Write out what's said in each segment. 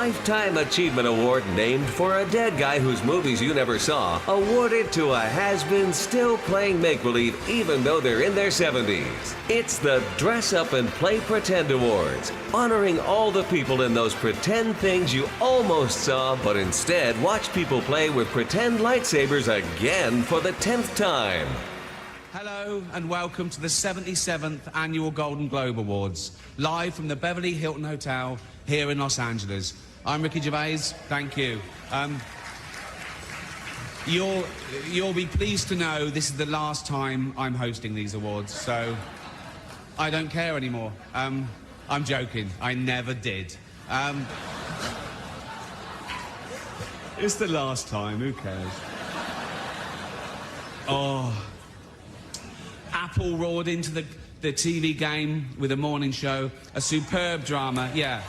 Lifetime Achievement Award named for a dead guy whose movies you never saw, awarded to a has-been still playing make-believe even though they're in their 70s. It's the Dress Up and Play Pretend Awards, honoring all the people in those pretend things you almost saw, but instead watch people play with pretend lightsabers again for the 10th time. Hello and welcome to the 77th Annual Golden Globe Awards, live from the Beverly Hilton Hotel here in Los Angeles. I'm Ricky Gervais, thank you. You'll be pleased to know this is the last time I'm hosting these awards, so I don't care anymore. I'm joking, I never did. It's the last time, who cares? Oh... Apple roared into the TV game with a morning show. A superb drama, yeah.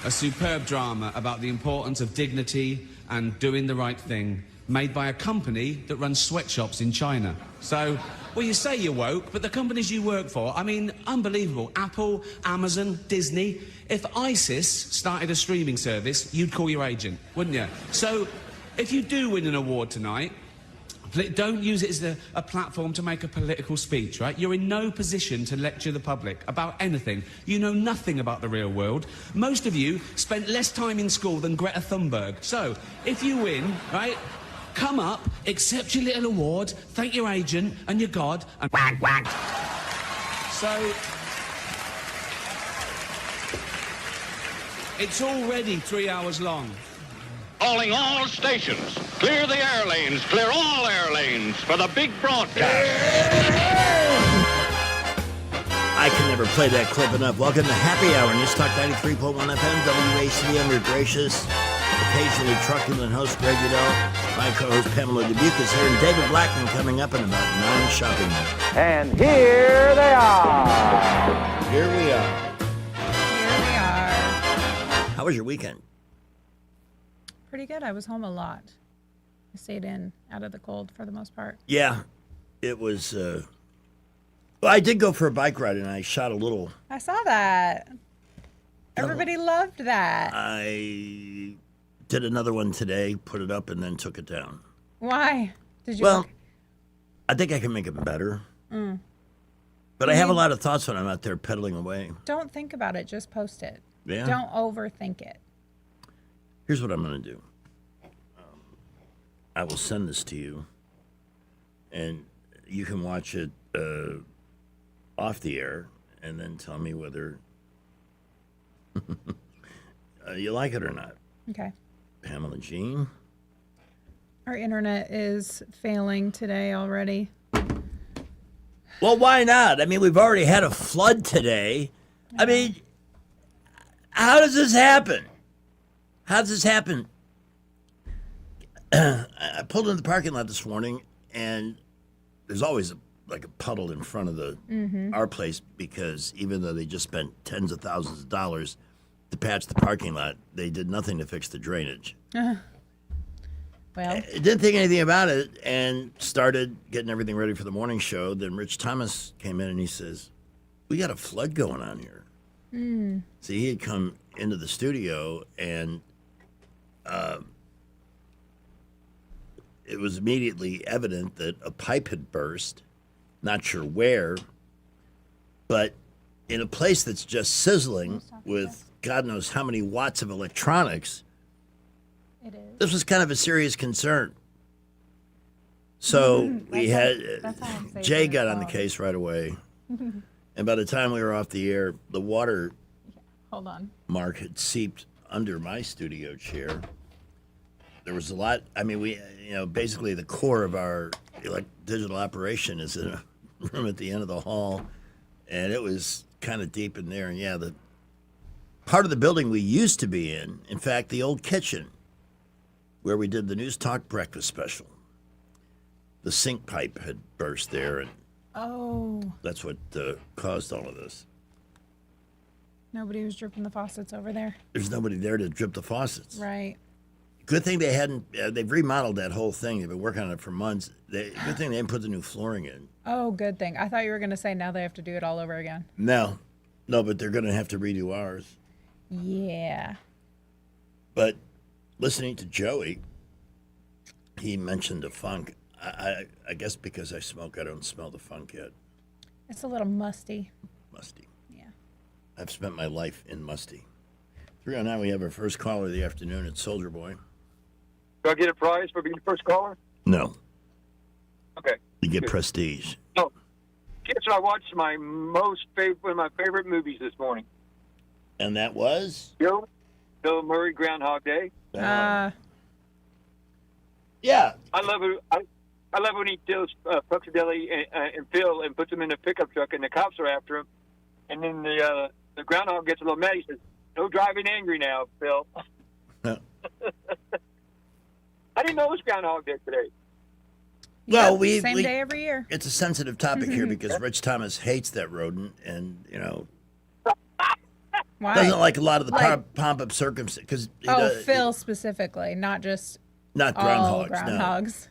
A superb drama about the importance of dignity and doing the right thing, made by a company that runs sweatshops in China. So, well, you say you're woke, but the companies you work for, I mean, unbelievable. Apple, Amazon, Disney. If ISIS started a streaming service, you'd call your agent, wouldn't you? So, if you do win an award tonight, don't use it as a platform to make a political speech, right? You're in no position to lecture the public about anything. You know nothing about the real world. Most of you spent less time in school than Greta Thunberg. So, if you win, right, come up, accept your little award, thank your agent and your God, and whack, whack. So, it's already 3 hours long. Calling all stations. Clear the air lanes. Clear all air lanes for the big broadcast. I can never play that clip enough. Welcome to Happy Hour, News Talk 93.1 FM, WACM, your gracious, occasionally truculent host Greg Udell, my co-host Pamela Dubuque is here, and David Blackman coming up in about 9 shopping minutes. And here they are. Here we are. Here we are. How was your weekend? Pretty good. I was home a lot. I stayed in out of the cold for the most part. Yeah, it was. Well, I did go for a bike ride, and I shot a little. I saw that. Everybody loved that. I did another one today, put it up, and then took it down. Why? Did you? Well, I think I can make it better. But I have a lot of thoughts when I'm out there pedaling away. Don't think about it. Just post it. Yeah. Don't overthink it. Here's what I'm going to do. I will send this to you, and you can watch it off the air, and then tell me whether you like it or not. Okay. Pamela Jean. Our internet is failing today already. Well, why not? I mean, we've already had a flood today. I mean, how does this happen? How does this happen? I pulled into the parking lot this morning, and there's always a puddle in front of our place, because even though they just spent tens of thousands of dollars to patch the parking lot, they did nothing to fix the drainage. Well, I didn't think anything about it and started getting everything ready for the morning show. Then Rich Thomas came in and he says, "We got a flood going on here." See, he had come into the studio, and it was immediately evident that a pipe had burst, not sure where, but in a place that's just sizzling with God knows how many watts of electronics, it is. this was kind of a serious concern. So we had Jay got on the case right away, and by the time we were off the air, the water Hold on. mark had seeped under my studio chair. There was a lot. I mean, basically the core of our digital operation is in a room at the end of the hall, and it was kind of deep in there. And yeah, the part of the building we used to be in fact, the old kitchen where we did the News Talk breakfast special, the sink pipe had burst there, and that's what caused all of this. Nobody was dripping the faucets over there. There's nobody there to drip the faucets. Right. Good thing they hadn't. They've remodeled that whole thing. They've been working on it for months. Good thing they didn't put the new flooring in. Oh, good thing. I thought you were going to say now they have to do it all over again. No, but they're going to have to redo ours. Yeah. But listening to Joey, he mentioned the funk. I guess because I smoke, I don't smell the funk yet. It's a little musty. Musty. Yeah. I've spent my life in musty. 309, we have our first caller of the afternoon. It's Soldier Boy. Do I get a prize for being the first caller? No, Okay. you get prestige. Oh, guess I watched one of my favorite movies this morning. And that was? Bill Murray, Groundhog Day. Yeah. I love it. I love when he kills Puxadelli and Phil and puts them in a pickup truck, and the cops are after him. And then the groundhog gets a little mad. He says, "No driving angry now, Phil." I didn't know it was Groundhog Day today. Well, Same day every year. It's a sensitive topic here because Rich Thomas hates that rodent and, Why? doesn't like a lot of the pomp of circumstance. Phil specifically, not just Not all groundhogs, groundhogs.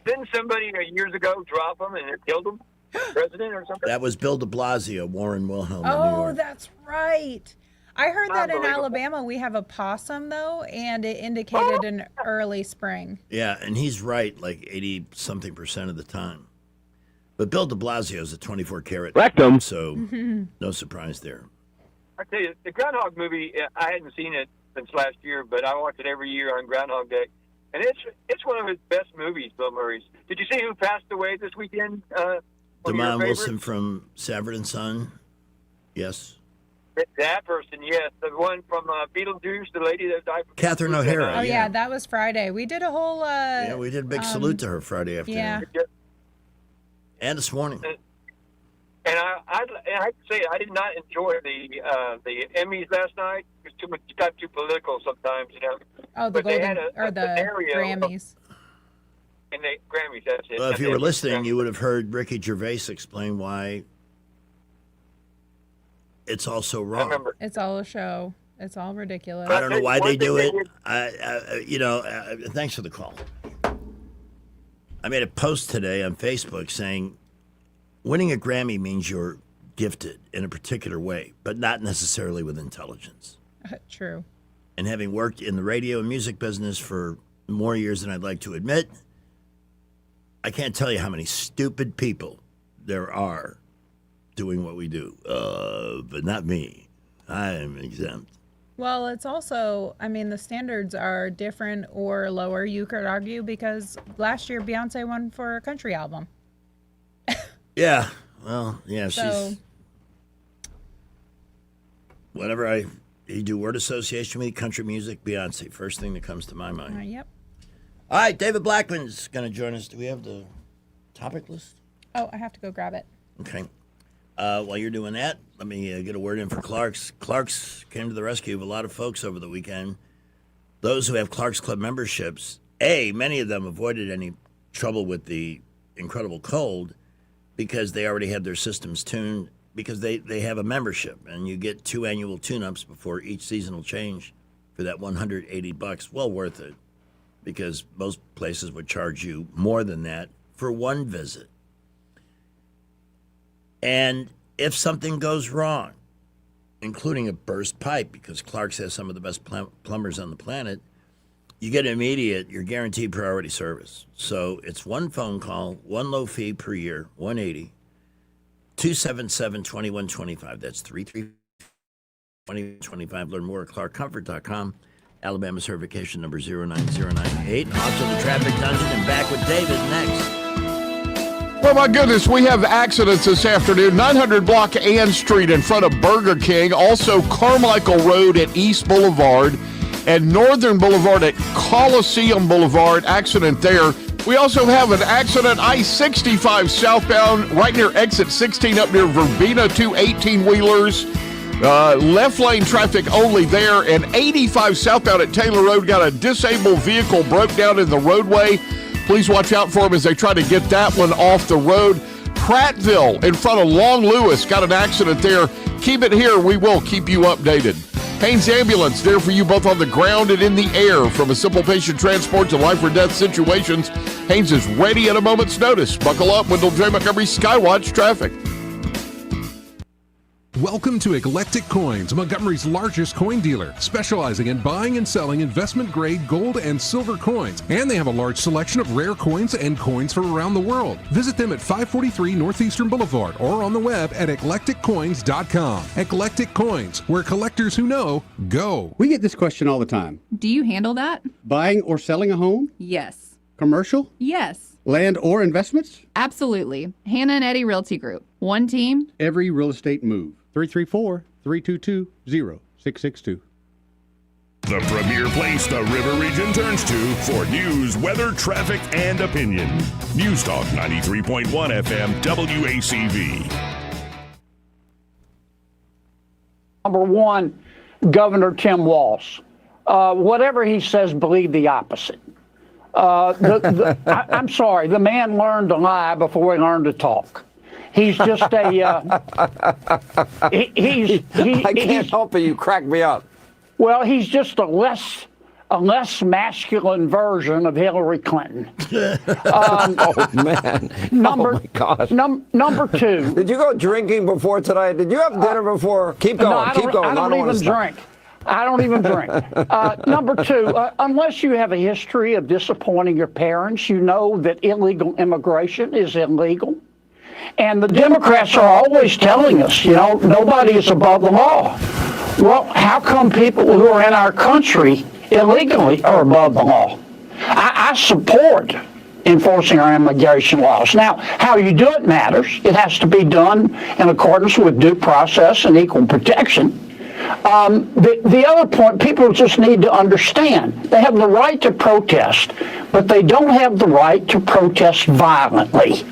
Didn't somebody years ago drop him and it killed him? President or something? That was Bill de Blasio, Warren Wilhelm in New Oh, York. that's right. I heard that in Unbelievable. Alabama we have a possum, though, and it indicated an early spring. Yeah, and he's right like 80-something% of the time. But Bill de Blasio is a 24-karat. Rectum. So no surprise there. I tell you, the Groundhog movie, I hadn't seen it since last year, but I watch it every year on Groundhog Day. And it's one of his best movies, Bill Murray's. Did you see who passed away this weekend? Damon Wilson from Sanford and Son. Yes. That person, yes. The one from Beetlejuice, the lady that died from Catherine O'Hara. Oh, yeah. yeah, that was Friday. We did a whole... Yeah, we did a big salute to her Friday afternoon. Yeah. And this morning. And I have to say, I did not enjoy the Emmys last night. It got too political sometimes, Oh, the But they Golden... had a or the scenario- Grammys. And the Grammys, that's it. Well, if you were listening, you would have heard Ricky Gervais explain why it's all so I wrong. remember. It's all a show. It's all ridiculous. I don't know why One they thing do they it. did- Thanks for the call. I made a post today on Facebook saying winning a Grammy means you're gifted in a particular way, but not necessarily with intelligence. True. And having worked in the radio and music business for more years than I'd like to admit, I can't tell you how many stupid people there are doing what we do, but not me. I am exempt. Well, it's also, I mean, the standards are different or lower, you could argue, because last year Beyonce won for a country album. Yeah, well, yeah, So, she's... Whenever you do word association with country music, Beyonce, first thing that comes to my mind. yep. All right, David Blackman's going to join us. Do we have the topic list? Oh, I have to go grab it. Okay. While you're doing that, let me get a word in for Clark's. Clark's came to the rescue of a lot of folks over the weekend. Those who have Clark's Club memberships, many of them avoided any trouble with the incredible cold because they already had their systems tuned, because they have a membership, and you get 2 annual tune-ups before each seasonal change for that $180. Well worth it, because most places would charge you more than that for one visit. And if something goes wrong, including a burst pipe, because Clark's has some of the best plumbers on the planet, you get your guaranteed priority service. So it's one phone call, one low fee per year, $180, 277-2125. That's 333-2025. Learn more at clarkcomfort.com. Alabama certification number 09098. Off to the traffic dungeon and back with David next. Well, my goodness, we have accidents this afternoon. 900 block Ann Street in front of Burger King. Also, Carmichael Road at East Boulevard and Northern Boulevard at Coliseum Boulevard. Accident there. We also have an accident I-65 southbound right near exit 16 up near Verbena. 2 18-wheelers. Left lane traffic only there. And 85 southbound at Taylor Road got a disabled vehicle broke down in the roadway. Please watch out for them as they try to get that one off the road. Prattville in front of Long Lewis got an accident there. Keep it here. We will keep you updated. Haynes Ambulance, there for you both on the ground and in the air. From a simple patient transport to life or death situations, Haynes is ready at a moment's notice. Buckle up. Wendell J. Montgomery Skywatch Traffic. Welcome to Eclectic Coins, Montgomery's largest coin dealer, specializing in buying and selling investment-grade gold and silver coins. And they have a large selection of rare coins and coins from around the world. Visit them at 543 Northeastern Boulevard or on the web at eclecticcoins.com. Eclectic Coins, where collectors who know go. We get this question all the time. Do you handle that? Buying or selling a home? Yes. Commercial? Yes. Land or investments? Absolutely. Hannah and Eddie Realty Group. One team. Every real estate move. 334-322-0662. The premier place the River Region turns to for news, weather, traffic, and opinion. News Talk 93.1 FM WACV. Number one, Governor Tim Walz. Whatever he says, believe the opposite. I'm sorry, the man learned to lie before he learned to talk. He's just a. I can't help it. You crack me up. Well, he's just a less masculine version of Hillary Clinton. Oh man! Number, oh my gosh! Number two. Did you go drinking before tonight? Did you have dinner before? Keep going. No, keep going. I don't even drink. I don't even drink. Number two, unless you have a history of disappointing your parents, you know that illegal immigration is illegal. And the Democrats are always telling us, nobody is above the law. Well, how come people who are in our country illegally are above the law? I support enforcing our immigration laws. Now, how you do it matters. It has to be done in accordance with due process and equal protection. The other point, people just need to understand, they have the right to protest, but they don't have the right to protest violently.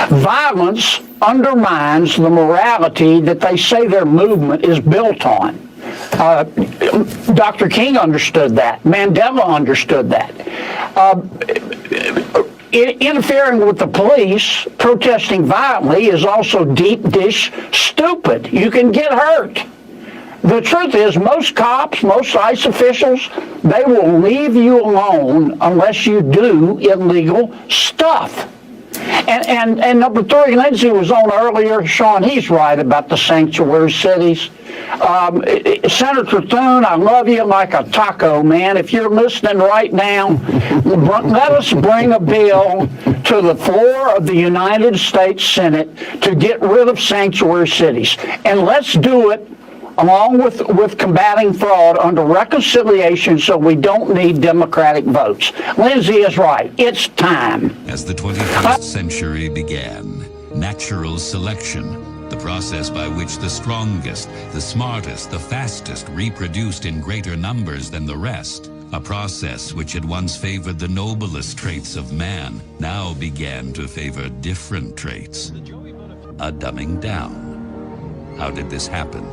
Violence undermines the morality that they say their movement is built on. Dr. King understood that. Mandela understood that. Interfering with the police, protesting violently, is also deep dish stupid. You can get hurt. The truth is, most cops, most ICE officials, they will leave you alone unless you do illegal stuff. And number three, Lindsay was on earlier. Sean, he's right about the sanctuary cities. Senator Thune, I love you like a taco, man. If you're listening right now, let us bring a bill to the floor of the United States Senate to get rid of sanctuary cities. And let's do it along with combating fraud under reconciliation so we don't need Democratic votes. Lindsay is right. It's time. As the 21st century began, natural selection, the process by which the strongest, the smartest, the fastest reproduced in greater numbers than the rest, a process which had once favored the noblest traits of man, now began to favor different traits. A dumbing down. How did this happen?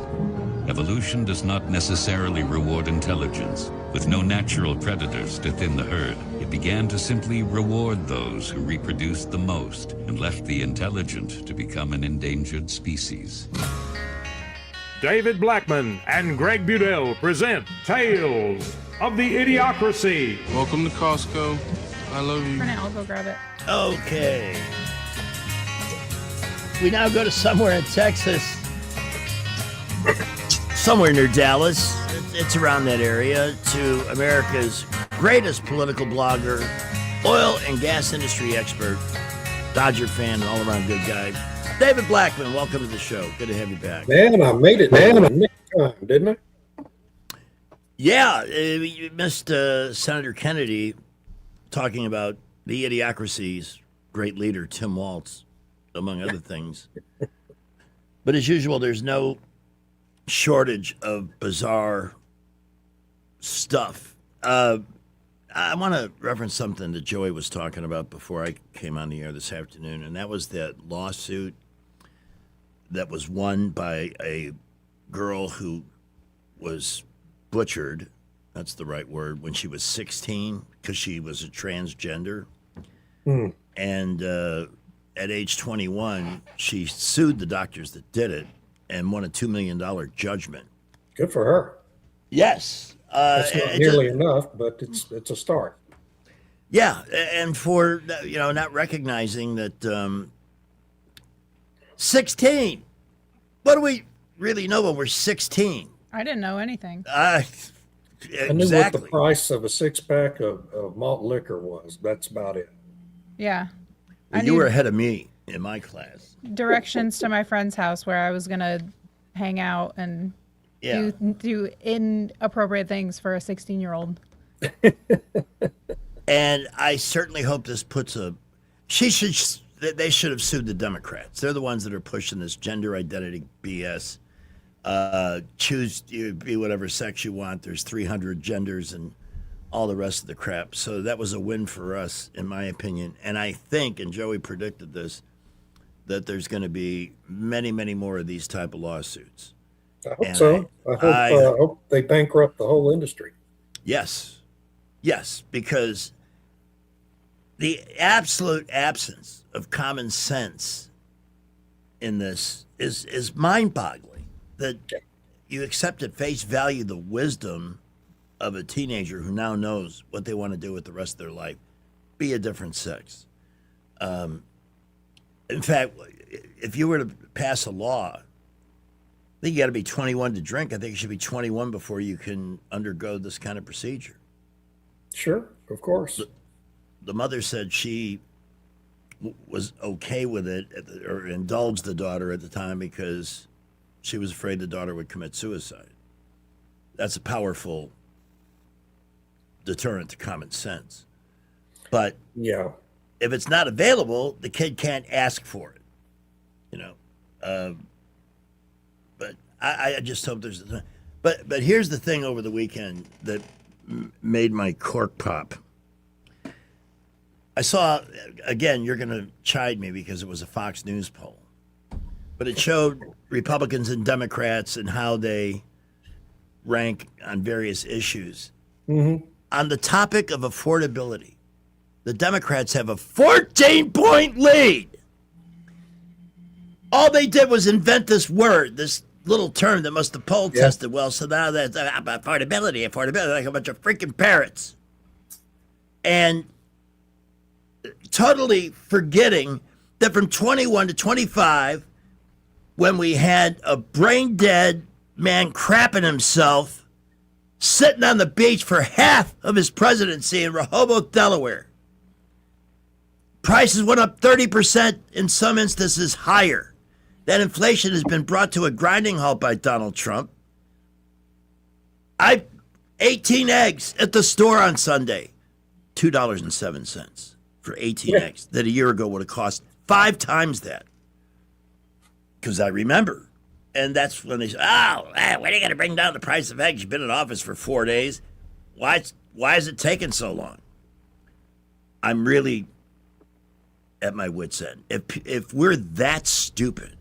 Evolution does not necessarily reward intelligence. With no natural predators to thin the herd, it began to simply reward those who reproduced the most and left the intelligent to become an endangered species. David Blackman and Greg Budell present Tales of the Idiocracy. Welcome to Costco. I love you. For now, I'll go grab it. Okay. We now go to somewhere in Texas. Somewhere near Dallas, it's around that area, to America's greatest political blogger, oil and gas industry expert, Dodger fan, and all-around good guy, David Blackman. Welcome to the show. Good to have you back. Man, I made it, man. I nicked time, didn't I? Yeah, you missed Senator Kennedy talking about the Idiocracy's great leader, Tim Walz, among other things. But as usual, there's no shortage of bizarre stuff. I want to reference something that Joey was talking about before I came on the air this afternoon, and that was that lawsuit that was won by a girl who was butchered, that's the right word, when she was 16 because she was a transgender. And at age 21, she sued the doctors that did it and won a $2 million judgment. Good for her. Yes. That's not nearly enough, but it's a start. Yeah, and for, not recognizing that 16, what are we really know when we're 16. I didn't know anything. I knew what Exactly. the price of a 6-pack of malt liquor was. That's about it. Yeah. Well, I you knew were ahead of me in my class. directions to my friend's house where I was going to hang out and Yeah. do inappropriate things for a 16-year-old. And I certainly hope this puts a. They should have sued the Democrats. They're the ones that are pushing this gender identity BS. Choose you be whatever sex you want. There's 300 genders and all the rest of the crap. So that was a win for us, in my opinion. And I think, and Joey predicted this, that there's going to be many, many more of these type of lawsuits. I hope And so. I hope they bankrupt the whole industry. Yes. Yes, because the absolute absence of common sense in this is mind-boggling. That you accept at face value the wisdom of a teenager who now knows what they want to do with the rest of their life, be a different sex. In fact, if you were to pass a law, I think you got to be 21 to drink. I think you should be 21 before you can undergo this kind of procedure. Sure, of course. The mother said she was okay with it or indulged the daughter at the time because she was afraid the daughter would commit suicide. That's a powerful deterrent to common sense. But yeah, if it's not available, the kid can't ask for it. You know, but I just hope there's. But here's the thing over the weekend that made my cork pop. I saw, again, you're going to chide me because it was a Fox News poll, but it showed Republicans and Democrats and how they rank on various issues. Mm-hmm. On the topic of affordability, the Democrats have a 14-point lead. All they did was invent this word, this little term that must have poll tested well. So now that's affordability, like a bunch of freaking parrots. And totally forgetting that from 21 to 25, when we had a brain dead man crapping himself, sitting on the beach for half of his presidency in Rehoboth, Delaware, prices went up 30%, in some instances higher. That inflation has been brought to a grinding halt by Donald Trump. I 18 eggs at the store on Sunday, $2.07 for 18 eggs that a year ago would have cost 5 times that. Because I remember. And that's when they say, when are you going to bring down the price of eggs? You've been in office for 4 days. Why is it taking so long? I'm really at my wit's end. If we're that stupid,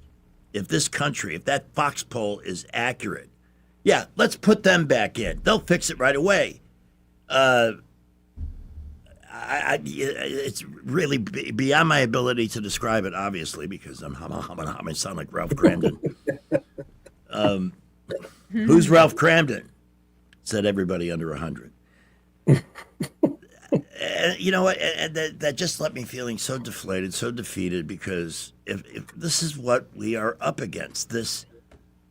if this country, if that Fox poll is accurate, yeah, let's put them back in. They'll fix it right away. It's really beyond my ability to describe it, obviously, because I sound like Ralph Cramden. Who's Ralph Cramden? Said everybody under 100. You know what? And that just left me feeling so deflated, so defeated, because if this is what we are up against,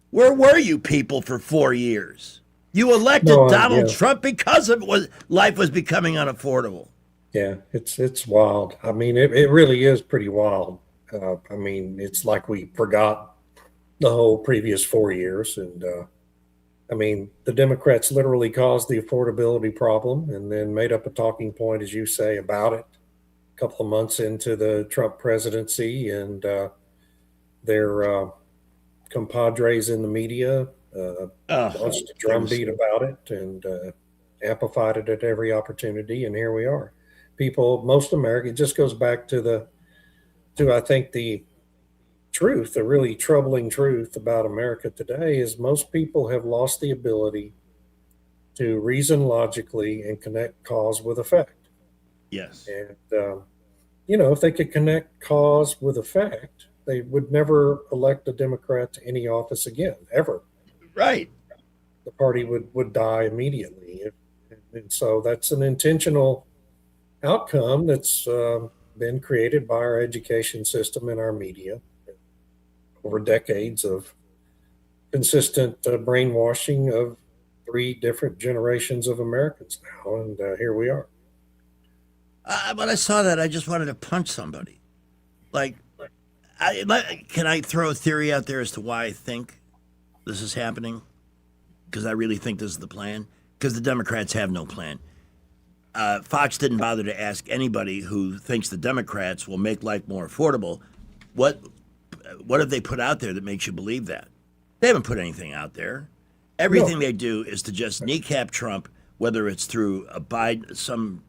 where were you people for 4 years? You elected Donald Trump because life was becoming unaffordable. Yeah, it's wild. I mean, it really is pretty wild. I mean, it's like we forgot the whole previous 4 years. And I mean, the Democrats literally caused the affordability problem and then made up a talking point, as you say, about it a couple of months into the Trump presidency. And their compadres in the media launched a drumbeat about it and amplified it at every opportunity. And here we are. People, most America, it just goes back to I think the truth, the really troubling truth about America today is most people have lost the ability to reason logically and connect cause with effect. Yes. And, if they could connect cause with effect, they would never elect a Democrat to any office again, ever. Right. The party would die immediately. And so that's an intentional outcome that's been created by our education system and our media over decades of consistent brainwashing of 3 different generations of Americans now, and here we are. When I saw that, I just wanted to punch somebody. Like, can I throw a theory out there as to why I think this is happening? Because I really think this is the plan. Because the Democrats have no plan. Fox didn't bother to ask anybody who thinks the Democrats will make life more affordable. What have they put out there that makes you believe that? They haven't put anything out there. Everything they do is to just kneecap Trump, whether it's through a Biden, some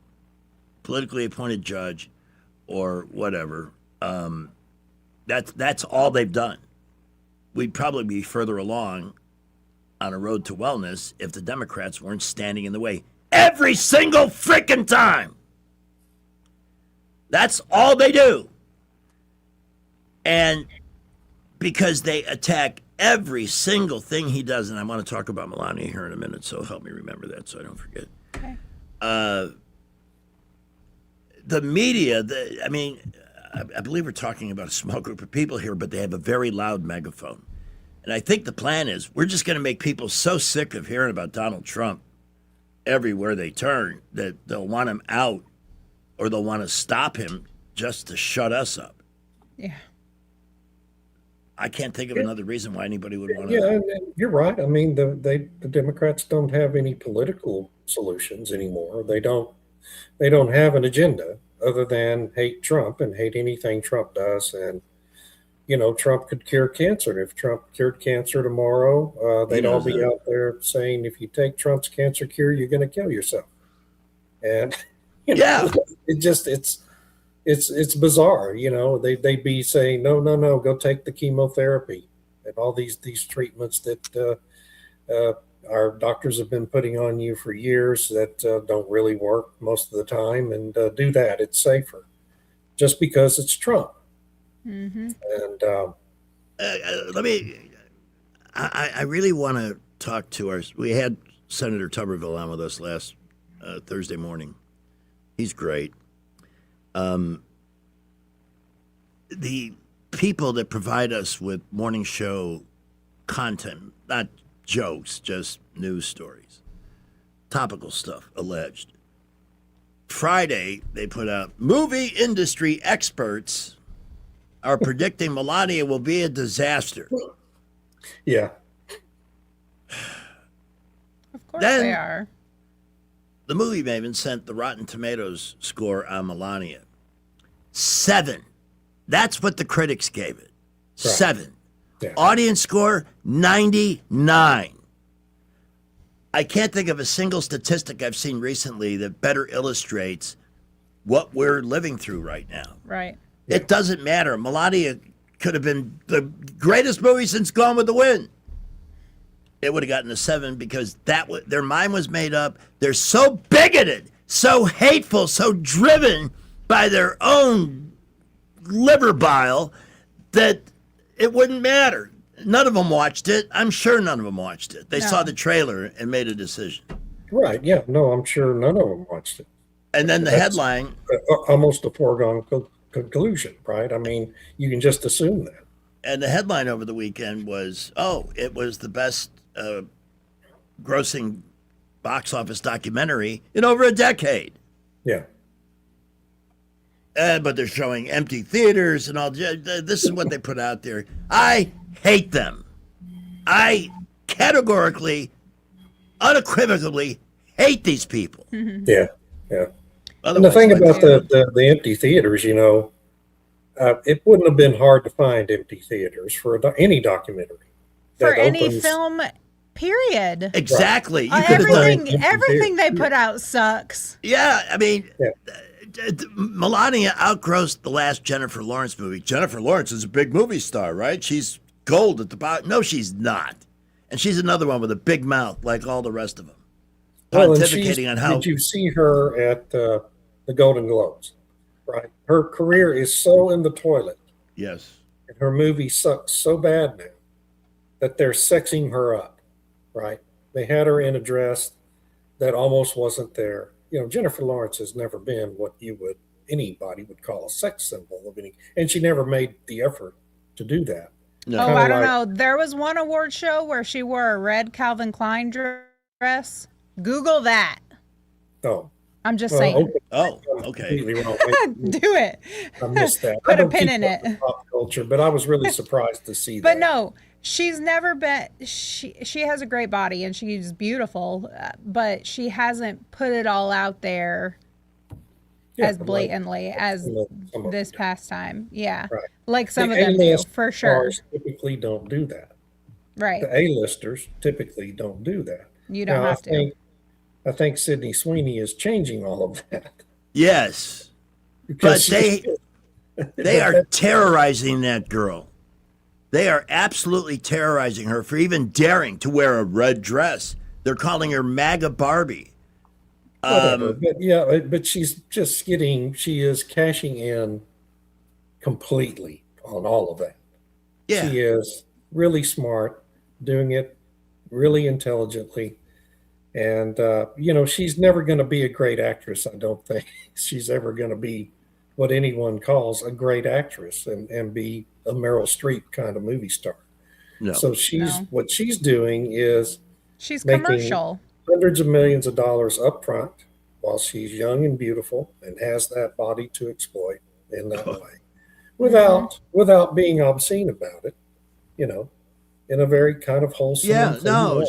politically appointed judge, or whatever. That's all they've done. We'd probably be further along on a road to wellness if the Democrats weren't standing in the way every single freaking time. That's all they do. And because they attack every single thing he does, and I want to talk about Melania here in a minute, so help me remember that so I don't forget. Okay. The media, I believe we're talking about a small group of people here, but they have a very loud megaphone. And I think the plan is we're just going to make people so sick of hearing about Donald Trump everywhere they turn that they'll want him out, or they'll want to stop him just to shut us up. Yeah. I can't think of another reason why anybody would want to. Yeah, and you're right. I mean, the Democrats don't have any political solutions anymore. They don't have an agenda other than hate Trump and hate anything Trump does. And Trump could cure cancer. If Trump cured cancer tomorrow, they'd all be out there saying, if you take Trump's cancer cure, you're going to kill yourself. And it's bizarre. They'd be saying, no, go take the chemotherapy and all these treatments that our doctors have been putting on you for years that don't really work most of the time, and do that. It's safer, just because it's Trump. Mm-hmm. And I really want to talk to we had Senator Tuberville on with us last Thursday morning. He's great. The people that provide us with morning show content, not jokes, just news stories, topical stuff, alleged. Friday, they put out movie industry experts are predicting Melania will be a disaster. Yeah. Of course they are. The movie Maven sent the Rotten Tomatoes score on Melania. 7. That's what the critics gave it. Right. 7. Yeah. Audience score, 99. I can't think of a single statistic I've seen recently that better illustrates what we're living through right now. Right. It doesn't matter. Melania could have been the greatest movie since Gone with the Wind. It would have gotten a 7 because their mind was made up. They're so bigoted, so hateful, so driven by their own liver bile that it wouldn't matter. None of them watched it. I'm sure none of them watched it. They saw the trailer and made a decision. Right. Yeah. No, I'm sure none of them watched it. And then the headline. Almost a foregone conclusion, right? I mean, you can just assume that. And the headline over the weekend was, it was the best grossing box office documentary in over a decade. Yeah. But they're showing empty theaters and all. This is what they put out there. I hate them. I categorically, unequivocally hate these people. Mm-hmm. Yeah, yeah. And the thing about the empty theaters, it wouldn't have been hard to find empty theaters for any documentary. For any film, period. Exactly. Right. Everything they put out sucks. Yeah, I mean, Melania outgrossed the last Jennifer Lawrence movie. Jennifer Lawrence is a big movie star, right? She's gold at the bottom. No, she's not. And she's another one with a big mouth like all the rest of them. Pontificating on how. Did you see her at the Golden Globes? Right. Her career is so in the toilet. Yes. And her movie sucks so bad now that they're sexing her up. Right. They had her in a dress that almost wasn't there. Jennifer Lawrence has never been what anybody would call a sex symbol of any, and she never made the effort to do that. Oh, I don't know. There was one award show where she wore a red Calvin Klein dress. Google that. Oh. I'm just saying. Okay. Oh, okay. Do it. I missed that. Put I a don't pin keep in up it. with pop culture, but I was really surprised to see But that. no, she's never been. She has a great body and she's beautiful, but she hasn't put it all out there as blatantly as this past time. Yeah, Right. like some The of them do, A-list for sure. stars typically don't do that. Right. The A-listers typically don't do that. You don't Now, have to. I think Sydney Sweeney is changing all of that. Yes. Because But they are terrorizing that girl. They are absolutely terrorizing her for even daring to wear a red dress. They're calling her MAGA Barbie. Whatever. But she's she is cashing in completely on all of that. Yeah. She is really smart, doing it really intelligently. And, she's never going to be a great actress. I don't think she's ever going to be what anyone calls a great actress and be a Meryl Streep kind of movie star. No. So what she's doing is she's making commercial. hundreds of millions of dollars up front while she's young and beautiful and has that body to exploit in that way without being obscene about it, in a very kind of wholesome. Yeah, and clean no. way.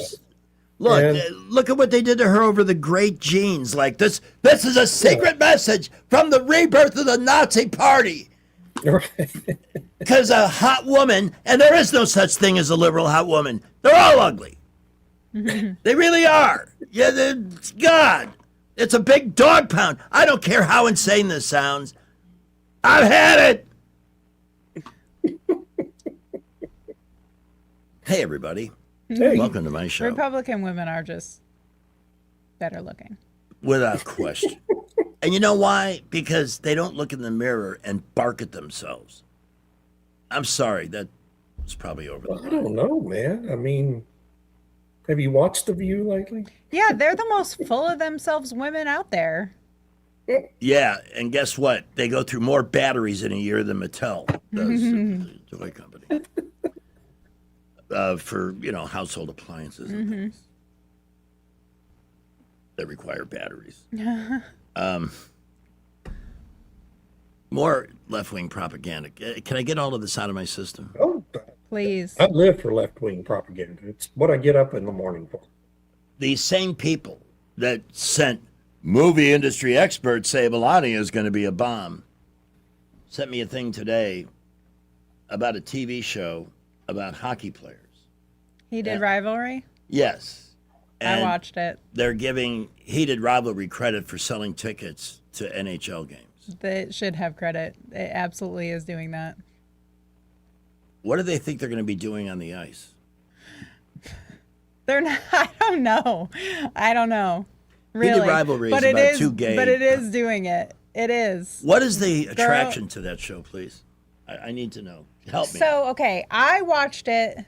Look at what they did to her over the Great Genes. Like this is a secret message from the rebirth of the Nazi Party. Because a hot woman, and there is no such thing as a liberal hot woman. They're all ugly. They really are. Yeah, God, it's a big dog pound. I don't care how insane this sounds. I've had it. Hey, everybody. Hey. Welcome to my show. Republican women are just better looking. Without question. And you know why? Because they don't look in the mirror and bark at themselves. I'm sorry, that was probably over the I don't know, man. I mean, have you watched The View lately? Yeah, they're the most full of themselves women out there. Yeah, and guess what? They go through more batteries in a year than Mattel does, the toy company. For, household appliances and things that require batteries. More left-wing propaganda. Can I get all of this out of my system? Oh, please. I live for left-wing propaganda. It's what I get up in the morning for. These same people that sent movie industry experts say Melania is going to be a bomb sent me a thing today about a TV show about hockey players. Heated Rivalry? Yes. I watched it. They're giving Heated Rivalry credit for selling tickets to NHL games. They should have credit. It absolutely is doing that. What do they think they're going to be doing on the ice? They're not. I don't know. Really. Heated Rivalry is about two gay. But it is doing it. It is. What is the attraction to that show, please? I need to know. Help me. So, okay, I watched it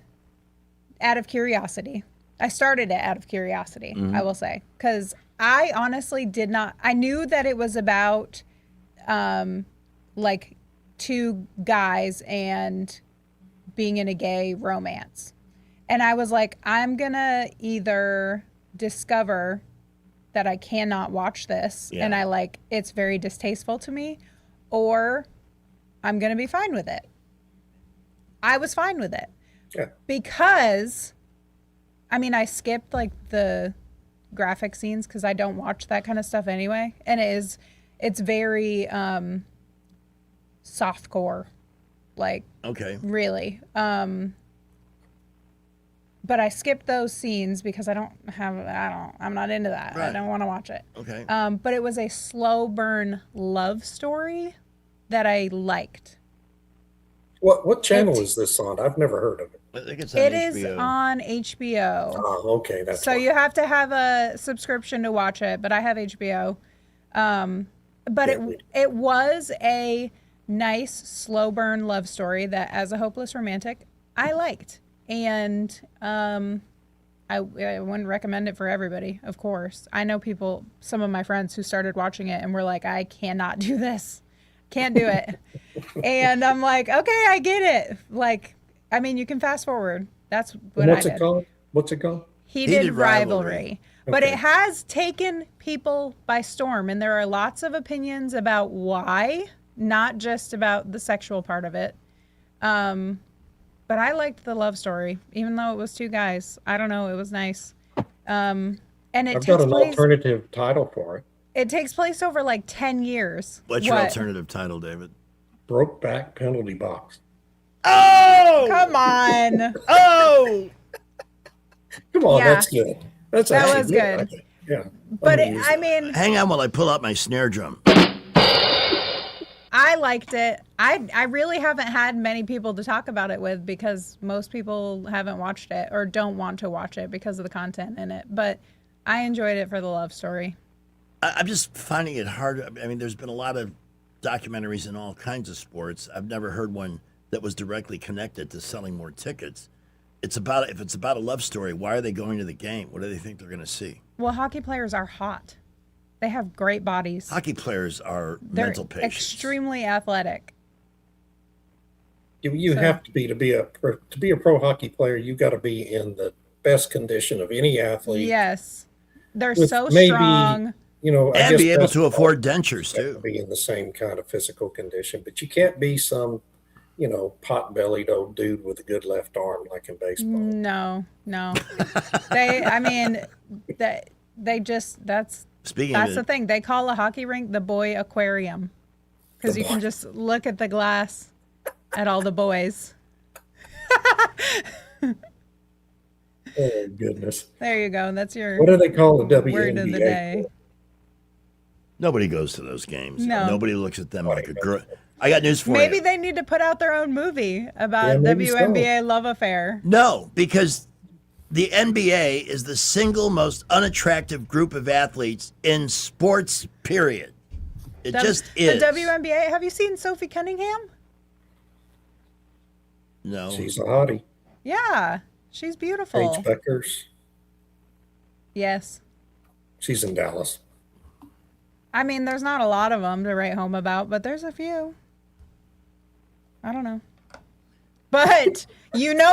out of curiosity. I started it out of curiosity, I will say, because I honestly did not. I knew that it was about like two guys and being in a gay romance. And I was like, I'm going to either discover that I cannot watch this and it's very distasteful to me, or I'm going to be fine with it. I was fine with it. Yeah. Because, I skipped like the graphic scenes because I don't watch that kind of stuff anyway. And it's very softcore, like, okay, really. But I skipped those scenes because I'm not into that. Right. I don't want to watch it. Okay. But it was a slow burn love story that I liked. What channel is this on? I've never heard of it. I think it's on It HBO. is on HBO. Oh, okay. That's So why. you have to have a subscription to watch it, but I have HBO. But it was a nice slow burn love story that, as a hopeless romantic, I liked. And I wouldn't recommend it for everybody, of course. I know some of my friends who started watching it and were like, I cannot do this. Can't do it. And I'm like, okay, I get it. Like, I mean, you can fast forward. That's what What's I it did. called? What's it called? Heated rivalry. But Okay. it has taken people by storm, and there are lots of opinions about why, not just about the sexual part of it. But I liked the love story, even though it was two guys. I don't know, it was nice. And it I've got takes an place. alternative title for it. It takes place over like 10 years. What's your alternative title, David? Brokeback Penalty Box. Oh! Come on. Oh! Come on, Yeah. that's good. That was good. Yeah. But I mean, Hang on while I pull out my snare drum. I liked it. I really haven't had many people to talk about it with because most people haven't watched it or don't want to watch it because of the content in it. But I enjoyed it for the love story. I'm just finding it hard. I mean, there's been a lot of documentaries in all kinds of sports. I've never heard one that was directly connected to selling more tickets. If it's about a love story, why are they going to the game? What do they think they're going to see? Well, hockey players are hot. They have great bodies. Hockey players are They're mental patients. extremely athletic. You have to be a pro hockey player. You got to be in the best condition of any athlete. Yes. They're With so maybe, strong. You know, I And guess be able to basketball afford dentures, too. Be in the same kind of physical condition, but you can't be some, pot-bellied old dude with a good left arm like in baseball. No. That's Speaking that's of the it, thing. They call a hockey rink the boy aquarium because you can just look at the glass at all the boys. Oh goodness! There you go. That's your What do they call the WNBA? word of the day. nobody goes to those games. No. Nobody looks at them like a girl. I got news for Maybe you. they need to put out their own movie about Yeah, maybe WNBA love affair. No, because the NBA is the single most unattractive group of athletes in sports, period. It just is. The WNBA. Have you seen Sophie Cunningham? No. She's a hottie. Yeah, she's beautiful. Paige Beckers. Yes. She's in Dallas. I mean, there's not a lot of them to write home about, but there's a few. I don't know. But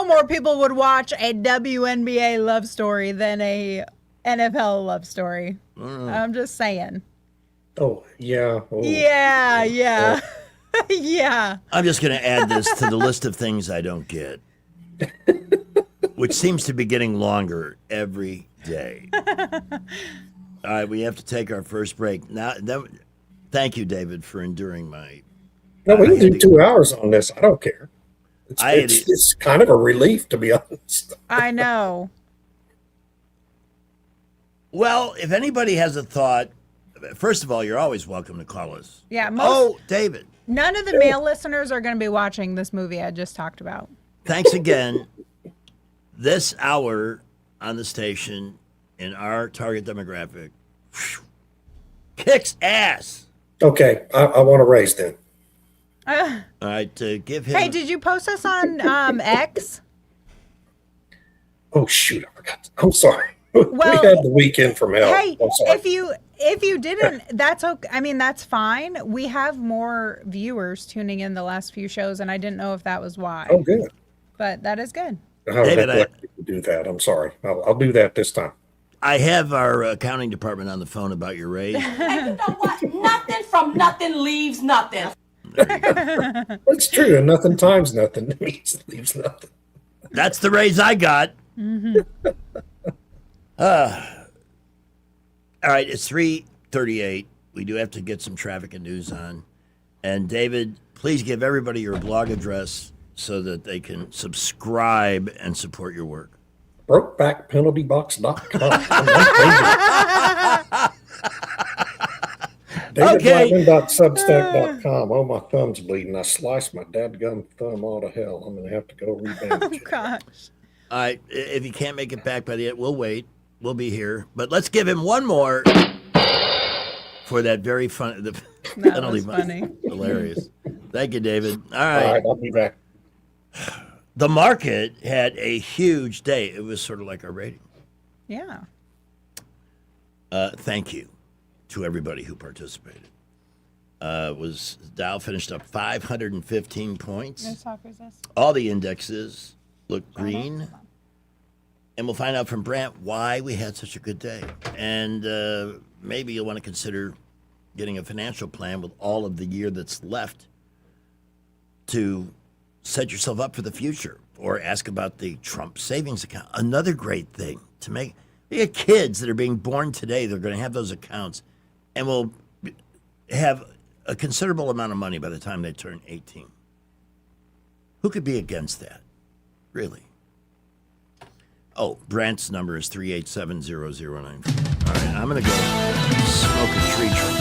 more people would watch a WNBA love story than a NFL love story. I'm just saying. Oh yeah. Oh. Yeah. Yeah. I'm just going to add this to the list of things I don't get, which seems to be getting longer every day. All right, we have to take our first break. Thank you, David, for enduring my... No, we can do 2 hours on this. I don't care. It's It's kind of a relief, to be honest. I know. Well, if anybody has a thought, first of all, you're always welcome to call us. Yeah. David. None of the male listeners are going to be watching this movie I just talked about. Thanks again. This hour on the station in our target demographic kicks ass. Okay, I want to raise then. All right, give him... Hey, did you post us on X? Oh shoot, I forgot. I'm sorry. Well, we had the weekend from hell. Hey, I'm sorry. if you didn't, that's okay. I mean, that's fine. We have more viewers tuning in the last few shows, and I didn't know if that was why. Oh, good. But that is good. How did I do that? I'm sorry. I'll do that this time. I have our accounting department on the phone about your raise. And you know what? Nothing from nothing leaves nothing. It's true, and nothing times nothing leaves nothing. That's the raise I got. All right, it's 3:38. We do have to get some traffic and news on. And David, please give everybody your blog address so that they can subscribe and support your work. BrokebackPenaltyBox.com. DavidBlackman.substack.com. Oh, my thumb's bleeding. I sliced my dadgum thumb all to hell. I'm going to have to go rebandage it. Gosh. All right, if you can't make it back by the end, we'll wait. We'll be here. But let's give him one more for that very fun. That penalty was funny. Hilarious. Thank you, David. All All right. right, I'll be back. The market had a huge day. It was sort of like our rating. Yeah. Thank you to everybody who participated. Dow finished up 515 points. No talk resist. All the indexes look green. And we'll find out from Brant why we had such a good day. And maybe you'll want to consider getting a financial plan with all of the year that's left to set yourself up for the future. Or ask about the Trump savings account. Another great thing to make. We have kids that are being born today. They're going to have those accounts and will have a considerable amount of money by the time they turn 18. Who could be against that? Really? Oh, Brant's number is 387-0094. All right, I'm going to go smoke a tree trunk.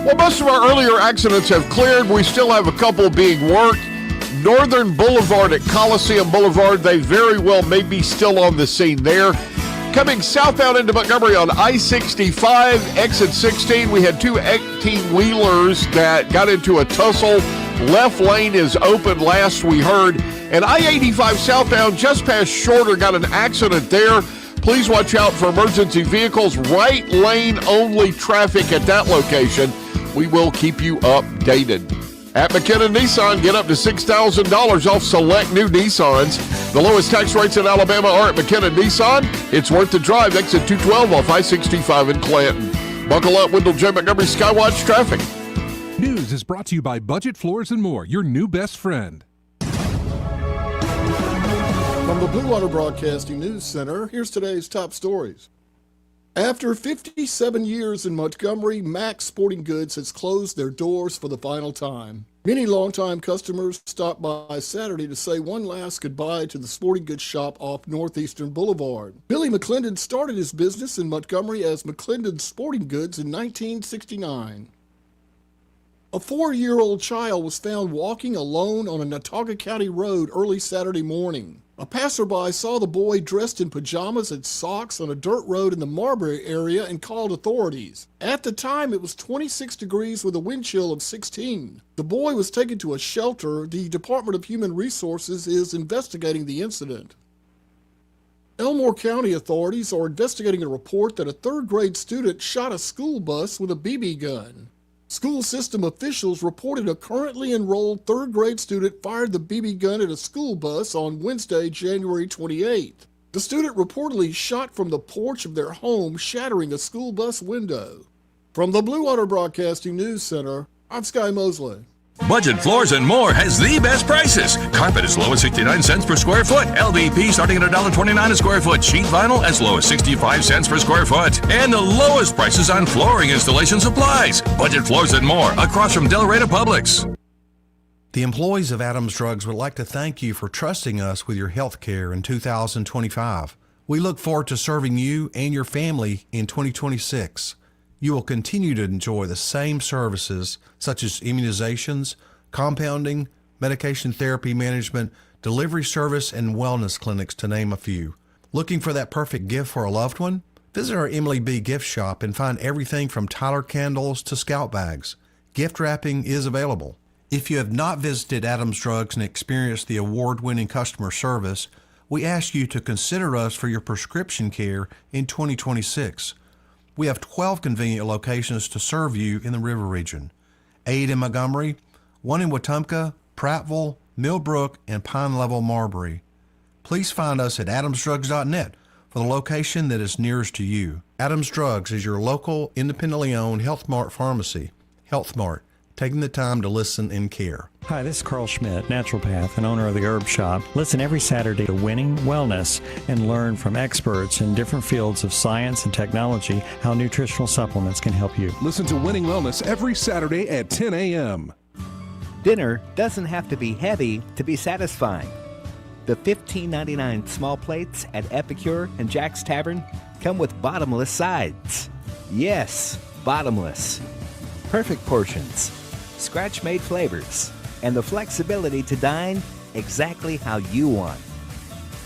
Well, most of our earlier accidents have cleared. We still have a couple being worked. Northern Boulevard at Coliseum Boulevard, they very well may be still on the scene there. Coming southbound into Montgomery on I-65, exit 16, we had two 18-wheelers that got into a tussle. Left lane is open last we heard. And I-85 southbound just past Shorter got an accident there. Please watch out for emergency vehicles. Right lane only traffic at that location. We will keep you updated. At McKinnon Nissan, get up to $6,000 off select new Nissans. The lowest tax rates in Alabama are at McKinnon Nissan. It's worth the drive. Exit 212 off I-65 in Clanton. Buckle up, Wendell J. Montgomery Skywatch Traffic. News is brought to you by Budget Floors and More, your new best friend. From the Blue Water Broadcasting News Center, here's today's top stories. After 57 years in Montgomery, Max Sporting Goods has closed their doors for the final time. Many longtime customers stopped by Saturday to say one last goodbye to the sporting goods shop off Northeastern Boulevard. Billy McClendon started his business in Montgomery as McClendon Sporting Goods in 1969. A 4-year-old child was found walking alone on a Natauga County road early Saturday morning. A passerby saw the boy dressed in pajamas and socks on a dirt road in the Marbury area and called authorities. At the time, it was 26 degrees with a wind chill of 16. The boy was taken to a shelter. The Department of Human Resources is investigating the incident. Elmore County authorities are investigating a report that a third-grade student shot a school bus with a BB gun. School system officials reported a currently enrolled third-grade student fired the BB gun at a school bus on Wednesday, January 28th. The student reportedly shot from the porch of their home, shattering a school bus window. From the Blue Water Broadcasting News Center, I'm Sky Mosley. Budget Floors and More has the best prices. Carpet as low as 69 cents per square foot. LVP starting at $1.29 a square foot. Sheet vinyl as low as 65 cents per square foot. And the lowest prices on flooring installation supplies. Budget Floors and More across from Delreta Publix. The employees of Adams Drugs would like to thank you for trusting us with your health care in 2025. We look forward to serving you and your family in 2026. You will continue to enjoy the same services such as immunizations, compounding, medication therapy management, delivery service, and wellness clinics, to name a few. Looking for that perfect gift for a loved one? Visit our Emily B. gift shop and find everything from Tyler candles to Scout bags. Gift wrapping is available. If you have not visited Adams Drugs and experienced the award-winning customer service, we ask you to consider us for your prescription care in 2026. We have 12 convenient locations to serve you in the River Region. 8 in Montgomery, 1 in Wetumpka, Prattville, Millbrook, and Pine Level, Marbury. Please find us at adamsdrugs.net for the location that is nearest to you. Adams Drugs is your local, independently owned Health Mart pharmacy. Health Mart, taking the time to listen and care. Hi, this is Carl Schmidt, naturopath and owner of the Herb Shop. Listen every Saturday to Winning Wellness and learn from experts in different fields of science and technology how nutritional supplements can help you. Listen to Winning Wellness every Saturday at 10 a.m. Dinner doesn't have to be heavy to be satisfying. The $15.99 small plates at Epicure and Jack's Tavern come with bottomless sides. Yes, bottomless. Perfect portions, scratch-made flavors, and the flexibility to dine exactly how you want.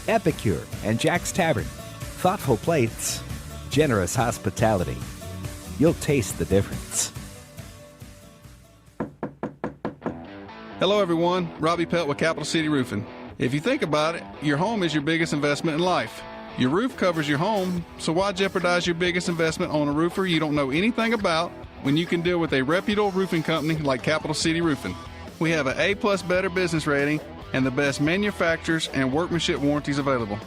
Epicure and Jack's Tavern. Thoughtful plates, generous hospitality. You'll taste the difference. Hello everyone, Robbie Pelt with Capital City Roofing. If you think about it, your home is your biggest investment in life. Your roof covers your home, so why jeopardize your biggest investment on a roofer you don't know anything about when you can deal with a reputable roofing company like Capital City Roofing? We have an A+ Better business rating, and the best manufacturers and workmanship warranties available.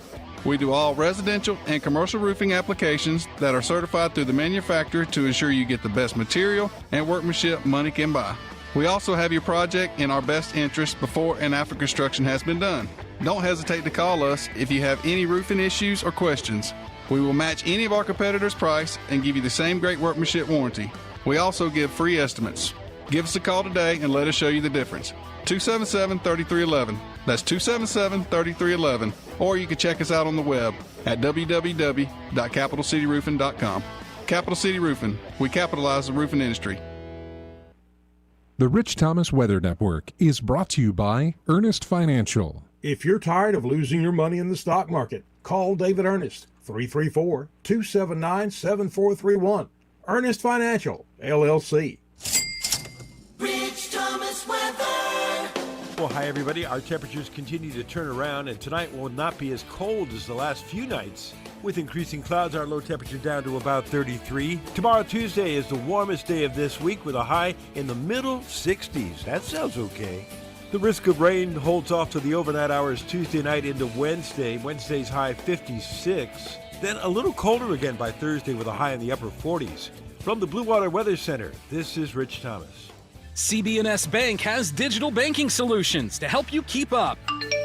We do all residential and commercial roofing applications that are certified through the manufacturer to ensure you get the best material and workmanship money can buy. We also have your project in our best interest before and after construction has been done. Don't hesitate to call us if you have any roofing issues or questions. We will match any of our competitors' price and give you the same great workmanship warranty. We also give free estimates. Give us a call today and let us show you the difference. 277-3311. That's 277-3311. Or you can check us out on the web at www.capitalcityroofing.com. Capital City Roofing. We capitalize the roofing industry. The Rich Thomas Weather Network is brought to you by Ernest Financial. If you're tired of losing your money in the stock market, call David Ernest, 334-279-7431. Ernest Financial, LLC. Rich Thomas weather. Well, hi, everybody. Our temperatures continue to turn around, and tonight will not be as cold as the last few nights. With increasing clouds, our low temperature down to about 33. Tomorrow, Tuesday, is the warmest day of this week with a high in the middle 60s. That sounds okay. The risk of rain holds off to the overnight hours Tuesday night into Wednesday. Wednesday's high 56. Then a little colder again by Thursday with a high in the upper 40s. From the Blue Water Weather Center, this is Rich Thomas. CB&S Bank has digital banking solutions to help you keep up.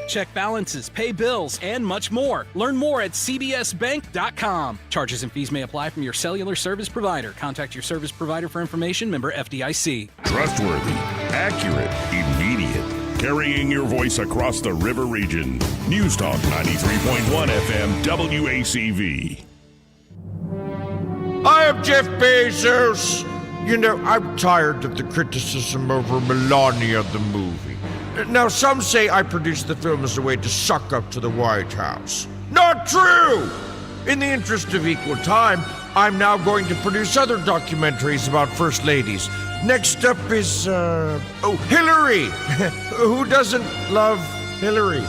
Check balances, pay bills, and much more. Learn more at cbsbank.com. Charges and fees may apply from your cellular service provider. Contact your service provider for information. Member FDIC. Trustworthy, accurate, immediate. Carrying your voice across the river region. News Talk 93.1 FM WACV. I am Jeff Bezos. You know, I'm tired of the criticism over Melania the movie. Now, some say I produced the film as a way to suck up to the White House. Not true! In the interest of equal time, I'm now going to produce other documentaries about First Ladies. Next up is, Hillary! Who doesn't love Hillary?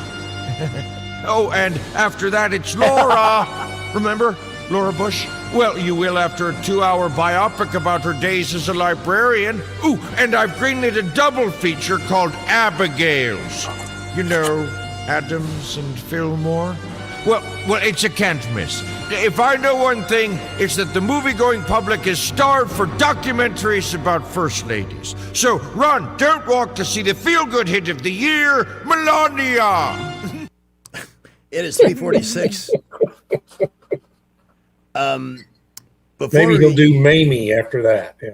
Oh, and after that, it's Laura! Remember? Laura Bush? Well, you will after a 2-hour biopic about her days as a librarian. Ooh, and I've greenlit a double feature called Abigail's. You know, Adams and Fillmore? Well, it's a can't miss. If I know one thing, it's that the movie-going public is starved for documentaries about First Ladies. So run, don't walk to see the feel-good hit of the year, Melania! It is 3:46. Maybe he'll do Mamie after that. Yeah.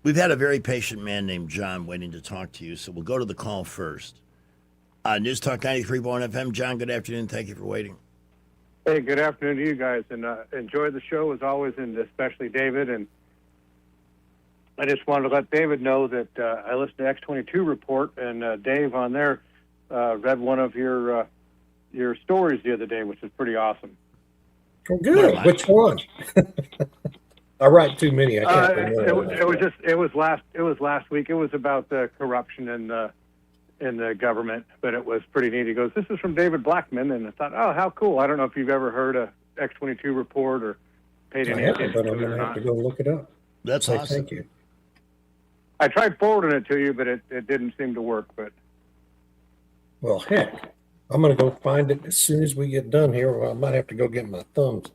We've had a very patient man named John waiting to talk to you, so we'll go to the call first. News Talk 93.1 FM. John, good afternoon. Thank you for waiting. Hey, good afternoon to you guys, and enjoy the show as always, and especially David. And I just wanted to let David know that I listened to X22 Report, and Dave on there read one of your stories the other day, which was pretty awesome. Oh, good. Which one? I write too many. I can't remember. It was last week. It was about the corruption in the government, but it was pretty neat. He goes, "This is from David Blackman," and I thought, "Oh, how cool!" I don't know if you've ever heard a X22 Report or paid any attention but to I'm it going or to have not. to go look it up. That's Say awesome. Thank you. I tried forwarding it to you, but it didn't seem to work. But Well, heck, I'm going to go find it as soon as we get done here. Well, I might have to go get my thumbs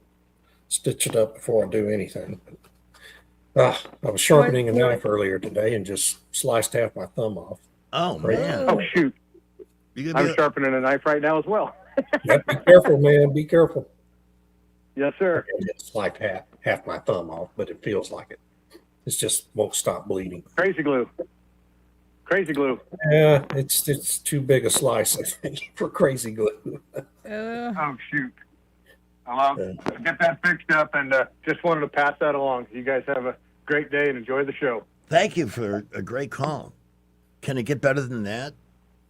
stitch it up before I do anything. I was sharpening a knife earlier today and just sliced half my thumb off. Oh, Right. man. oh shoot, I'm sharpening a knife right now as well. Yep, be careful, man. Be careful. Yes, sir. It's like half my thumb off, but it feels like it. It just won't stop bleeding. Crazy glue. Yeah, it's too big a slice, I think, for crazy glue. Oh shoot. I'll get that fixed up, and just wanted to pass that along. You guys have a great day and enjoy the show. Thank you for a great call. Can it get better than that?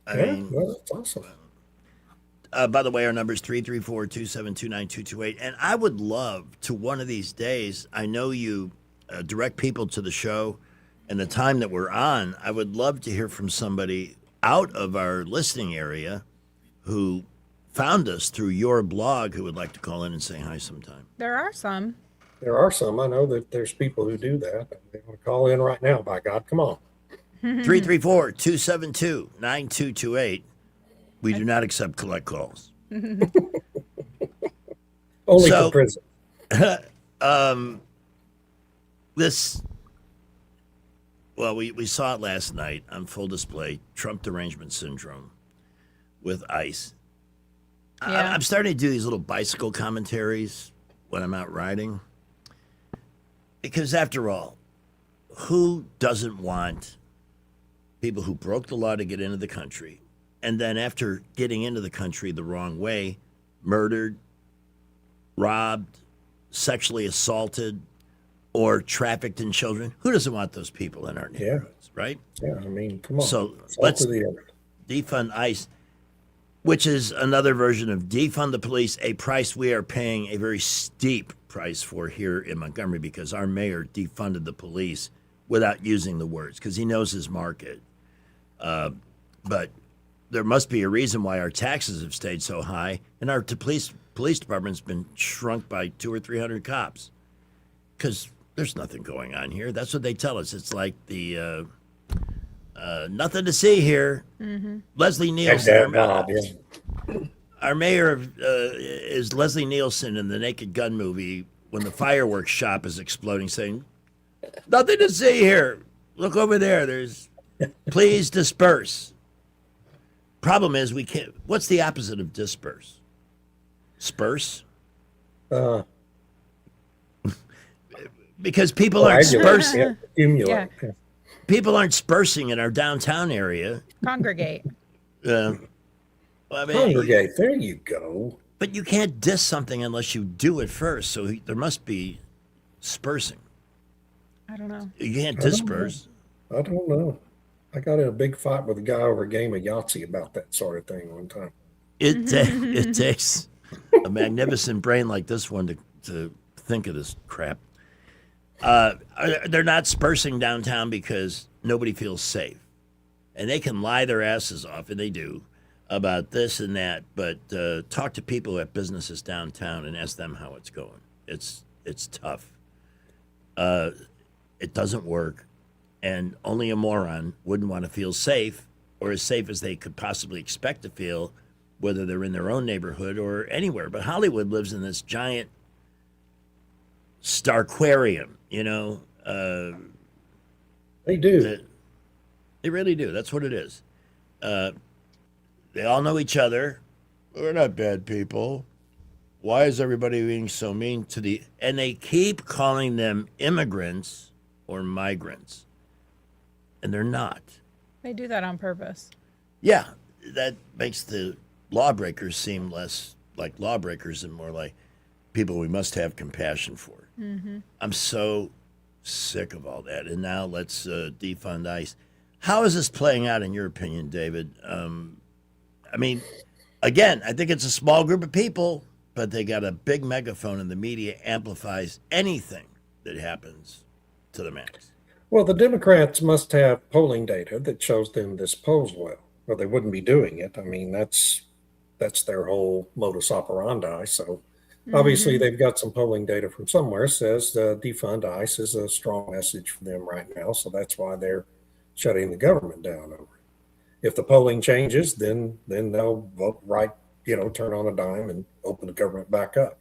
I mean, well, that's awesome. By the way, our number is 334-272-9228. And I would love to one of these days, I know you direct people to the show and the time that we're on. I would love to hear from somebody out of our listening area who found us through your blog who would like to call in and say hi sometime. There are some. There are some. I know that there's people who do that. They want to call in right now, by God. Come on. 334-272-9228. We do not accept collect calls. Only for prison. We saw it last night on full display, Trump derangement syndrome with ICE. Yeah. I'm starting to do these little bicycle commentaries when I'm out riding. Because after all, who doesn't want people who broke the law to get into the country, and then after getting into the country the wrong way, murdered, robbed, sexually assaulted, or trafficked in children? Who doesn't want those people in our neighborhoods, right? Yeah, I mean, come on. So Salt let's of the earth. defund ICE, which is another version of defund the police, a price we are paying a very steep price for here in Montgomery because our mayor defunded the police without using the words because he knows his market. But there must be a reason why our taxes have stayed so high, and our police department's been shrunk by 200 or 300 cops because there's nothing going on here. That's what they tell us. It's like the nothing to see here. Mm-hmm. Leslie Nielsen, our mayor is Leslie Nielsen in the Naked Gun movie when the fireworks shop is exploding, saying, "Nothing to see here. Look over there. There's. Please disperse." Problem is, we can't. What's the opposite of disperse? Sperse. Because people aren't dispersing. Accumulate. Yeah. People aren't dispersing in our downtown area. Congregate. Congregate. There you go. But you can't diss something unless you do it first. So there must be dispersing. I don't know. You can't disperse. I don't know. I got in a big fight with a guy over a game of Yahtzee about that sort of thing one time. It takes a magnificent brain like this one to think of this crap. They're not dispersing downtown because nobody feels safe. And they can lie their asses off, and they do, about this and that. But talk to people who have businesses downtown and ask them how it's going. It's tough. It doesn't work. And only a moron wouldn't want to feel safe or as safe as they could possibly expect to feel, whether they're in their own neighborhood or anywhere. But Hollywood lives in this giant Starquarium, you know. They do. They really do. That's what it is. They all know each other. We're not bad people. Why is everybody being so mean to the... And they keep calling them immigrants or migrants. And they're not. They do that on purpose. Yeah, that makes the lawbreakers seem less like lawbreakers and more like people we must have compassion for. Mm-hmm. I'm so sick of all that. And now let's defund ICE. How is this playing out in your opinion, David? I mean, again, I think it's a small group of people, but they got a big megaphone and the media amplifies anything that happens to the max. Well, the Democrats must have polling data that shows them this polls well, or they wouldn't be doing it. I mean, that's their whole modus operandi. So obviously they've got some polling data from somewhere says defund ICE is a strong message for them right now. So that's why they're shutting the government down over it. If the polling changes, then they'll vote right, turn on a dime and open the government back up.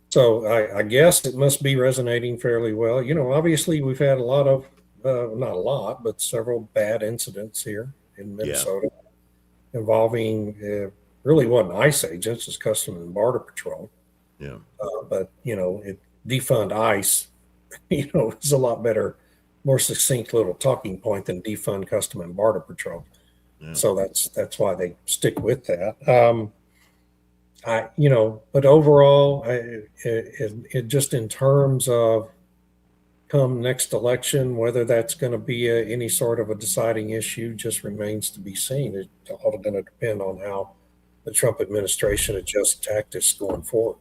So I guess it must be resonating fairly well. Obviously we've had a lot of, not a lot, but several bad incidents here in Minnesota involving really wasn't ICE agents, it's Customs and Border Patrol. Yeah. But, defund ICE, is a lot better, more succinct little talking point than defund Customs and Border Patrol. Yeah. So that's why they stick with that. But overall, it just in terms of come next election, whether that's going to be any sort of a deciding issue just remains to be seen. It's all going to depend on how the Trump administration adjusts tactics going forward.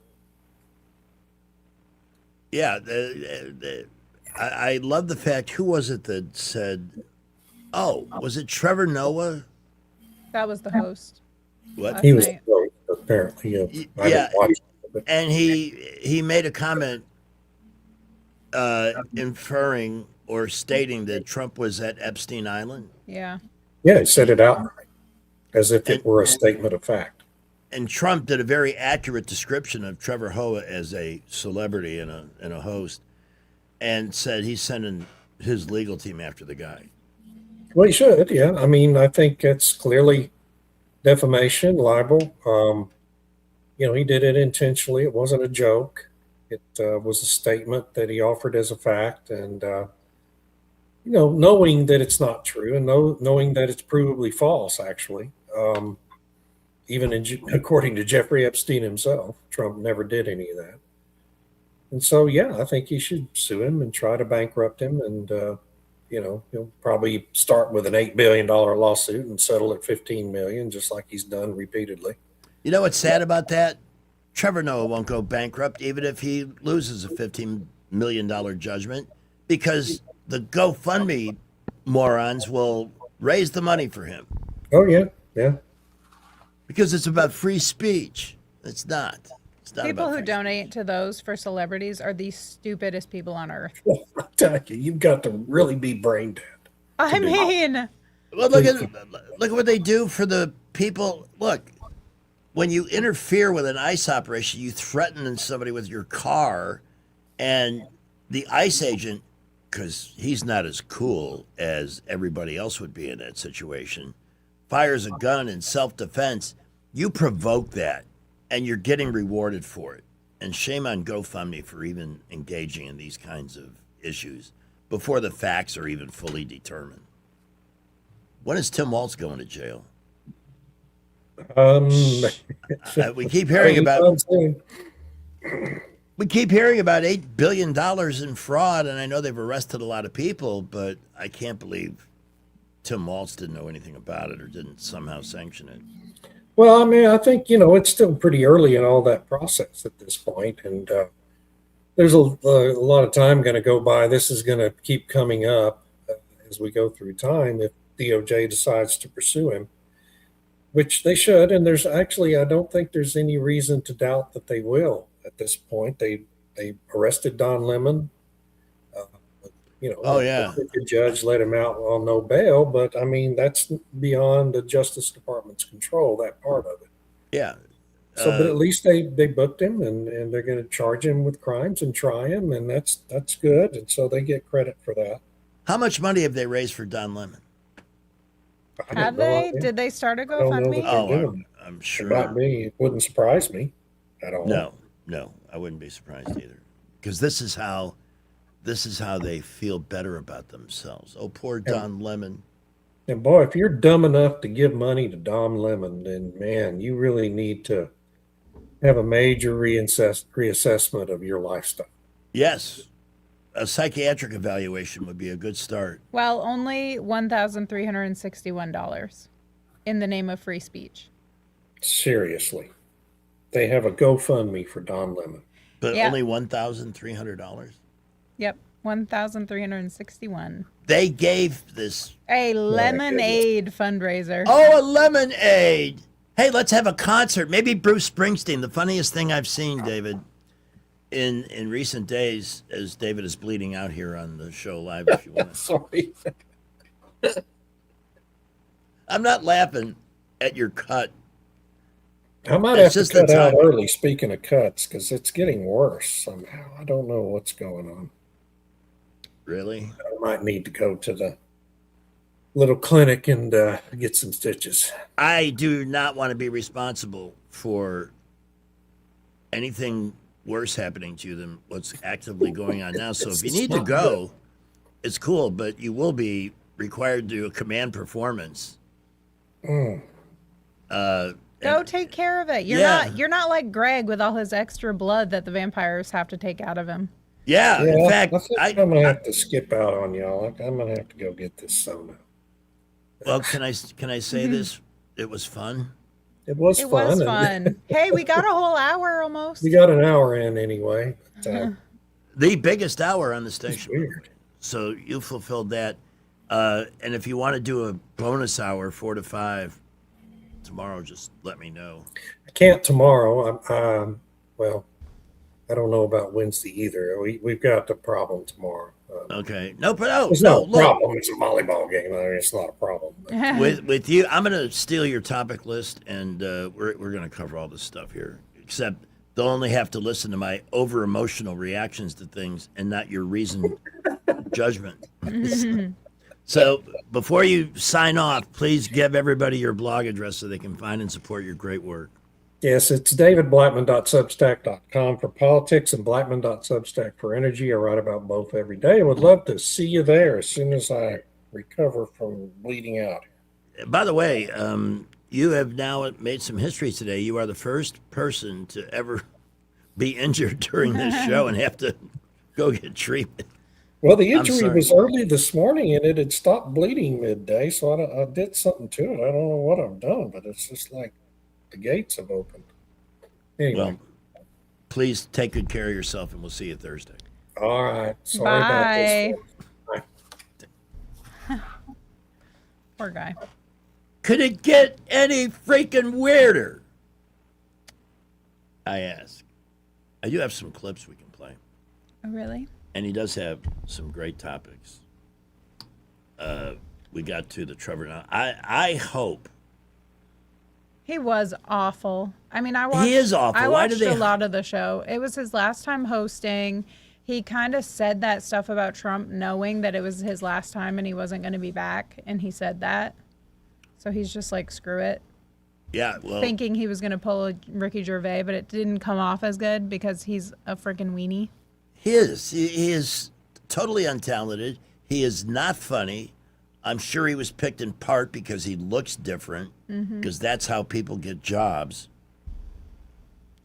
Yeah, I love the fact, who was it that said, was it Trevor Noah? That was the host. What? He was the host, apparently. Yeah, and he made a comment inferring or stating that Trump was at Epstein Island. Yeah. Yeah, he said it outright. as if it were a statement of fact. And Trump did a very accurate description of Trevor Hoa as a celebrity and a host, and said he's sending his legal team after the guy. Well, he should, yeah. I mean, I think it's clearly defamation, libel. He did it intentionally. It wasn't a joke. It was a statement that he offered as a fact, and knowing that it's not true and knowing that it's provably false, actually. Even according to Jeffrey Epstein himself, Trump never did any of that. And so, yeah, I think he should sue him and try to bankrupt him. And, he'll probably start with an $8 billion lawsuit and settle at $15 million, just like he's done repeatedly. You know what's sad about that? Trevor Noah won't go bankrupt even if he loses a $15 million judgment, because the GoFundMe morons will raise the money for him. Oh, yeah, yeah. Because it's about free speech. It's not. It's not People about who donate to those for celebrities are the stupidest people on earth. I tell you, you've got to really be brain dead. I mean, well, look at what they do for the people. Look, when you interfere with an ICE operation, you threaten somebody with your car, and the ICE agent, because he's not as cool as everybody else would be in that situation, fires a gun in self-defense. You provoke that, and you're getting rewarded for it. And shame on GoFundMe for even engaging in these kinds of issues before the facts are even fully determined. When is Tim Walz going to jail? We keep hearing about $8 billion in fraud, and I know they've arrested a lot of people, but I can't believe Tim Walz didn't know anything about it or didn't somehow sanction it. Well, I mean, I think, it's still pretty early in all that process at this point, and there's a lot of time going to go by. This is going to keep coming up as we go through time if DOJ decides to pursue him, which they should. And there's actually, I don't think there's any reason to doubt that they will at this point. They arrested Don Lemon. The judge let him out on no bail, but I mean, that's beyond the Justice Department's control, that part of it. Yeah. So, but at least they booked him, and they're going to charge him with crimes and try him, and that's good. And so they get credit for that. How much money have they raised for Don Lemon? Have they? Did they start a GoFundMe? I'm sure. It might be. It wouldn't surprise me at all. No, I wouldn't be surprised either. Because this is how they feel better about themselves. Oh, poor Don Lemon. And boy, if you're dumb enough to give money to Don Lemon, then man, you really need to have a major reassessment of your lifestyle. Yes. A psychiatric evaluation would be a good start. Well, only $1,361 in the name of free speech. Seriously. They have a GoFundMe for Don Lemon. But only $1,300? Yep, $1,361. They gave this a lemonade fundraiser. Oh, a lemonade! Hey, let's have a concert. Maybe Bruce Springsteen. The funniest thing I've seen, David, in recent days, as David is bleeding out here on the show live. If you want. Sorry. I'm not laughing at your cut. I might have to cut out early, speaking of cuts, because it's getting worse somehow. I don't know what's going on. Really? I might need to go to the little clinic and get some stitches. I do not want to be responsible for anything worse happening to you than what's actively going on now. So if you need to go, it's cool, but you will be required to do a command performance. Go take care of it. You're not like Greg with all his extra blood that the vampires have to take out of him. Yeah, in fact, I think I'm gonna have to skip out on y'all. I'm gonna have to go get this soda. Well, can I say this? It was fun. It was fun. Hey, we got a whole hour almost. We got an hour in anyway. But, the biggest hour on the station. Weird. So you fulfilled that. And if you want to do a bonus hour, 4 to 5 tomorrow, just let me know. I can't tomorrow. Well, I don't know about Wednesday either. We've got the problem tomorrow. Okay. No, but no, It's no. not a problem. It's a volleyball game. I mean, it's not a problem. With you, I'm going to steal your topic list, and we're going to cover all this stuff here. Except they'll only have to listen to my over emotional reactions to things, and not your reasoned judgment. So before you sign off, please give everybody your blog address so they can find and support your great work. Yes, it's davidblackman.substack.com for politics and blackman.substack for energy. I write about both every day. I would love to see you there as soon as I recover from bleeding out. By the way, you have now made some history today. You are the first person to ever be injured during this show and have to go get treatment. Well, the injury was early this morning, and it had stopped bleeding midday, so I did something to it. I don't know what I've done, but it's just like the gates have opened. Anyway. Well, please take good care of yourself, and we'll see you Thursday. All right. Sorry about this. Bye. Poor guy. Could it get any freaking weirder? I ask. I do have some clips we can play. Oh, really? And he does have some great topics. We got to the Trevor. Now, I hope. He was awful. I mean, I watched. He is awful. I Why watched did they... a lot of the show. It was his last time hosting. He kind of said that stuff about Trump, knowing that it was his last time and he wasn't going to be back. And he said that. So he's just like, screw it. Yeah, well. Thinking he was going to pull a Ricky Gervais, but it didn't come off as good because he's a freaking weenie. He is totally untalented. He is not funny. I'm sure he was picked in part because he looks different, because that's how people get jobs.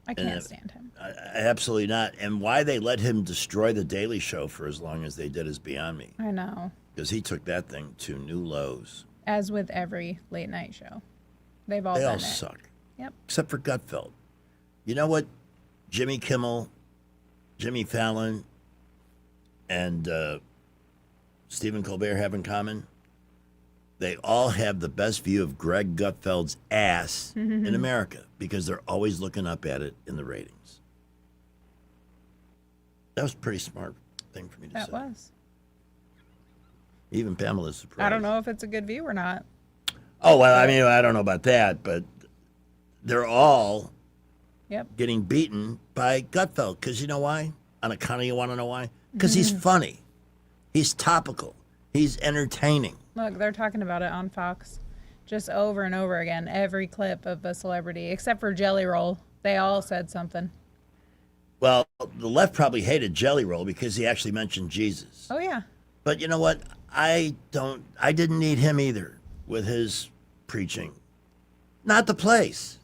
I can't stand him. Absolutely not. And why they let him destroy The Daily Show for as long as they did is beyond me. I know. Because he took that thing to new lows. As with every late night show. They've all They done all it. suck. Yep. Except for Gutfeld. You know what Jimmy Kimmel, Jimmy Fallon, and Stephen Colbert have in common? They all have the best view of Greg Gutfeld's ass in America because they're always looking up at it in the ratings. That was a pretty smart thing for me to say. That was. Even Pamela's surprised. I don't know if it's a good view or not. Oh, well, I mean, I don't know about that, but they're all getting beaten by Gutfeld. Because you know why? On account of, you want to know why? Because he's funny. He's topical. He's entertaining. Look, they're talking about it on Fox just over and over again. Every clip of a celebrity, except for Jelly Roll. They all said something. Well, the left probably hated Jelly Roll because he actually mentioned Jesus. Oh, yeah. But you know what? I didn't need him either with his preaching. Not the place.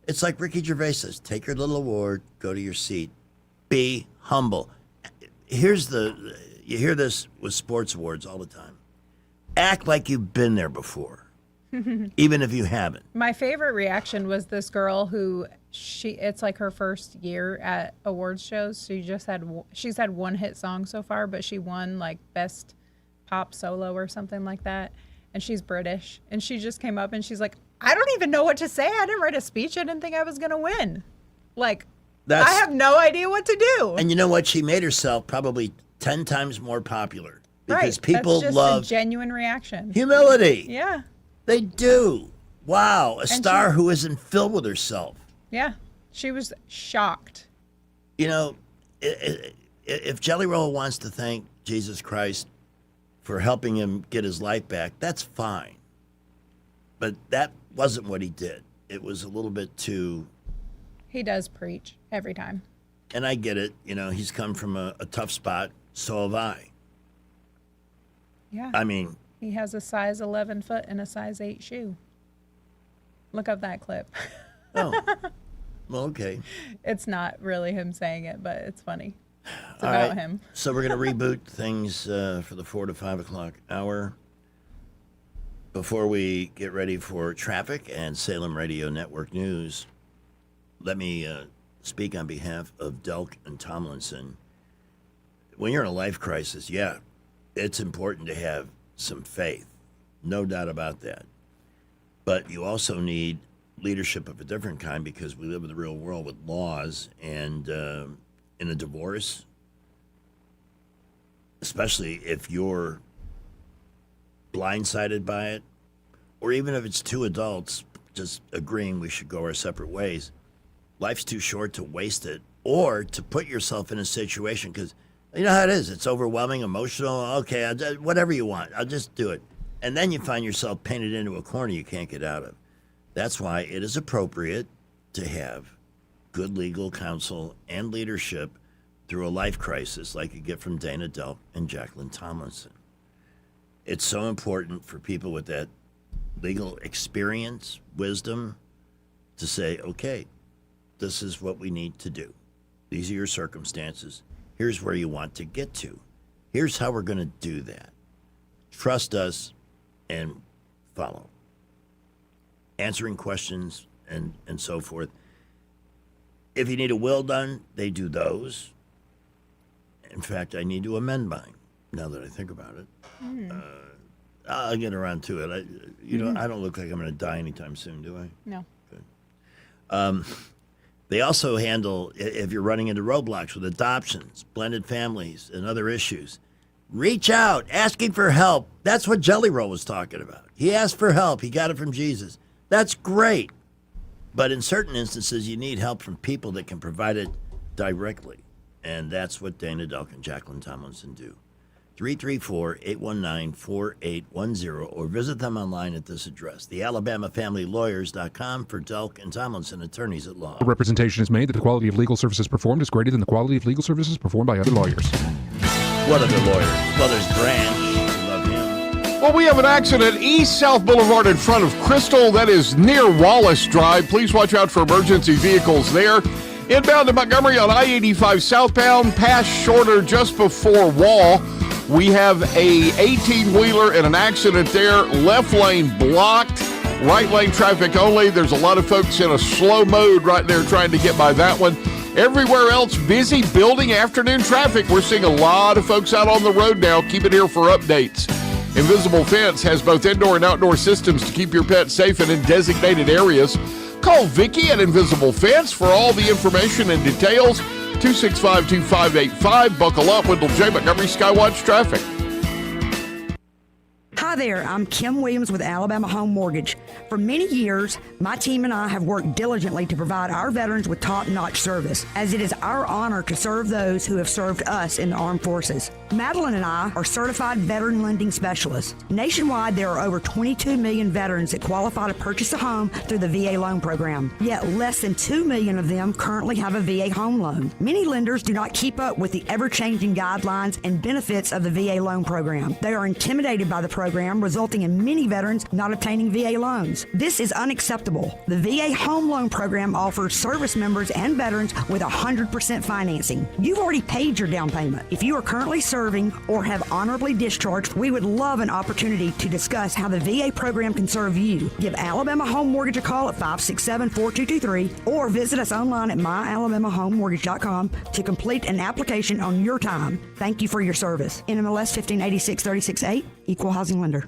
It's like Ricky Gervais says, take your little award, go to your seat. Be humble. You hear this with sports awards all the time. Act like you've been there before, even if you haven't. My favorite reaction was this girl who it's like her first year at awards shows. She's had one hit song so far, but she won like best pop solo or something like that. And she's British. And she just came up and she's like, I don't even know what to say. I didn't write a speech. I didn't think I was going to win. Like, I have no idea what to do. And you know what? She made herself probably 10 times more popular because people That's just love a genuine reaction. humility. Yeah. They do. Wow. A star who isn't filled with herself. Yeah. She was shocked. You know, if Jelly Roll wants to thank Jesus Christ for helping him get his life back, that's fine. But that wasn't what he did. It was a little bit too... He does preach every time. And I get it. You know, he's come from a tough spot. So have I. Yeah. I mean... He has a size 11 foot and a size 8 shoe. Look up that clip. Oh. Well, okay. It's not really him saying it, but it's funny. It's All about right. him. So we're going to reboot things for the 4 to 5 o'clock hour. Before we get ready for traffic and Salem Radio Network News, let me speak on behalf of Delk and Tomlinson. When you're in a life crisis, yeah, it's important to have some faith. No doubt about that. But you also need leadership of a different kind because we live in the real world with laws and in a divorce, especially if you're blindsided by it, or even if it's two adults just agreeing we should go our separate ways. Life's too short to waste it or to put yourself in a situation, because you know how it is. It's overwhelming, emotional. Okay, whatever you want, I'll just do it. And then you find yourself painted into a corner you can't get out of. That's why it is appropriate to have good legal counsel and leadership through a life crisis like you get from Dana Delk and Jacqueline Tomlinson. It's so important for people with that legal experience, wisdom, to say, okay, this is what we need to do. These are your circumstances. Here's where you want to get to. Here's how we're going to do that. Trust us and follow. Answering questions and so forth. If you need a will done, they do those. In fact, I need to amend mine, now that I think about it. I'll get around to it. I don't look like I'm going to die anytime soon, do I? No. Good. They also handle, if you're running into roadblocks with adoptions, blended families, and other issues, reach out, asking for help. That's what Jelly Roll was talking about. He asked for help. He got it from Jesus. That's great. But in certain instances, you need help from people that can provide it directly. And that's what Dana Delk and Jacqueline Tomlinson do. 334-819-4810, or visit them online at this address, thealabamafamilylawyers.com, for Delk and Tomlinson, attorneys at law. The representation is made that the quality of legal services performed is greater than the quality of legal services performed by other lawyers. What other lawyers? Well, there's Branch. We love him. Well, we have an accident East South Boulevard in front of Crystal. That is near Wallace Drive. Please watch out for emergency vehicles there. Inbound to Montgomery on I-85 southbound, past Shorter just before Wall. We have a 18-wheeler and an accident there. Left lane blocked, right lane traffic only. There's a lot of folks in a slow mode right there trying to get by that one. Everywhere else, busy building afternoon traffic. We're seeing a lot of folks out on the road now. Keep it here for updates. Invisible Fence has both indoor and outdoor systems to keep your pet safe and in designated areas. Call Vicki at Invisible Fence for all the information and details. 265-2585. Buckle up. Wendell J. Montgomery Skywatch Traffic. Hi there, I'm Kim Williams with Alabama Home Mortgage. For many years, my team and I have worked diligently to provide our veterans with top-notch service, as it is our honor to serve those who have served us in the armed forces. Madeline and I are certified veteran lending specialists. Nationwide, there are over 22 million veterans that qualify to purchase a home through the VA loan program, yet less than 2 million of them currently have a VA home loan. Many lenders do not keep up with the ever-changing guidelines and benefits of the VA loan program. They are intimidated by the program, resulting in many veterans not obtaining VA loans. This is unacceptable. The VA Home Loan Program offers service members and veterans with 100% financing. You've already paid your down payment. If you are currently serving or have honorably discharged, we would love an opportunity to discuss how the VA program can serve you. Give Alabama Home Mortgage a call at 567-4223 or visit us online at myalabamahomemortgage.com to complete an application on your time. Thank you for your service. NMLS 1586-368, Equal Housing Lender.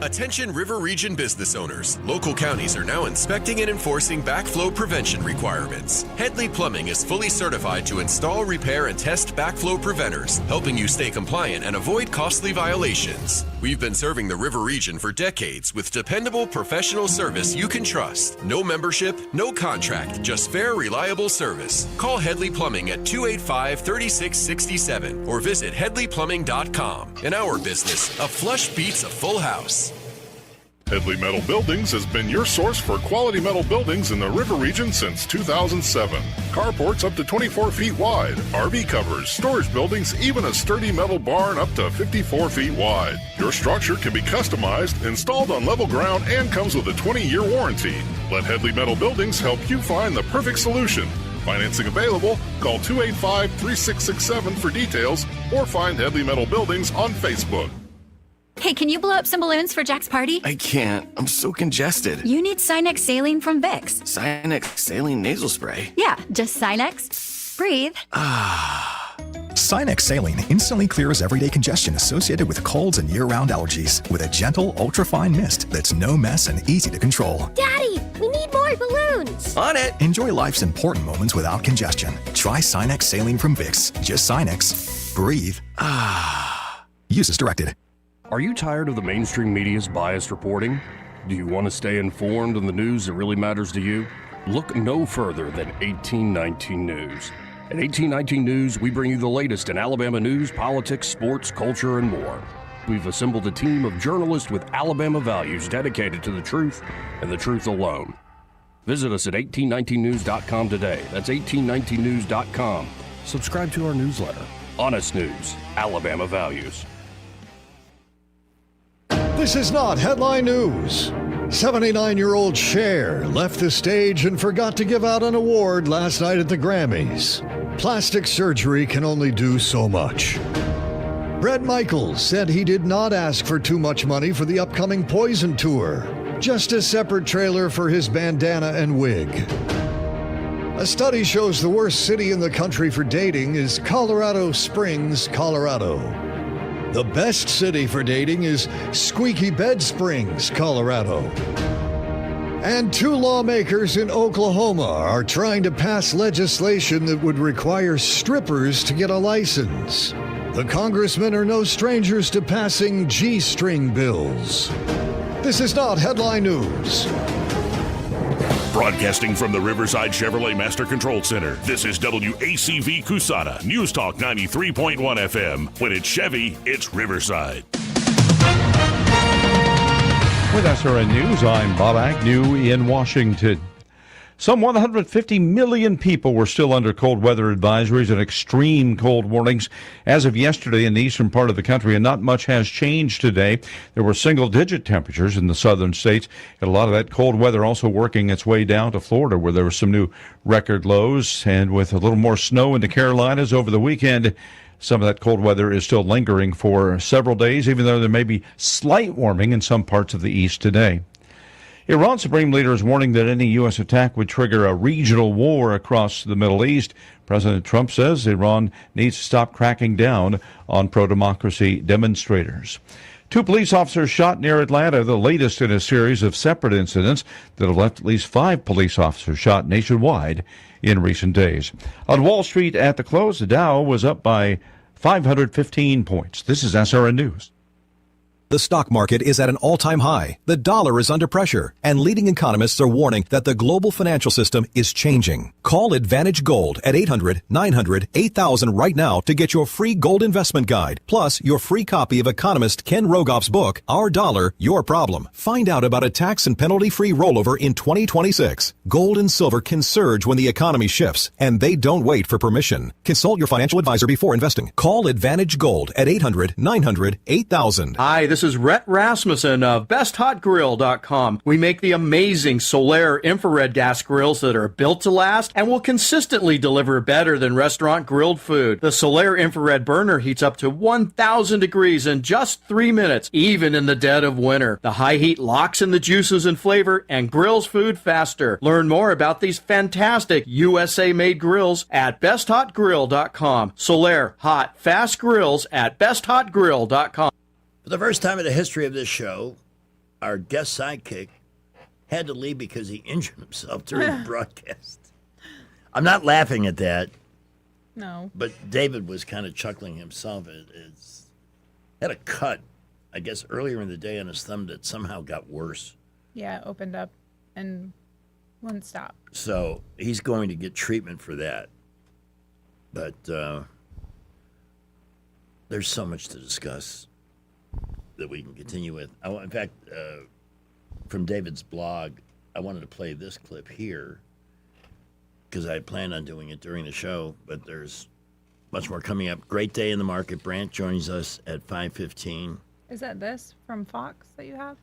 Attention River Region business owners. Local counties are now inspecting and enforcing backflow prevention requirements. Headley Plumbing is fully certified to install, repair, and test backflow preventers, helping you stay compliant and avoid costly violations. We've been serving the River Region for decades with dependable professional service you can trust. No membership, no contract, just fair, reliable service. Call Headley Plumbing at 285-3667 or visit headleyplumbing.com. In our business, a flush beats a full house. Headley Metal Buildings has been your source for quality metal buildings in the River Region since 2007. Carports up to 24 feet wide, RV covers, storage buildings, even a sturdy metal barn up to 54 feet wide. Your structure can be customized, installed on level ground, and comes with a 20-year warranty. Let Headley Metal Buildings help you find the perfect solution. Financing available. Call 285-3667 for details or find Headley Metal Buildings on Facebook. Hey, can you blow up some balloons for Jack's party? I can't. I'm so congested. You need Sinex Saline from Vicks. Sinex Saline Nasal Spray? Yeah, just Sinex. Breathe. Sinex Saline instantly clears everyday congestion associated with colds and year-round allergies with a gentle, ultra-fine mist that's no mess and easy to control. Daddy, we need more balloons. On it. Enjoy life's important moments without congestion. Try Sinex Saline from Vicks. Just Sinex. Breathe. Use as directed. Are you tired of the mainstream media's biased reporting? Do you want to stay informed on the news that really matters to you? Look no further than 1819 News. At 1819 News, we bring you the latest in Alabama news, politics, sports, culture, and more. We've assembled a team of journalists with Alabama values dedicated to the truth and the truth alone. Visit us at 1819news.com today. That's 1819news.com. Subscribe to our newsletter. Honest News, Alabama Values. This is not headline news. 79-year-old Cher left the stage and forgot to give out an award last night at the Grammys. Plastic surgery can only do so much. Bret Michaels said he did not ask for too much money for the upcoming Poison tour, just a separate trailer for his bandana and wig. A study shows the worst city in the country for dating is Colorado Springs, Colorado. The best city for dating is Squeaky Bed Springs, Colorado. And 2 lawmakers in Oklahoma are trying to pass legislation that would require strippers to get a license. The congressmen are no strangers to passing G-string bills. This is not headline news. Broadcasting from the Riverside Chevrolet Master Control Center, this is WACV Cusana, News Talk 93.1 FM. When it's Chevy, it's Riverside. With SRN News, I'm Bob Agnew in Washington. Some 150 million people were still under cold weather advisories and extreme cold warnings as of yesterday in the eastern part of the country, and not much has changed today. There were single-digit temperatures in the southern states, and a lot of that cold weather also working its way down to Florida, where there were some new record lows, and with a little more snow in the Carolinas over the weekend, some of that cold weather is still lingering for several days, even though there may be slight warming in some parts of the east today. Iran's supreme leader is warning that any U.S. attack would trigger a regional war across the Middle East. President Trump says Iran needs to stop cracking down on pro-democracy demonstrators. 2 police officers shot near Atlanta, the latest in a series of separate incidents that have left at least 5 police officers shot nationwide in recent days. On Wall Street at the close, the Dow was up by 515 points. This is SRN News. The stock market is at an all-time high. The dollar is under pressure, and leading economists are warning that the global financial system is changing. Call Advantage Gold at 800-900-8000 right now to get your free gold investment guide, plus your free copy of economist Ken Rogoff's book, Our Dollar, Your Problem. Find out about a tax and penalty-free rollover in 2026. Gold and silver can surge when the economy shifts, and they don't wait for permission. Consult your financial advisor before investing. Call Advantage Gold at 800-900-8000. Hi, this is Rhett Rasmussen of BestHotGrill.com. We make the amazing Solaire infrared gas grills that are built to last and will consistently deliver better than restaurant grilled food. The Solaire infrared burner heats up to 1,000 degrees in just 3 minutes, even in the dead of winter. The high heat locks in the juices and flavor and grills food faster. Learn more about these fantastic USA-made grills at BestHotGrill.com. Solaire hot, fast grills at BestHotGrill.com. For the first time in the history of this show, our guest sidekick had to leave because he injured himself during the broadcast. I'm not laughing at that. No. But David was kind of chuckling himself. It's had a cut, I guess, earlier in the day on his thumb that somehow got worse. Yeah, it opened up and wouldn't stop. So he's going to get treatment for that. But there's so much to discuss that we can continue with. In fact, from David's blog, I wanted to play this clip here because I planned on doing it during the show, but there's much more coming up. Great day in the market. Brant joins us at 5:15. Is that this from Fox that you have?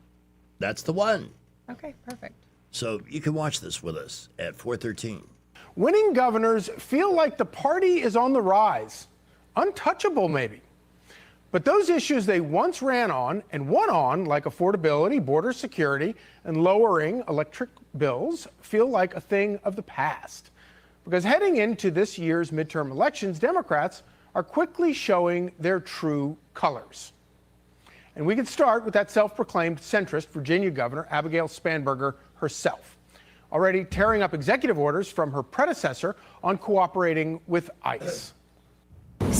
That's the one. Okay, perfect. So you can watch this with us at 4:13. Winning governors feel like the party is on the rise. Untouchable, maybe. But those issues they once ran on and won on, like affordability, border security, and lowering electric bills, feel like a thing of the past. Because heading into this year's midterm elections, Democrats are quickly showing their true colors. And we can start with that self-proclaimed centrist Virginia Governor Abigail Spanberger herself, already tearing up executive orders from her predecessor on cooperating with ICE.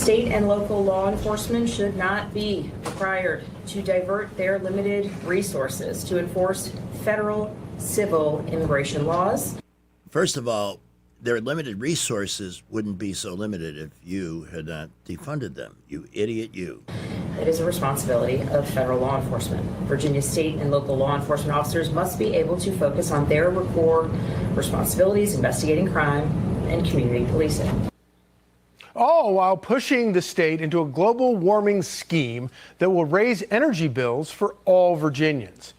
State and local law enforcement should not be required to divert their limited resources to enforce federal civil immigration laws. First of all, their limited resources wouldn't be so limited if you had not defunded them. You idiot, you. It is a responsibility of federal law enforcement. Virginia state and local law enforcement officers must be able to focus on their core responsibilities, investigating crime and community policing. All while pushing the state into a global warming scheme that will raise energy bills for all Virginians.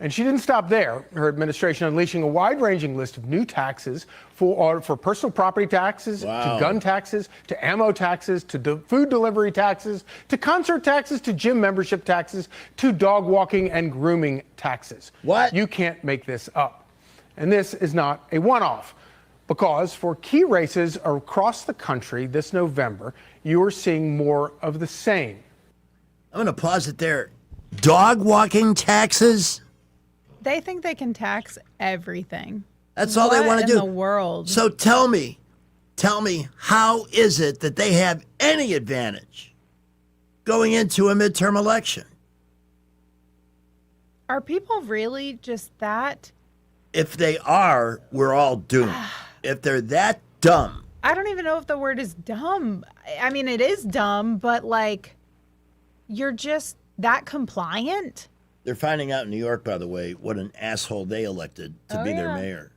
And she didn't stop there. Her administration unleashing a wide-ranging list of new taxes for personal property taxes, to gun taxes, to ammo taxes, to food delivery taxes, to concert taxes, to gym membership taxes, to dog walking and grooming taxes. What? You can't make this up. And this is not a one-off, because for key races across the country this November, you are seeing more of the same. I'm going to pause it there. Dog walking taxes? They think they can tax everything. That's all they want to do. What in the world? So tell me, how is it that they have any advantage going into a midterm election? Are people really just that? If they are, we're all doomed. If they're that dumb. I don't even know if the word is dumb. I mean, it is dumb, but like, you're just that compliant? They're finding out in New York, by the way, what an asshole they elected to be their mayor.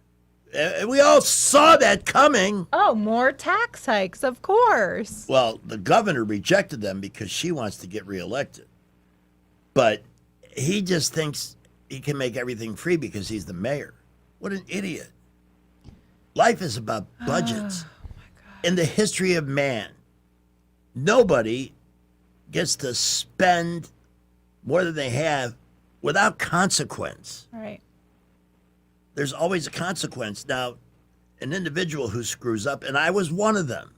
We all saw that coming. Oh, more tax hikes, of course. Well, the governor rejected them because she wants to get reelected. But he just thinks he can make everything free because he's the mayor. What an idiot. Life is about budgets. Oh, my God. In the history of man, nobody gets to spend more than they have without consequence. Right. There's always a consequence. Now, an individual who screws up, and I was one of them,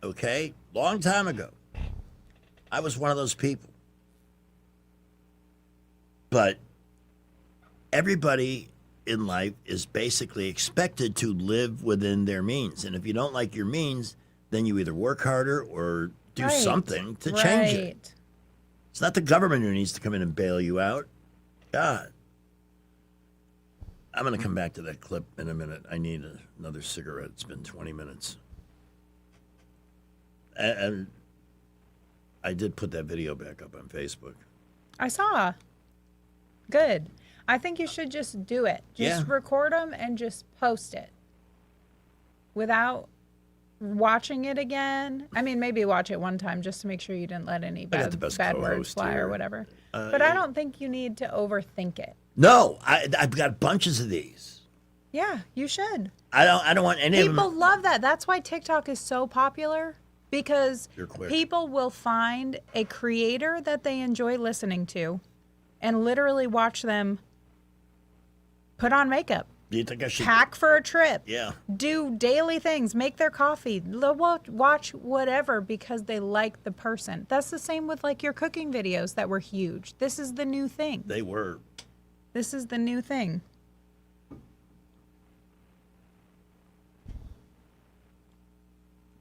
okay? Long time ago. I was one of those people. But everybody in life is basically expected to live within their means. And if you don't like your means, then you either work harder or do something to change it. It's not the government who needs to come in and bail you out. God. I'm going to come back to that clip in a minute. I need another cigarette. It's been 20 minutes. And I did put that video back up on Facebook. I saw. Good. I think you should just do it. Just record them and just post it without watching it again. I mean, maybe watch it one time just to make sure you didn't let any bad words fly or whatever. But I don't think you need to overthink it. No, I've got bunches of these. Yeah, you should. I don't want any of them. People love that. That's why TikTok is so popular, because people will find a creator that they enjoy listening to and literally watch them put on makeup. Do you think I should pack for a trip? Yeah. Do daily things, make their coffee, watch whatever because they like the person. That's the same with like your cooking videos that were huge. This is the new thing. They were. This is the new thing.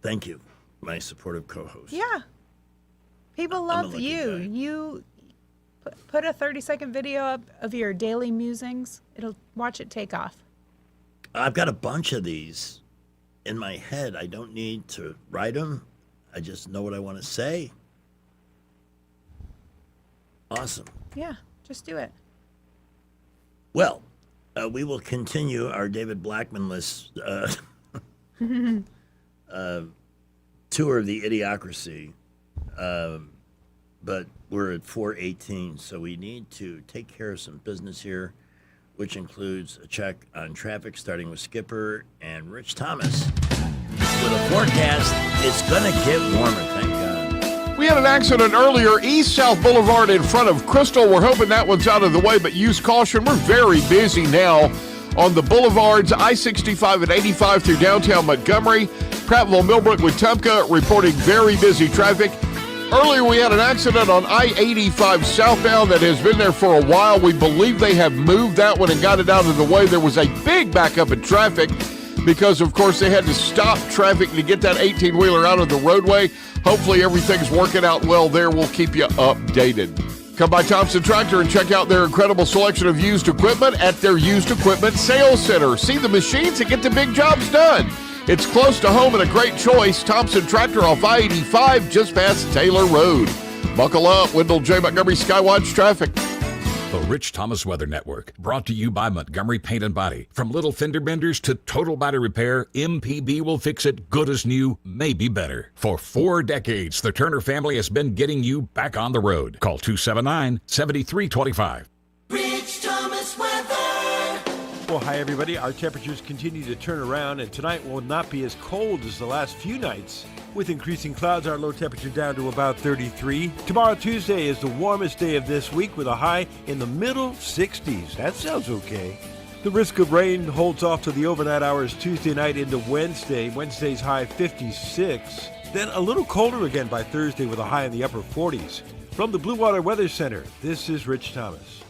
Thank you, my supportive co-host. Yeah. People love you. You put a 30-second video up of your daily musings. Watch it take off. I've got a bunch of these in my head. I don't need to write them. I just know what I want to say. Awesome. Yeah, just do it. Well, we will continue our David Blackman-less tour of the Idiocracy, but we're at 4:18, so we need to take care of some business here, which includes a check on traffic, starting with Skipper and Rich Thomas. With a forecast, it's going to get warmer, thank God. We had an accident earlier, East-South Boulevard in front of Crystal. We're hoping that one's out of the way, but use caution. We're very busy now on the boulevards, I-65 and 85 through downtown Montgomery. Prattville, Millbrook, Wetumpka reporting very busy traffic. Earlier, we had an accident on I-85 southbound that has been there for a while. We believe they have moved that one and got it out of the way. There was a big backup in traffic because, of course, they had to stop traffic to get that 18-wheeler out of the roadway. Hopefully everything's working out well there. We'll keep you updated. Come by Thompson Tractor and check out their incredible selection of used equipment at their used equipment sales center. See the machines and get the big jobs done. It's close to home and a great choice. Thompson Tractor off I-85 just past Taylor Road. Buckle up, Wendell J. Montgomery Skywatch traffic. The Rich Thomas Weather Network, brought to you by Montgomery Paint and Body. From little fender benders to total body repair, MPB will fix it good as new, maybe better. For 4 decades, the Turner family has been getting you back on the road. Call 279-7325. Rich Thomas Weather. Well, hi, everybody. Our temperatures continue to turn around, and tonight will not be as cold as the last few nights. With increasing clouds, our low temperature down to about 33. Tomorrow, Tuesday, is the warmest day of this week with a high in the middle 60s. That sounds okay. The risk of rain holds off to the overnight hours Tuesday night into Wednesday. Wednesday's high 56. Then a little colder again by Thursday with a high in the upper 40s. From the Blue Water Weather Center, this is Rich Thomas.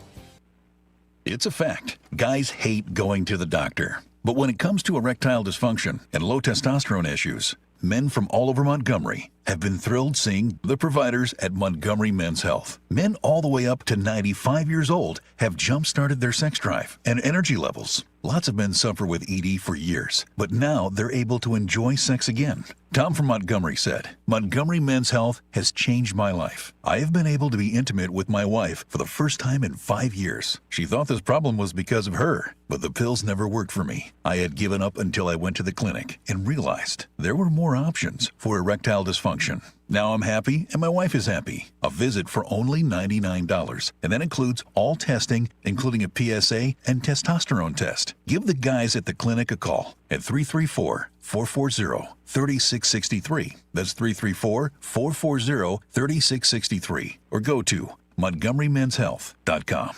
It's a fact. Guys hate going to the doctor. But when it comes to erectile dysfunction and low testosterone issues, men from all over Montgomery have been thrilled seeing the providers at Montgomery Men's Health. Men all the way up to 95 years old have jump-started their sex drive and energy levels. Lots of men suffer with ED for years, but now they're able to enjoy sex again. Tom from Montgomery said, Montgomery Men's Health has changed my life. I have been able to be intimate with my wife for the first time in 5 years. She thought this problem was because of her, but the pills never worked for me. I had given up until I went to the clinic and realized there were more options for erectile dysfunction. Now I'm happy and my wife is happy. A visit for only $99, and that includes all testing, including a PSA and testosterone test. Give the guys at the clinic a call at 334-440-3663. That's 334-440-3663. Or go to MontgomeryMen'sHealth.com.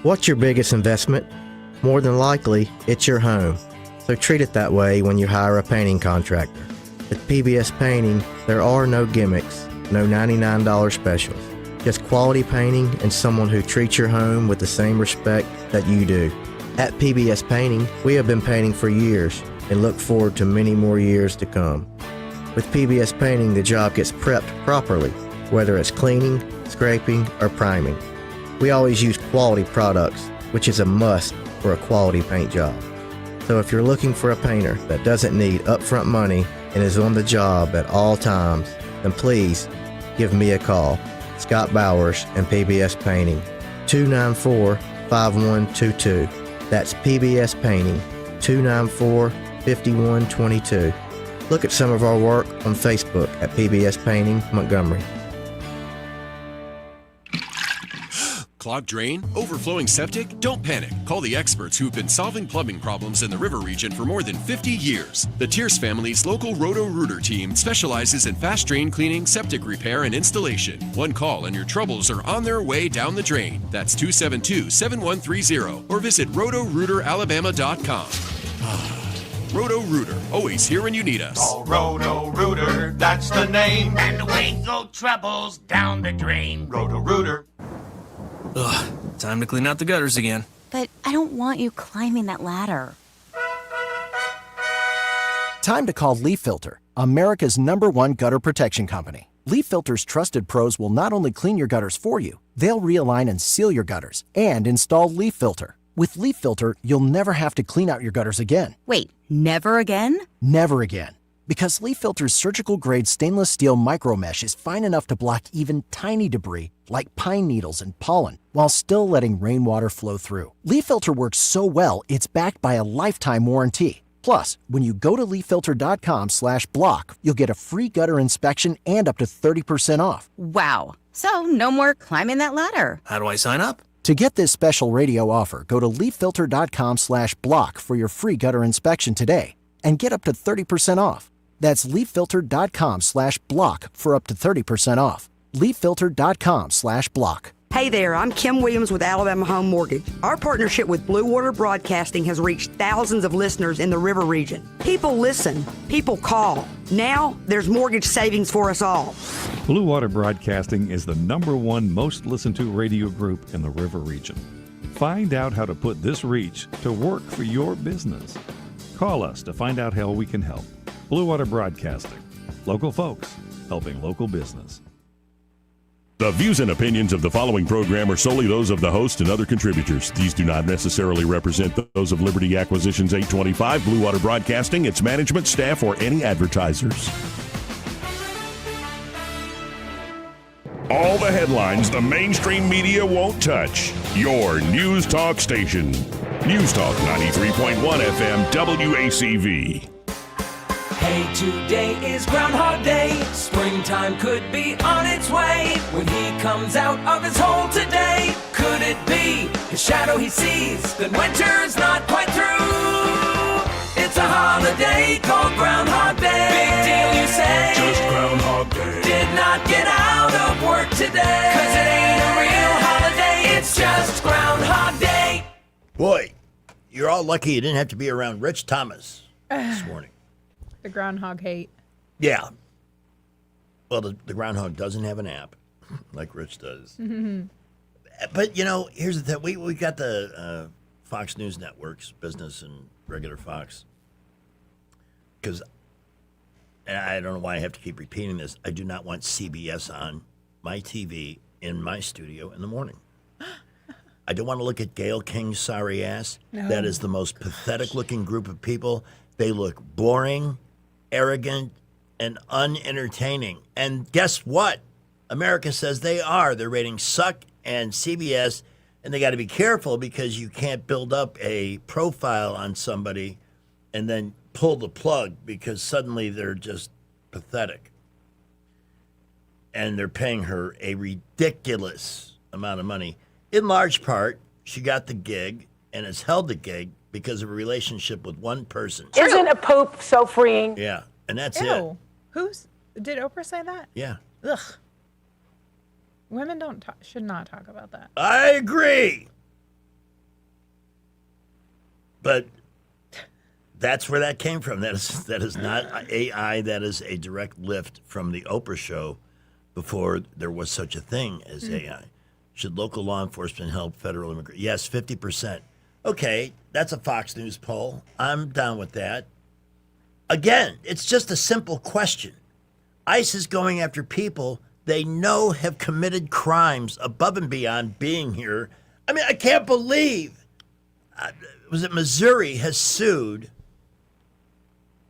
What's your biggest investment? More than likely, it's your home. So treat it that way when you hire a painting contractor. At PBS Painting, there are no gimmicks, no $99 specials. Just quality painting and someone who treats your home with the same respect that you do. At PBS Painting, we have been painting for years and look forward to many more years to come. With PBS Painting, the job gets prepped properly, whether it's cleaning, scraping, or priming. We always use quality products, which is a must for a quality paint job. So if you're looking for a painter that doesn't need upfront money and is on the job at all times, then please give me a call. Scott Bowers and PBS Painting, 294-5122. That's PBS Painting, 294-5122. Look at some of our work on Facebook at PBS Painting Montgomery. Clogged drain? Overflowing septic? Don't panic. Call the experts who've been solving plumbing problems in the river region for more than 50 years. The Tierce family's local Roto-Rooter team specializes in fast drain cleaning, septic repair, and installation. One call and your troubles are on their way down the drain. That's 272-7130 or visit RotoRooterAlabama.com. Roto-Rooter, always here when you need us. Oh, Roto-Rooter, that's the name. And away go troubles down the drain. Roto-Rooter. Ugh, time to clean out the gutters again. But I don't want you climbing that ladder. Time to call Leaf Filter, America's #1 gutter protection company. Leaf Filter's trusted pros will not only clean your gutters for you, they'll realign and seal your gutters and install Leaf Filter. With Leaf Filter, you'll never have to clean out your gutters again. Wait, never again? Never again. Because Leaf Filter's surgical-grade stainless steel micro mesh is fine enough to block even tiny debris like pine needles and pollen, while still letting rainwater flow through. Leaf Filter works so well, it's backed by a lifetime warranty. Plus, when you go to leaffilter.com/block, you'll get a free gutter inspection and up to 30% off. Wow. So no more climbing that ladder. How do I sign up? To get this special radio offer, go to leaffilter.com/block for your free gutter inspection today and get up to 30% off. That's leaffilter.com/block for up to 30% off. leaffilter.com/block. Hey there, I'm Kim Williams with Alabama Home Mortgage. Our partnership with Blue Water Broadcasting has reached thousands of listeners in the River region. People listen, people call. Now there's mortgage savings for us all. Blue Water Broadcasting is the #1 most listened to radio group in the River region. Find out how to put this reach to work for your business. Call us to find out how we can help. Blue Water Broadcasting. Local folks helping local business. The views and opinions of the following program are solely those of the host and other contributors. These do not necessarily represent those of Liberty Acquisitions 825, Blue Water Broadcasting, its management, staff, or any advertisers. All the headlines the mainstream media won't touch. Your News Talk station. News Talk 93.1 FM WACV. Hey, today is Groundhog Day. Springtime could be on its way. When he comes out of his hole today, could it be his shadow he sees? Then winter's not quite through. It's a holiday called Groundhog Day. Big deal, you say? Just Groundhog Day. Did not get out of work today. 'Cause it ain't a real holiday. It's just Groundhog Day. Boy, you're all lucky you didn't have to be around Rich Thomas this morning. The groundhog hate. Yeah. Well, the groundhog doesn't have an app like Rich does. But, here's the thing. We got the Fox News networks, business and regular Fox. Because, and I don't know why I have to keep repeating this, I do not want CBS on my TV in my studio in the morning. I don't want to look at Gayle King's sorry ass. No. That is the most pathetic-looking group of people. They look boring, arrogant, and unentertaining. And guess what? America says they are. Their ratings suck, and CBS, and they got to be careful because you can't build up a profile on somebody and then pull the plug because suddenly they're just pathetic. And they're paying her a ridiculous amount of money. In large part, she got the gig and has held the gig because of a relationship with one person. Isn't a poop so freeing? Yeah, and that's Ew. Did Oprah say that? it. Yeah. Ugh. Women should not talk about that. I agree. But that's where that came from. That is not AI. That is a direct lift from the Oprah show before there was such a thing as AI. Should local law enforcement help federal immigrants? Yes, 50%. Okay, that's a Fox News poll. I'm down with that. Again, it's just a simple question. ICE is going after people they know have committed crimes above and beyond being here. I mean, I can't believe, was it Missouri has sued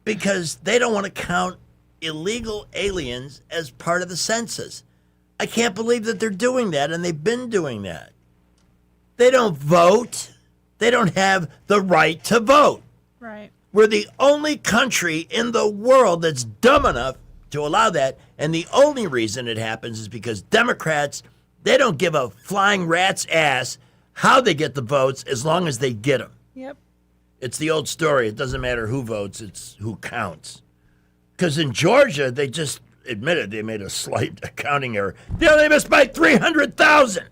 because they don't want to count illegal aliens as part of the census. I can't believe that they're doing that, and they've been doing that. They don't vote. They don't have the right to vote. Right. We're the only country in the world that's dumb enough to allow that, and the only reason it happens is because Democrats, they don't give a flying rat's ass how they get the votes as long as they get them. Yep. It's the old story. It doesn't matter who votes, it's who counts. Because in Georgia, they just admitted they made a slight accounting error. They missed by 300,000.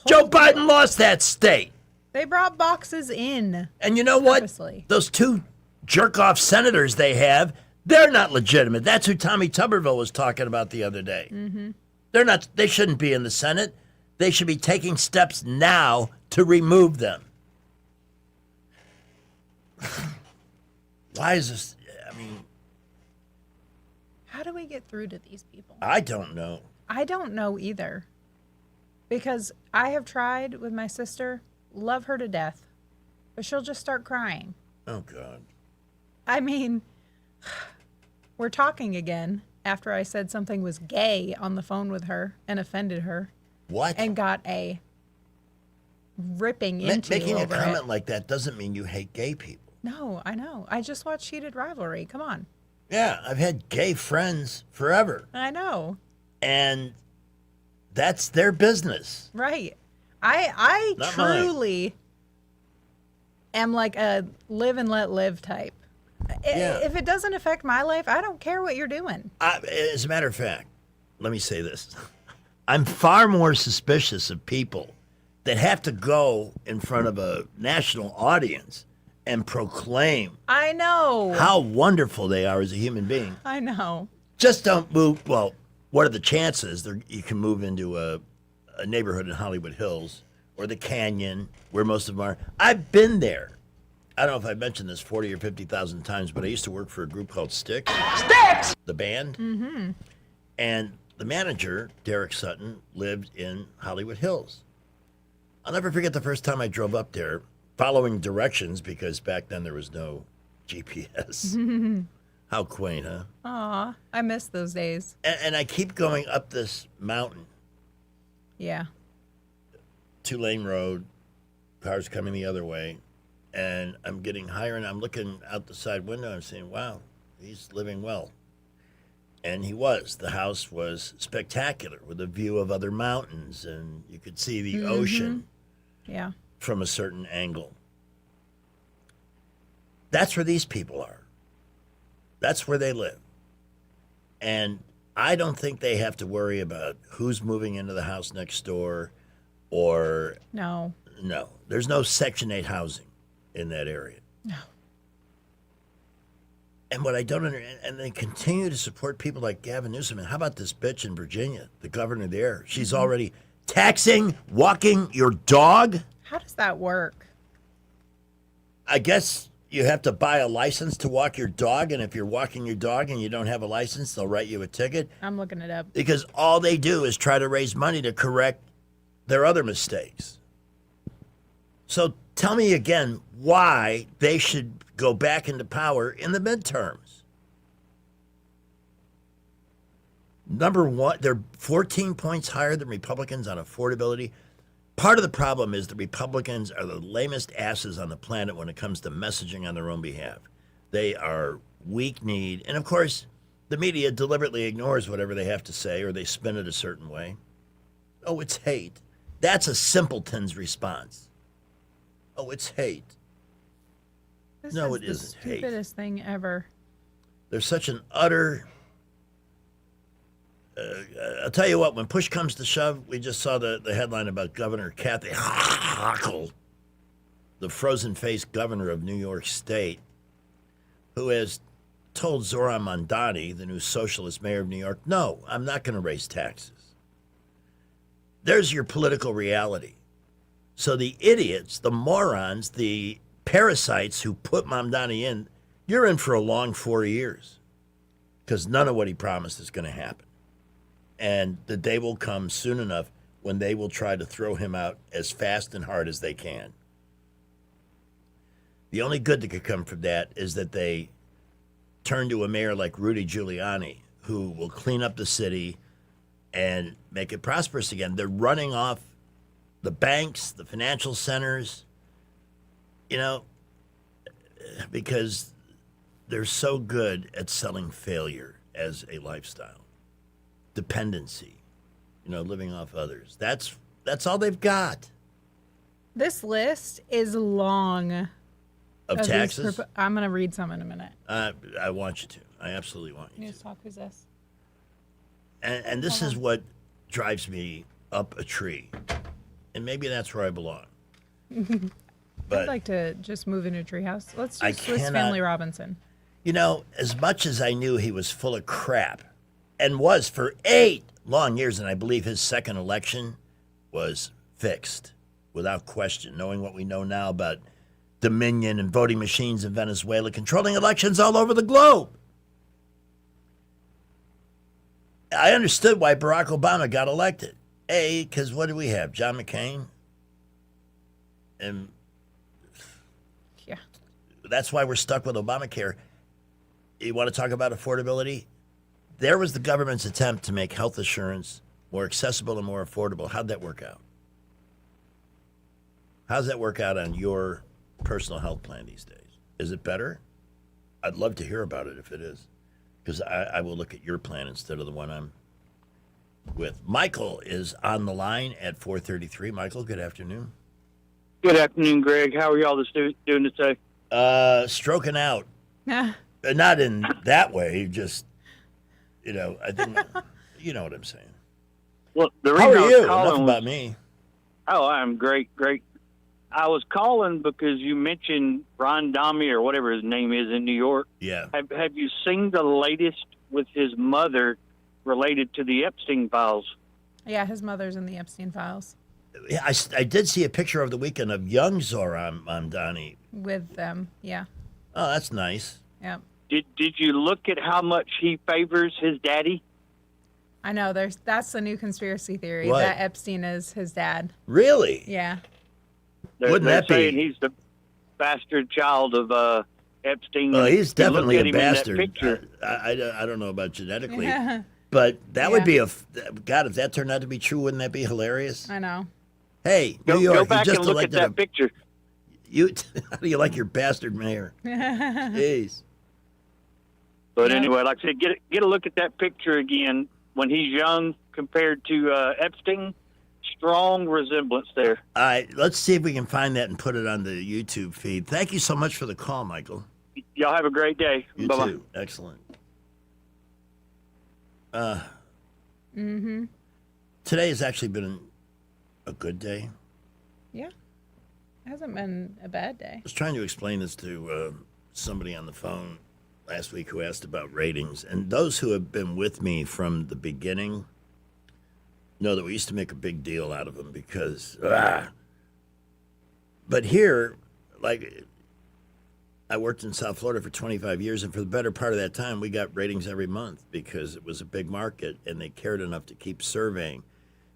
Joe Biden lost that state. They brought boxes in. And you know what? Purposely. Those two jerk-off senators they have, they're not legitimate. That's who Tommy Tuberville was talking about the other day. Mm-hmm. They're not. They shouldn't be in the Senate. They should be taking steps now to remove them. Why is this? I mean, How do we get through to these people? I don't know. I don't know either. Because I have tried with my sister, love her to death, but she'll just start crying. Oh, God. I mean, we're talking again after I said something was gay on the phone with her and offended her. What? And got a ripping into Making a over comment it. like that doesn't mean you hate gay people. No, I know. I just watched Heated Rivalry. Come on. Yeah, I've had gay friends forever, I know. and that's their business. Right. I Not mine. truly am like a live and let live type. Yeah. If it doesn't affect my life, I don't care what you're doing. As a matter of fact, let me say this. I'm far more suspicious of people that have to go in front of a national audience and proclaim I know. how wonderful they are as a human being. I know. Just don't move. Well, what are the chances you can move into a neighborhood in Hollywood Hills or the Canyon where most of them are? I've been there. I don't know if I mentioned this 40 or 50,000 times, but I used to work for a group called Styx. Styx! The band. Mm-hmm. And the manager, Derek Sutton, lived in Hollywood Hills. I'll never forget the first time I drove up there, following directions, because back then there was no GPS. How quaint, huh? Aw, I miss those days. And I keep going up this mountain. Yeah. 2-lane road, cars coming the other way, and I'm getting higher, and I'm looking out the side window, and I'm saying, wow, he's living well. And he was. The house was spectacular with a view of other mountains, and you could see the ocean Yeah. from a certain angle. That's where these people are. That's where they live. And I don't think they have to worry about who's moving into the house next door or... No. No. There's no Section 8 housing in that area. No. And what I don't understand, and they continue to support people like Gavin Newsom. And how about this bitch in Virginia, the governor there? She's already taxing walking your dog. How does that work? I guess you have to buy a license to walk your dog. And if you're walking your dog and you don't have a license, they'll write you a ticket. I'm looking it up. Because all they do is try to raise money to correct their other mistakes. So tell me again why they should go back into power in the midterms. Number one, they're 14 points higher than Republicans on affordability. Part of the problem is the Republicans are the lamest asses on the planet when it comes to messaging on their own behalf. They are weak-kneed. And, of course, the media deliberately ignores whatever they have to say, or they spin it a certain way. Oh, it's hate. That's a simpleton's response. Oh, it's hate. This No, is it the isn't hate. stupidest thing ever. There's such an utter... I'll tell you what, when push comes to shove, we just saw the headline about Governor Kathy Hochul, the frozen-faced governor of New York State, who has told Zoran Mondani, the new socialist mayor of New York, no, I'm not going to raise taxes. There's your political reality. So the idiots, the morons, the parasites who put Mondani in, you're in for a long 4 years because none of what he promised is going to happen. And the day will come soon enough when they will try to throw him out as fast and hard as they can. The only good that could come from that is that they turn to a mayor like Rudy Giuliani, who will clean up the city and make it prosperous again. They're running off the banks, the financial centers, because they're so good at selling failure as a lifestyle. Dependency, living off others. That's all they've got. This list is long. Of these taxes? I'm going to read some in a minute. I want you to. I absolutely want you News Talk, who's this? And this is what drives me up a tree. And maybe that's where I belong. But I'd like to just move into a treehouse. Let's I just Swiss cannot- Family Robinson. As much as I knew he was full of crap, and was for 8 long years, and I believe his second election was fixed without question, knowing what we know now about Dominion and voting machines in Venezuela controlling elections all over the globe. I understood why Barack Obama got elected. Because what do we have? John McCain? And yeah, that's why we're stuck with Obamacare. You want to talk about affordability? There was the government's attempt to make health insurance more accessible and more affordable. How'd that work out? How's that work out on your personal health plan these days? Is it better? I'd love to hear about it if it is, because I will look at your plan instead of the one I'm with. Michael is on the line at 433. Michael, good afternoon. Good afternoon, Greg. How are y'all doing today? Stroking out. Not in that way, just... I think, you know what I'm saying. Well, the How reason are I you? was calling Enough was- about me. Oh, I'm great. I was calling because you mentioned Ron Dahmy or whatever his name is in New York. Yeah. Have you seen the latest with his mother related to the Epstein files? Yeah, his mother's in the Epstein files. I did see a picture over the weekend of young Zohran Mamdani. With them, yeah. Oh, that's nice. Yeah. Did you look at how much he favors his daddy? I know. That's the new conspiracy theory What? that Epstein is his dad. Really? Yeah. Wouldn't they're that be- saying he's the bastard child of Epstein. Well, he's You look definitely at a him in that bastard. picture. I don't know about genetically, Yeah. but that would be God. If that turned out to be true, wouldn't that be hilarious? I know. Hey, New Go York, back you just and look at elected that picture. You, how do you like your bastard mayor? Jeez. But anyway, like I said, get a look at that picture again when he's young compared to Epstein. Strong resemblance there. All right, let's see if we can find that and put it on the YouTube feed. Thank you so much for the call, Michael. Y'all have a great day. You Bye-bye. too. Excellent. Mm-hmm. Today has actually been a good day. Yeah. Hasn't been a bad day. I was trying to explain this to somebody on the phone last week who asked about ratings. And those who have been with me from the beginning know that we used to make a big deal out of them because, But here, like, I worked in South Florida for 25 years, and for the better part of that time, we got ratings every month because it was a big market and they cared enough to keep surveying.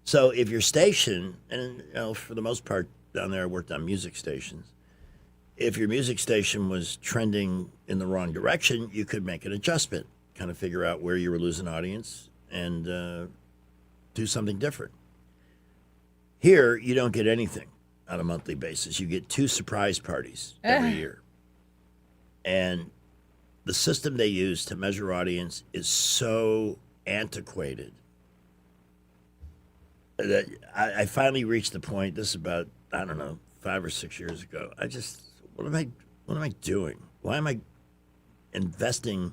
So if your station, and you know, for the most part down there, I worked on music stations. If your music station was trending in the wrong direction, you could make an adjustment, kind of figure out where you were losing audience and do something different. Here, you don't get anything on a monthly basis. You get 2 surprise parties every year. And the system they use to measure audience is so antiquated that I finally reached the point, this is about, I don't know, 5 or 6 years ago. I just, what am I doing? Why am I investing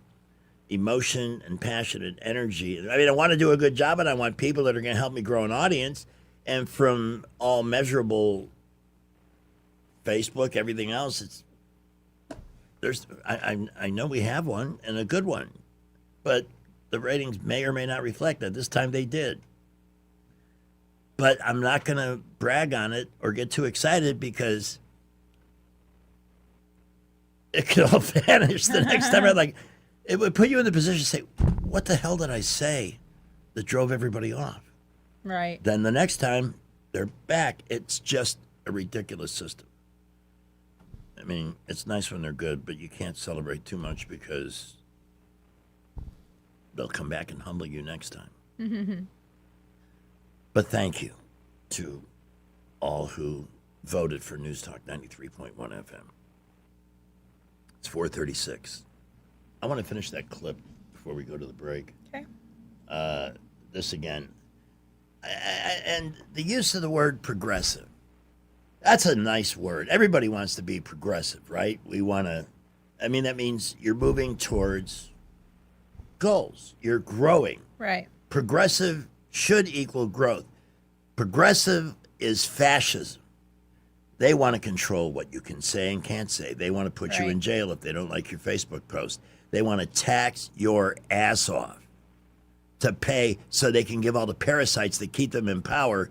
emotion and passion and energy? I mean, I want to do a good job, and I want people that are going to help me grow an audience. And from all measurable Facebook, everything else, I know we have one and a good one, but the ratings may or may not reflect that. This time they did. But I'm not going to brag on it or get too excited because it could all vanish the next time. Like, it would put you in the position to say, what the hell did I say that drove everybody off? Right. Then the next time they're back, it's just a ridiculous system. I mean, it's nice when they're good, but you can't celebrate too much because they'll come back and humble you next time. Mm-hmm. But thank you to all who voted for News Talk 93.1 FM. It's 4:36. I want to finish that clip before we go to the break. Okay. This again. And the use of the word progressive. That's a nice word. Everybody wants to be progressive, right? We want to, I mean, that means you're moving towards goals. You're growing. Right. Progressive should equal growth. Progressive is fascism. They want to control what you can say and can't say. They want to put you in jail if they don't like your Facebook post. They want to tax your ass off to pay so they can give all the parasites that keep them in power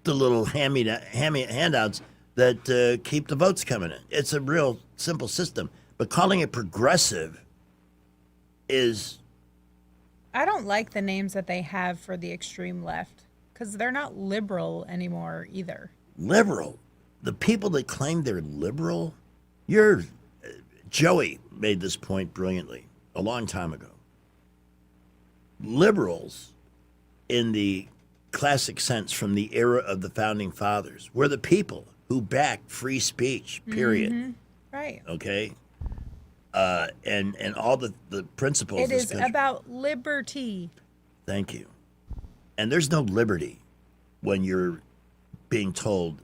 the little handouts that keep the votes coming in. It's a real simple system. But calling it progressive is... I don't like the names that they have for the extreme left because they're not liberal anymore either. Liberal? The people that claim they're liberal? Joey made this point brilliantly a long time ago. Liberals, in the classic sense from the era of the Founding Fathers, were the people who backed free speech, period. Mm-hmm. Right. Okay? And all the principles... It this is country- about liberty. Thank you. And there's no liberty when you're being told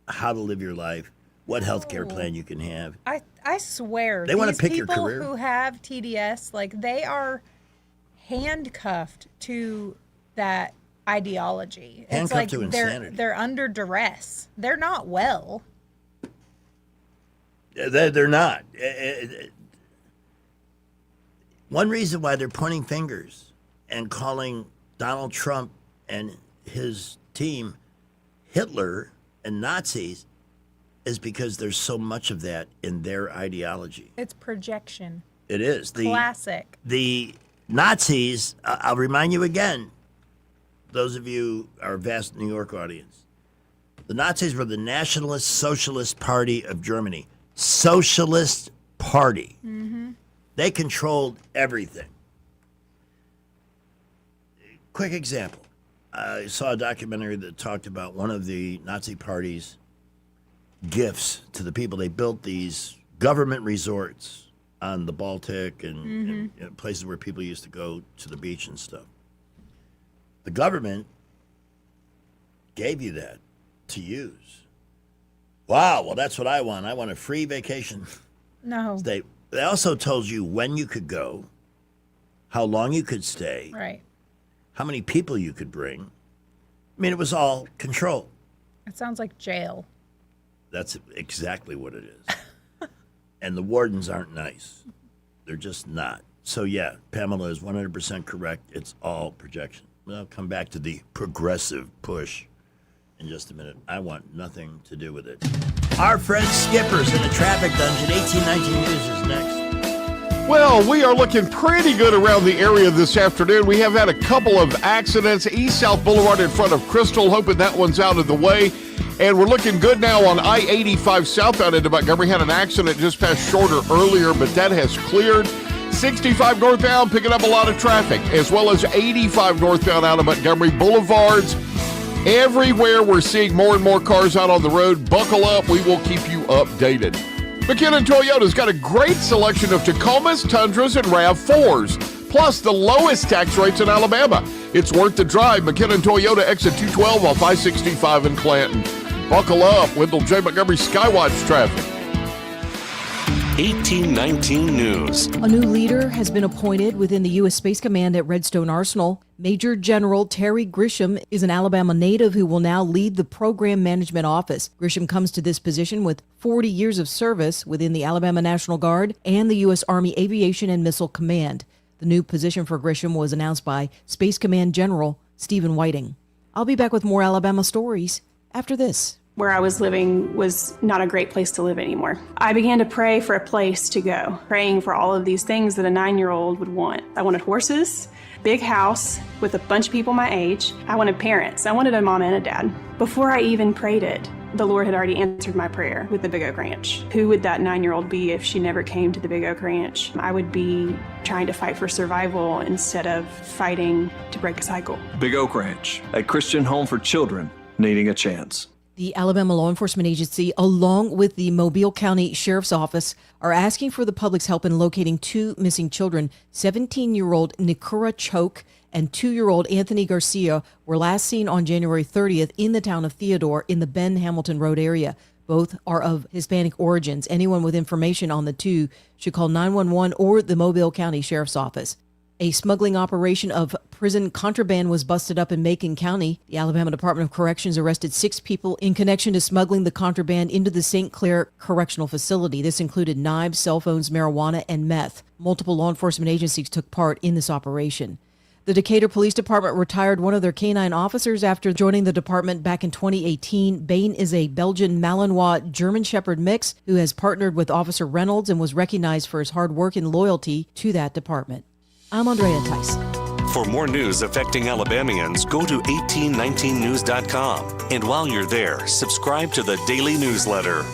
how to live your life, what health care plan you can have. I swear, They wanna these pick your people career. who have TDS, like they are handcuffed to that ideology. Handcuffed it's like to insanity. they're under duress. They're not well. They're not. One reason why they're pointing fingers and calling Donald Trump and his team Hitler and Nazis is because there's so much of that in their ideology. It's projection. It is. Classic. The Nazis, I'll remind you again, those of you, our vast New York audience, the Nazis were the Nationalist Socialist Party of Germany. Socialist Party. Mm-hmm. They controlled everything. Quick example. I saw a documentary that talked about one of the Nazi Party's gifts to the people. They built these government resorts on the Baltic and places where people used to go to the beach and stuff. The government gave you that to use. Wow, well, that's what I want. I want a free vacation. No. They also told you when you could go, how long you could stay, Right. how many people you could bring. I mean, it was all control. It sounds like jail. That's exactly what it is. And the wardens aren't nice. They're just not. So, yeah, Pamela is 100% correct. It's all projection. I'll come back to the progressive push in just a minute. I want nothing to do with it. Our friend Skipper's in the traffic dungeon. 1819 News is next. Well, we are looking pretty good around the area this afternoon. We have had a couple of accidents. East-South Boulevard in front of Crystal, hoping that one's out of the way. And we're looking good now on I-85 southbound into Montgomery. Had an accident just past Shorter earlier, but that has cleared. 65 northbound picking up a lot of traffic, as well as 85 northbound out of Montgomery. Boulevards, everywhere we're seeing more and more cars out on the road. Buckle up. We will keep you updated. McKinnon Toyota's got a great selection of Tacomas, Tundras, and RAV4s, plus the lowest tax rates in Alabama. It's worth the drive. McKinnon Toyota, exit 212 off I-65 in Clanton. Buckle up. Wendell J. Montgomery Skywatch traffic. 1819 News. A new leader has been appointed within the U.S. Space Command at Redstone Arsenal. Major General Terry Grisham is an Alabama native who will now lead the Program Management Office. Grisham comes to this position with 40 years of service within the Alabama National Guard and the U.S. Army Aviation and Missile Command. The new position for Grisham was announced by Space Command General Stephen Whiting. I'll be back with more Alabama stories after this. Where I was living was not a great place to live anymore. I began to pray for a place to go, praying for all of these things that a 9-year-old would want. I wanted horses, big house with a bunch of people my age. I wanted parents. I wanted a mom and a dad. Before I even prayed it, the Lord had already answered my prayer with the Big Oak Ranch. Who would that 9-year-old be if she never came to the Big Oak Ranch? I would be trying to fight for survival instead of fighting to break a cycle. Big Oak Ranch, a Christian home for children needing a chance. The Alabama Law Enforcement Agency, along with the Mobile County Sheriff's Office, are asking for the public's help in locating 2 missing children. 17-year-old Nikura Choke and 2-year-old Anthony Garcia were last seen on January 30th in the town of Theodore in the Ben Hamilton Road area. Both are of Hispanic origins. Anyone with information on the 2 should call 911 or the Mobile County Sheriff's Office. A smuggling operation of prison contraband was busted up in Macon County. The Alabama Department of Corrections arrested 6 people in connection to smuggling the contraband into the St. Clair Correctional Facility. This included knives, cell phones, marijuana, and meth. Multiple law enforcement agencies took part in this operation. The Decatur Police Department retired one of their canine officers after joining the department back in 2018. Bane is a Belgian Malinois German Shepherd mix who has partnered with Officer Reynolds and was recognized for his hard work and loyalty to that department. I'm Andrea Tyson. For more news affecting Alabamians, go to 1819news.com. And while you're there, subscribe to the daily newsletter.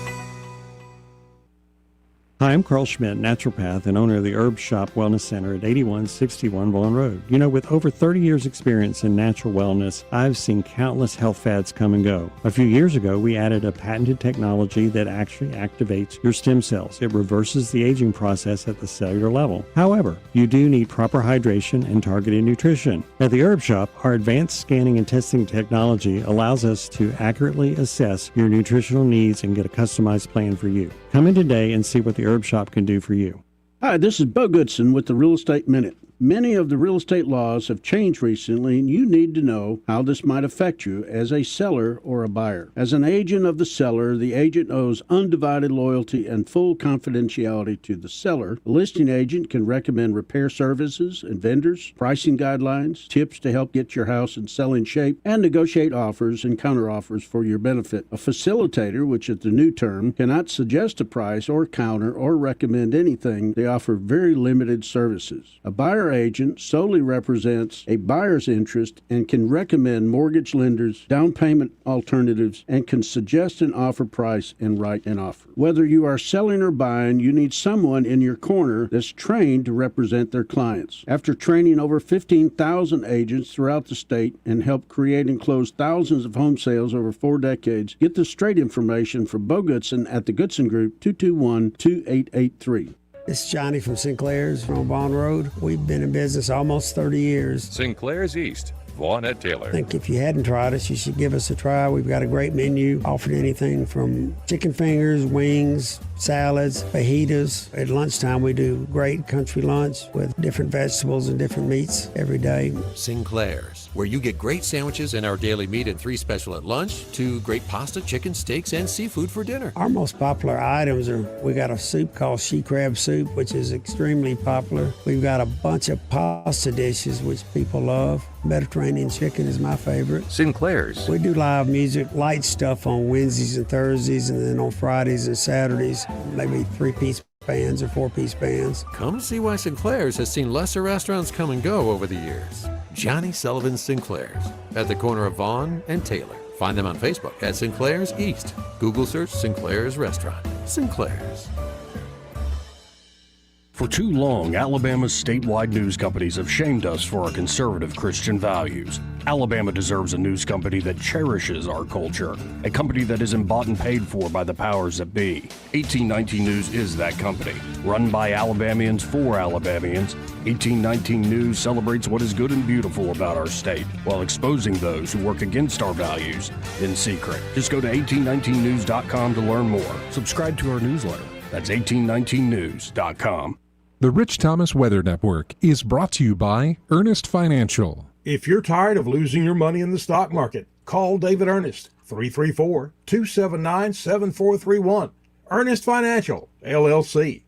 Hi, I'm Carl Schmidt, naturopath and owner of the Herb Shop Wellness Center at 8161 Bowen Road. You know, with over 30 years experience in natural wellness, I've seen countless health fads come and go. A few years ago, we added a patented technology that actually activates your stem cells. It reverses the aging process at the cellular level. However, you do need proper hydration and targeted nutrition. At the Herb Shop, our advanced scanning and testing technology allows us to accurately assess your nutritional needs and get a customized plan for you. Come in today and see what the Herb Shop can do for you. Hi, this is Bo Goodson with the Real Estate Minute. Many of the real estate laws have changed recently, and you need to know how this might affect you as a seller or a buyer. As an agent of the seller, the agent owes undivided loyalty and full confidentiality to the seller. The listing agent can recommend repair services and vendors, pricing guidelines, tips to help get your house in selling shape, and negotiate offers and counteroffers for your benefit. A facilitator, which is the new term, cannot suggest a price or counter or recommend anything. They offer very limited services. A buyer agent solely represents a buyer's interest and can recommend mortgage lenders, down payment alternatives, and can suggest an offer price and write an offer. Whether you are selling or buying, you need someone in your corner that's trained to represent their clients. After training over 15,000 agents throughout the state and help create and close thousands of home sales over 4 decades, get the straight information from Bo Goodson at the Goodson Group, 221-2883. This is Johnny from Sinclair's on Vaughn Road. We've been in business almost 30 years. Sinclair's East, Vaughn at Taylor. I think if you hadn't tried us, you should give us a try. We've got a great menu, offering anything from chicken fingers, wings, salads, fajitas. At lunchtime, we do great country lunch with different vegetables and different meats every day. Sinclair's, where you get great sandwiches and our daily meat and 3 special at lunch, to great pasta, chicken, steaks, and seafood for dinner. Our most popular items are, we got a soup called she crab soup, which is extremely popular. We've got a bunch of pasta dishes, which people love. Mediterranean chicken is my favorite. Sinclair's. We do live music, light stuff on Wednesdays and Thursdays, and then on Fridays and Saturdays, maybe 3-piece bands or 4-piece bands. Come see why Sinclair's has seen lesser restaurants come and go over the years. Johnny Sullivan's Sinclair's, at the corner of Vaughn and Taylor. Find them on Facebook at Sinclair's East. Google search Sinclair's Restaurant. Sinclair's. For too long, Alabama's statewide news companies have shamed us for our conservative Christian values. Alabama deserves a news company that cherishes our culture, a company that isn't bought and paid for by the powers that be. 1819 News is that company. Run by Alabamians for Alabamians, 1819 News celebrates what is good and beautiful about our state, while exposing those who work against our values in secret. Just go to 1819news.com to learn more. Subscribe to our newsletter. That's 1819news.com. The Rich Thomas Weather Network is brought to you by Ernest Financial. If you're tired of losing your money in the stock market, call David Ernest, 334-279-7431. Ernest Financial, LLC.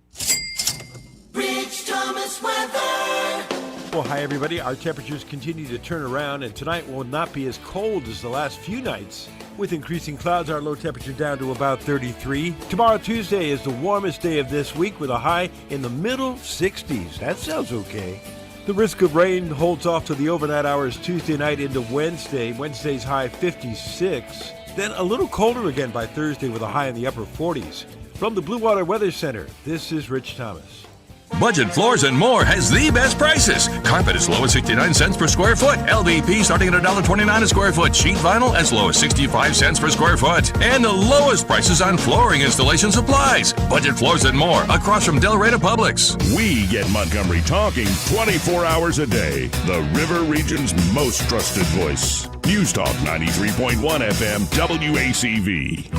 Rich Thomas Weather. Well, hi, everybody. Our temperatures continue to turn around, and tonight will not be as cold as the last few nights. With increasing clouds, our low temperature down to about 33. Tomorrow, Tuesday, is the warmest day of this week with a high in the middle 60s. That sounds okay. The risk of rain holds off to the overnight hours Tuesday night into Wednesday. Wednesday's high 56. Then a little colder again by Thursday with a high in the upper 40s. From the Blue Water Weather Center, this is Rich Thomas. Budget Floors and More has the best prices. Carpet as low as 69 cents per square foot. LVP starting at $1.29 a square foot. Sheet vinyl as low as 65 cents per square foot. And the lowest prices on flooring installation supplies. Budget Floors and More across from Del Rey to Publix. We get Montgomery talking 24 hours a day. The River Region's most trusted voice. News Talk 93.1 FM WACV.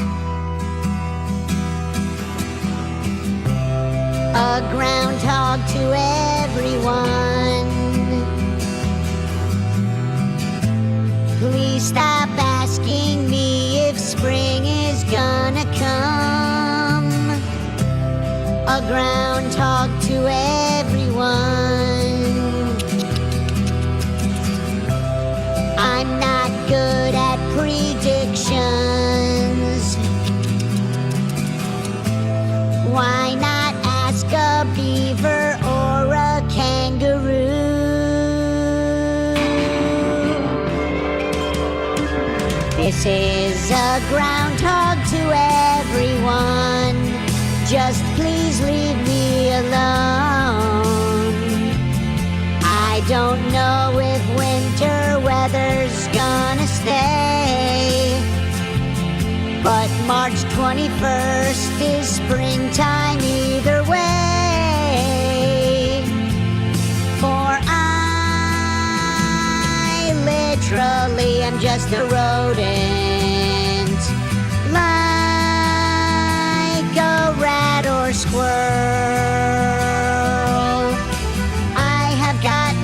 A groundhog to everyone. Please stop asking me if spring is gonna come. A groundhog to everyone. I'm not good at predictions. Why not ask a beaver or a kangaroo? This is a groundhog to everyone. Just please leave me alone. I don't know if winter weather's gonna stay, but March 21st is springtime either way. For I literally am just a rodent, like a rat or squirrel. I have got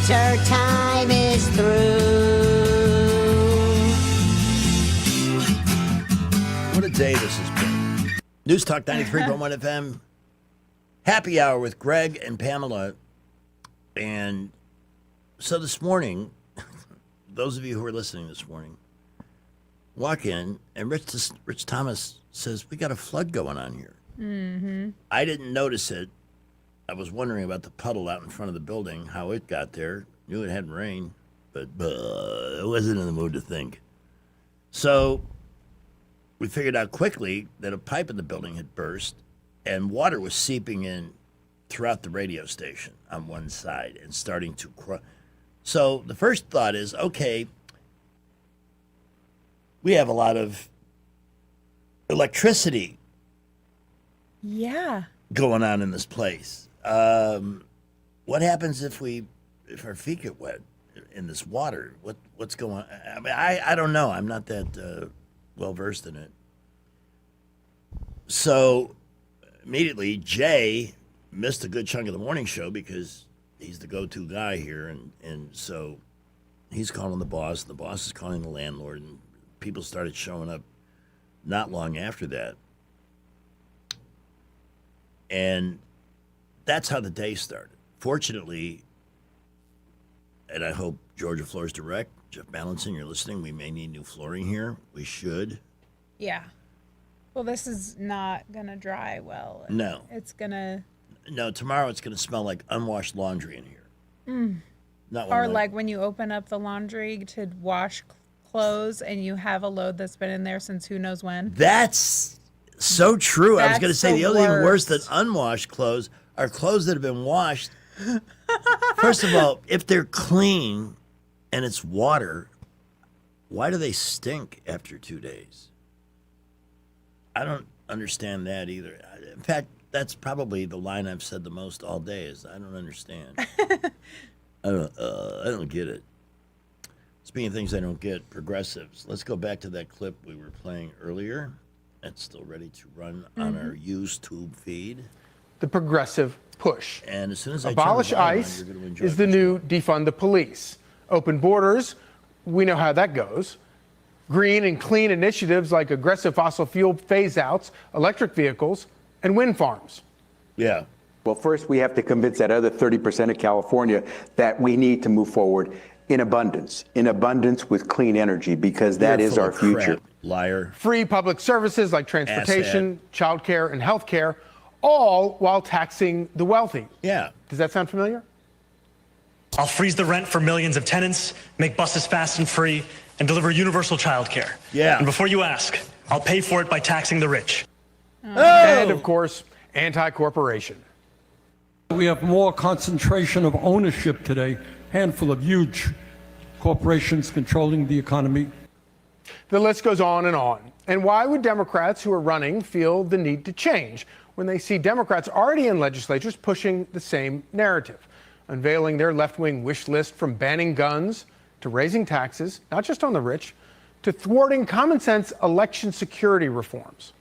winter time is through. What a day this has been. News Talk 93.1 FM. Happy hour with Greg and Pamela. And so this morning, those of you who are listening this morning, walk in, and Rich Thomas says, we got a flood going on here. Mm-hmm. I didn't notice it. I was wondering about the puddle out in front of the building, how it got there. Knew it hadn't rained, but I wasn't in the mood to think. So we figured out quickly that a pipe in the building had burst, and water was seeping in throughout the radio station on one side and starting to So the first thought is, okay, we have a lot of electricity going on in this place. What happens if our feet get wet in this water? What's going on? I mean, I don't know. I'm not that well versed in it. So immediately, Jay missed a good chunk of the morning show because he's the go-to guy here, and so he's calling the boss, and the boss is calling the landlord, and people started showing up not long after that. And that's how the day started. Fortunately, and I hope Georgia Floors Direct, Jeff Ballinson, you're listening, we may need new flooring here. We should. Yeah. Well, this is not going to dry well. No. It's going to... No, tomorrow it's going to smell like unwashed laundry in here. Not Or like when you open up the laundry to wash clothes and you have a load that's been in there since who knows when. That's so true. I was going to say the only thing worse than worst. unwashed clothes are clothes that have been washed. First of all, if they're clean and it's water, why do they stink after 2 days? I don't understand that either. In fact, that's probably the line I've said the most all day is I don't understand. I don't get it. Speaking of things I don't get, progressives. Let's go back to that clip we were playing earlier. That's still ready to run on our YouTube feed. The progressive push. And as soon as I Abolish turn the volume on, ICE you're going to enjoy is the new defund the police. Open borders, we know how that goes. Green and clean initiatives like aggressive fossil fuel phase-outs, electric vehicles, and wind farms. Yeah. Well, first we have to convince that other 30% of California that we need to move forward in abundance with clean energy, because that is our future. Crap, liar. Free public services like transportation, childcare, and healthcare, all while taxing the wealthy. Yeah. Does that sound familiar? I'll freeze the rent for millions of tenants, make buses fast and free, and deliver universal childcare. Yeah. And before you ask, I'll pay for it by taxing the rich. And, of course, anti-corporation. We have more concentration of ownership today, handful of huge corporations controlling the economy. The list goes on. And why would Democrats who are running feel the need to change when they see Democrats already in legislatures pushing the same narrative, unveiling their left-wing wish list from banning guns to raising taxes, not just on the rich, to thwarting common-sense election security reforms,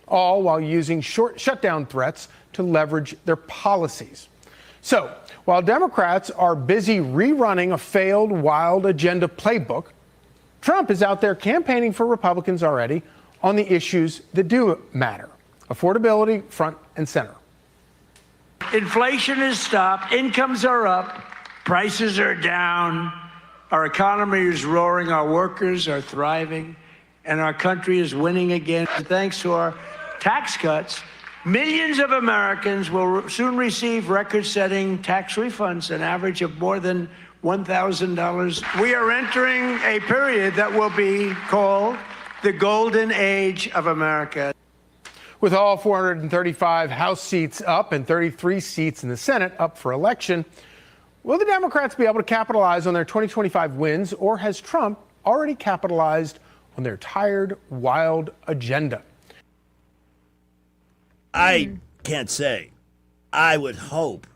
all while using shutdown threats to leverage their policies. So, while Democrats are busy rerunning a failed wild agenda playbook, Trump is out there campaigning for Republicans already on the issues that do matter. Affordability front and center. Inflation has stopped, incomes are up, prices are down, our economy is roaring, our workers are thriving, and our country is winning again. Thanks to our tax cuts, millions of Americans will soon receive record-setting tax refunds, an average of more than $1,000. We are entering a period that will be called the golden age of America. With all 435 House seats up and 33 seats in the Senate up for election, will the Democrats be able to capitalize on their 2025 wins, or has Trump already capitalized on their tired, wild agenda? I can't say. I would hope.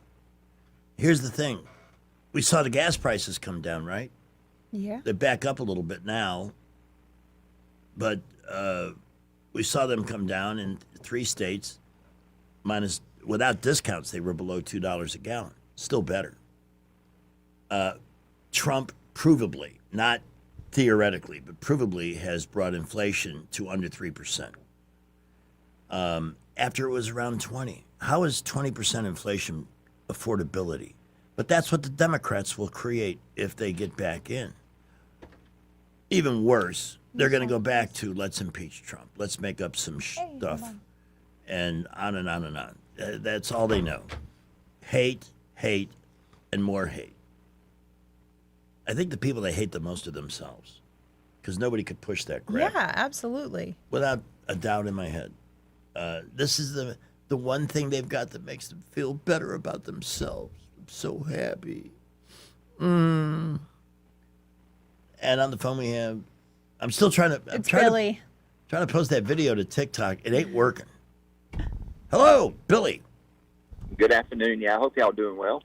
Here's the thing. We saw the gas prices come down, right? Yeah. They're back up a little bit now. But we saw them come down in 3 states. Without discounts, they were below $2 a gallon. Still better. Trump provably, not theoretically, but provably has brought inflation to under 3%. After it was around 20. How is 20% inflation affordability? But that's what the Democrats will create if they get back in. Even worse, they're going to go back to let's impeach Trump. Let's make up some stuff. And on and on and on. That's all they know. Hate, hate, and more hate. I think the people they hate the most are themselves. Because nobody could push that crap. Yeah, absolutely. Without a doubt in my head. This is the one thing they've got that makes them feel better about themselves. I'm so happy. And on the phone we have, I'm still trying to. It's Billy. Trying to post that video to TikTok. It ain't working. Hello, Billy. Good afternoon. Yeah, I hope y'all doing well.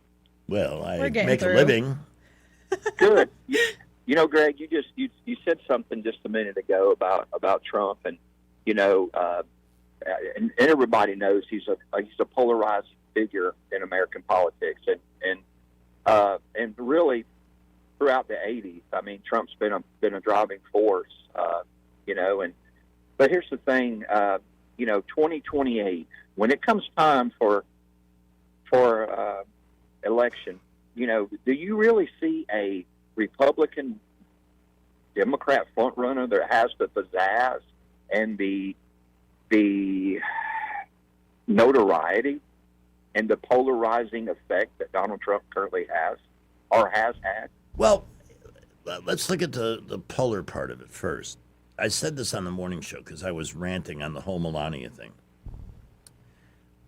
Well, I make a living. Good. You know, Greg, you said something just a minute ago about Trump, and and everybody knows he's a polarized figure in American politics, and really throughout the '80s. I mean, Trump's been a driving force, but here's the thing, 2028, when it comes time for election, do you really see a Republican Democrat front runner that has the pizzazz and the notoriety and the polarizing effect that Donald Trump currently has or has had? Well, let's look at the polar part of it first. I said this on the morning show because I was ranting on the whole Melania thing.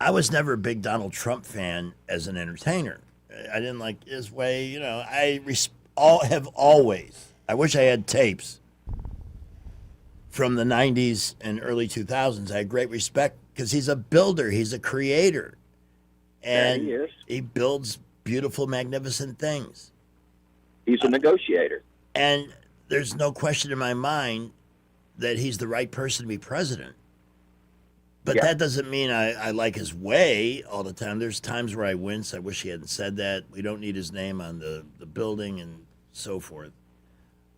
I was never a big Donald Trump fan as an entertainer. I didn't like his way. I have always. I wish I had tapes from the 90s and early 2000s. I had great respect because he's a builder. He's a creator. And yeah, he builds beautiful, magnificent things. He's a negotiator. And there's no question in my mind that he's the right person to be president. But that doesn't mean I like his way all the time. There's times where I wince. I wish he hadn't said that. We don't need his name on the building and so forth.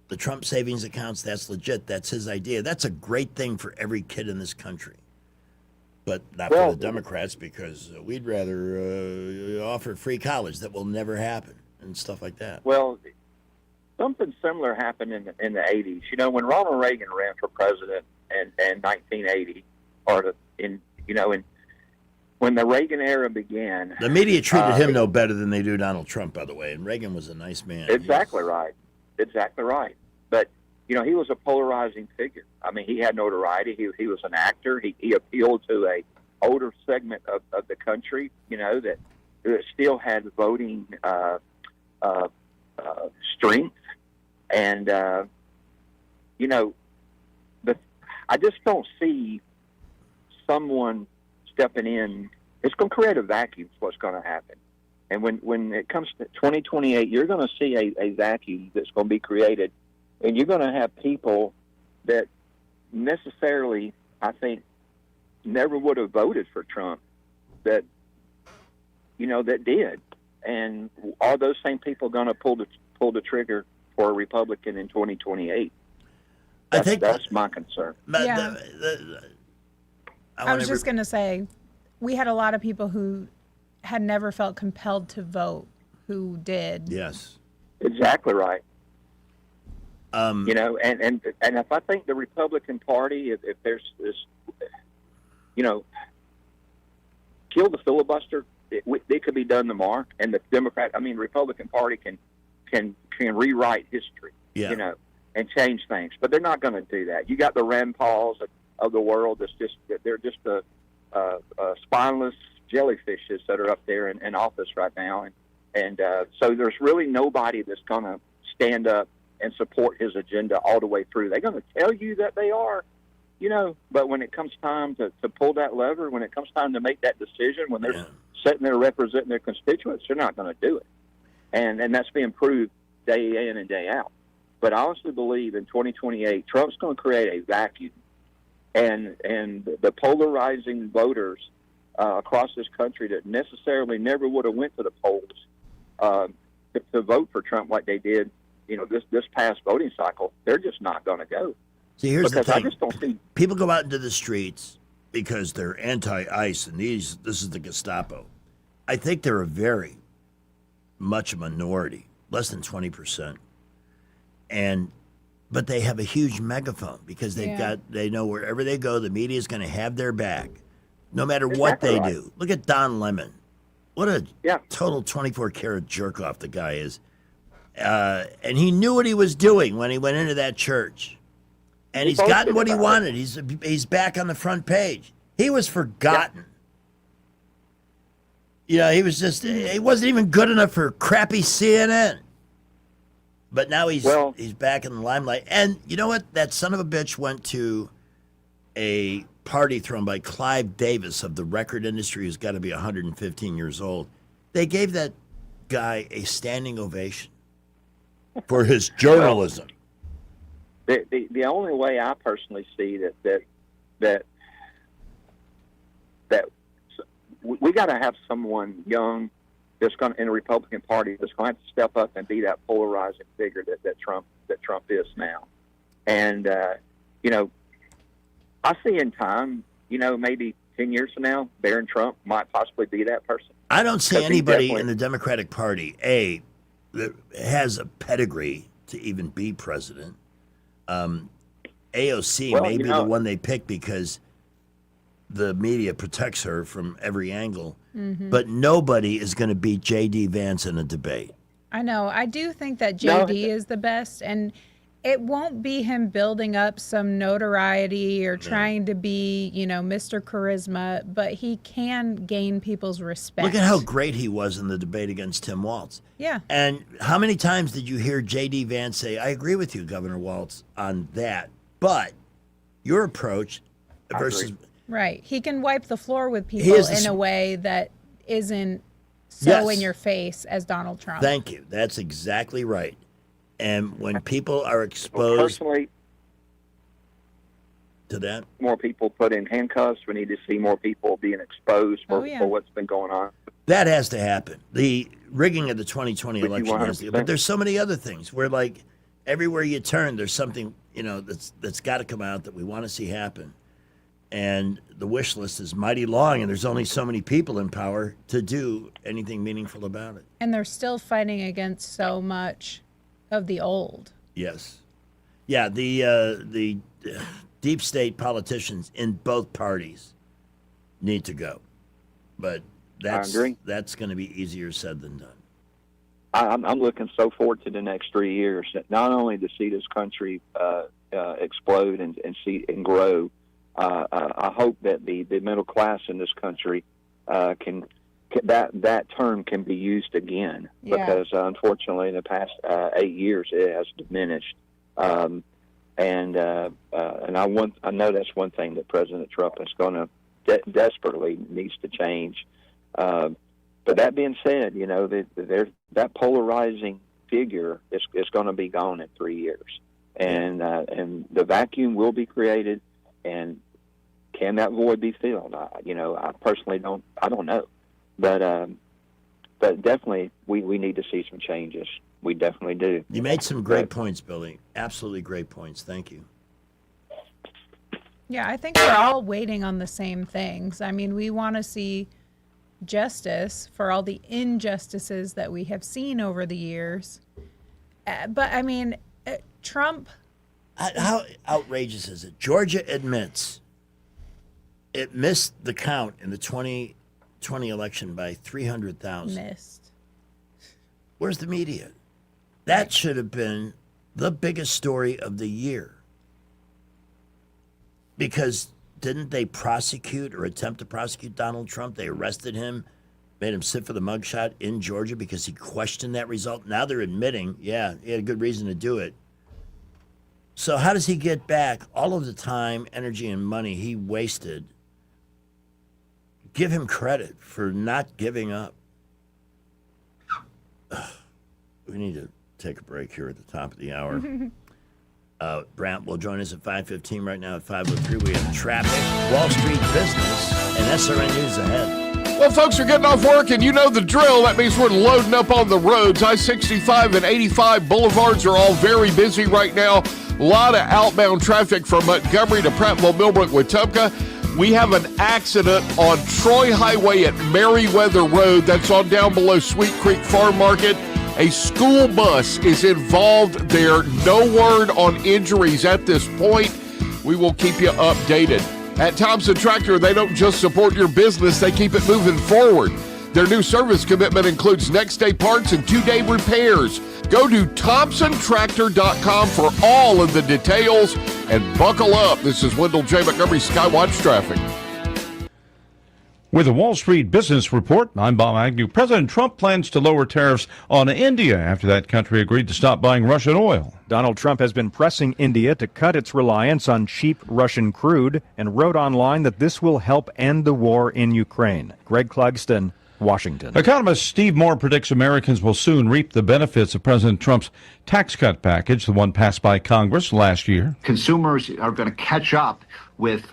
The Trump savings accounts, that's legit. That's his idea. That's a great thing for every kid in this country. But not for the Democrats, because we'd rather offer free college. That will never happen and stuff like that. Well, something similar happened in the 80s. When Ronald Reagan ran for president in 1980, when the Reagan era began, the media treated him no better than they do Donald Trump, by the way. And Reagan was a nice man. Exactly right. But he was a polarizing figure. I mean, he had notoriety. He was an actor. He appealed to a older segment of the country, that still had voting strength. And I just don't see someone stepping in. It's going to create a vacuum. Is what's going to happen. And when it comes to 2028, you're going to see a vacuum that's going to be created, and you're going to have people that necessarily, I think, never would have voted for Trump that did. And are those same people going to pull the trigger for a Republican in 2028? I think that's my concern. Yeah. I was just going to say, we had a lot of people who had never felt compelled to vote who did. Yes. Exactly right. And if I think the Republican Party, if there's this, kill the filibuster, it could be done tomorrow, and the Republican Party can rewrite history, and change things. But they're not going to do that. You got the Rand Pauls of the world they're just spineless jellyfishes that are up there in office right now, and so there's really nobody that's going to stand up and support his agenda all the way through. They're going to tell you that they are, but when it comes time to pull that lever, when it comes time to make that decision, when they're sitting there representing their constituents, they're not going to do it, and that's being proved day in and day out. But I honestly believe in 2028, Trump's going to create a vacuum, and the polarizing voters across this country that necessarily never would have went to the polls, to vote for Trump like they did, this past voting cycle, they're just not going to go. See, here's the Because thing. I just don't see. People go out into the streets because they're anti-ICE, and this is the Gestapo. I think they're a very much a minority, less than 20%. But they have a huge megaphone because they know wherever they go, the media is going to have their back, no matter what they do. Look at Don Lemon. What a total 24-karat jerk-off the guy is. And he knew what he was doing when he went into that church. And he's gotten what he wanted. He's back on the front page. He was forgotten. He wasn't even good enough for crappy CNN. But now he's back in the limelight. And you know what? That son of a bitch went to a party thrown by Clive Davis of the record industry, who's got to be 115 years old. They gave that guy a standing ovation for his journalism. The only way I personally see that we got to have someone young that's going in the Republican Party that's going to have to step up and be that polarizing figure that Trump is now. And I see in time, maybe 10 years from now, Barron Trump might possibly be that person. I don't see anybody in the Democratic Party, that has a pedigree to even be president. AOC may be the one they pick because the media protects her from every angle. Mm-hmm. But nobody is going to beat J.D. Vance in a debate. I know. I do think that J.D. is the best, and it won't be him building up some notoriety or trying to be, Mr. Charisma, but he can gain people's respect. Look at how great he was in the debate against Tim Walz. Yeah. And how many times did you hear J.D. Vance say, I agree with you, Governor Walz, on that, but your approach versus... Right. He can wipe the floor with people in a way that isn't so in your face as Donald Trump. Thank you. That's exactly right. And when people are exposed personally to that, more people put in handcuffs. We need to see more people being exposed for what's been going on. That has to happen. The rigging of the 2020 election has to, but there's so many other things where, like, everywhere you turn, there's something that's got to come out that we want to see happen. And the wish list is mighty long, and there's only so many people in power to do anything meaningful about it. And they're still fighting against so much of the old. Yes. Yeah, the deep state politicians in both parties need to go. But that's going to be easier said than done. I'm looking so forward to the next 3 years, not only to see this country explode and grow. I hope that the middle class in this country can that term can be used again, because unfortunately in the past 8 years it has diminished, and I know that's one thing that President Trump is going to desperately needs to change. But that being said, that polarizing figure is going to be gone in 3 years, and the vacuum will be created. And can that void be filled? I personally don't know, but definitely we need to see some changes. We definitely do. You made some great points, Billy. Absolutely great points. Thank you. Yeah, I think we're all waiting on the same things. I mean, we want to see justice for all the injustices that we have seen over the years. But I mean, Trump. How outrageous is it? Georgia admits it missed the count in the 2020 election by 300,000. Missed. Where's the media? That should have been the biggest story of the year. Because didn't they prosecute or attempt to prosecute Donald Trump? They arrested him, made him sit for the mugshot in Georgia because he questioned that result. Now they're admitting, he had a good reason to do it. So how does he get back all of the time, energy, and money he wasted? Give him credit for not giving up. We need to take a break here at the top of the hour. Brant will join us at 5:15 right now. At 5:03, we have traffic, Wall Street business, and SRN News ahead. Well, folks are getting off work, and you know the drill. That means we're loading up on the roads. I-65 and 85 boulevards are all very busy right now. A lot of outbound traffic from Montgomery to Prattville, Millbrook, Wetumpka. We have an accident on Troy Highway at Meriwether Road. That's on down below Sweet Creek Farm Market. A school bus is involved there. No word on injuries at this point. We will keep you updated. At Thompson Tractor, they don't just support your business, they keep it moving forward. Their new service commitment includes next-day parts and 2-day repairs. Go to ThompsonTractor.com for all of the details and buckle up. This is Wendell J. Montgomery, Skywatch Traffic. With a Wall Street Business Report, I'm Bob Agnew. President Trump plans to lower tariffs on India after that country agreed to stop buying Russian oil. Donald Trump has been pressing India to cut its reliance on cheap Russian crude and wrote online that this will help end the war in Ukraine. Greg Clugston, Washington. Economist Steve Moore predicts Americans will soon reap the benefits of President Trump's tax cut package, the one passed by Congress last year. Consumers are going to catch up with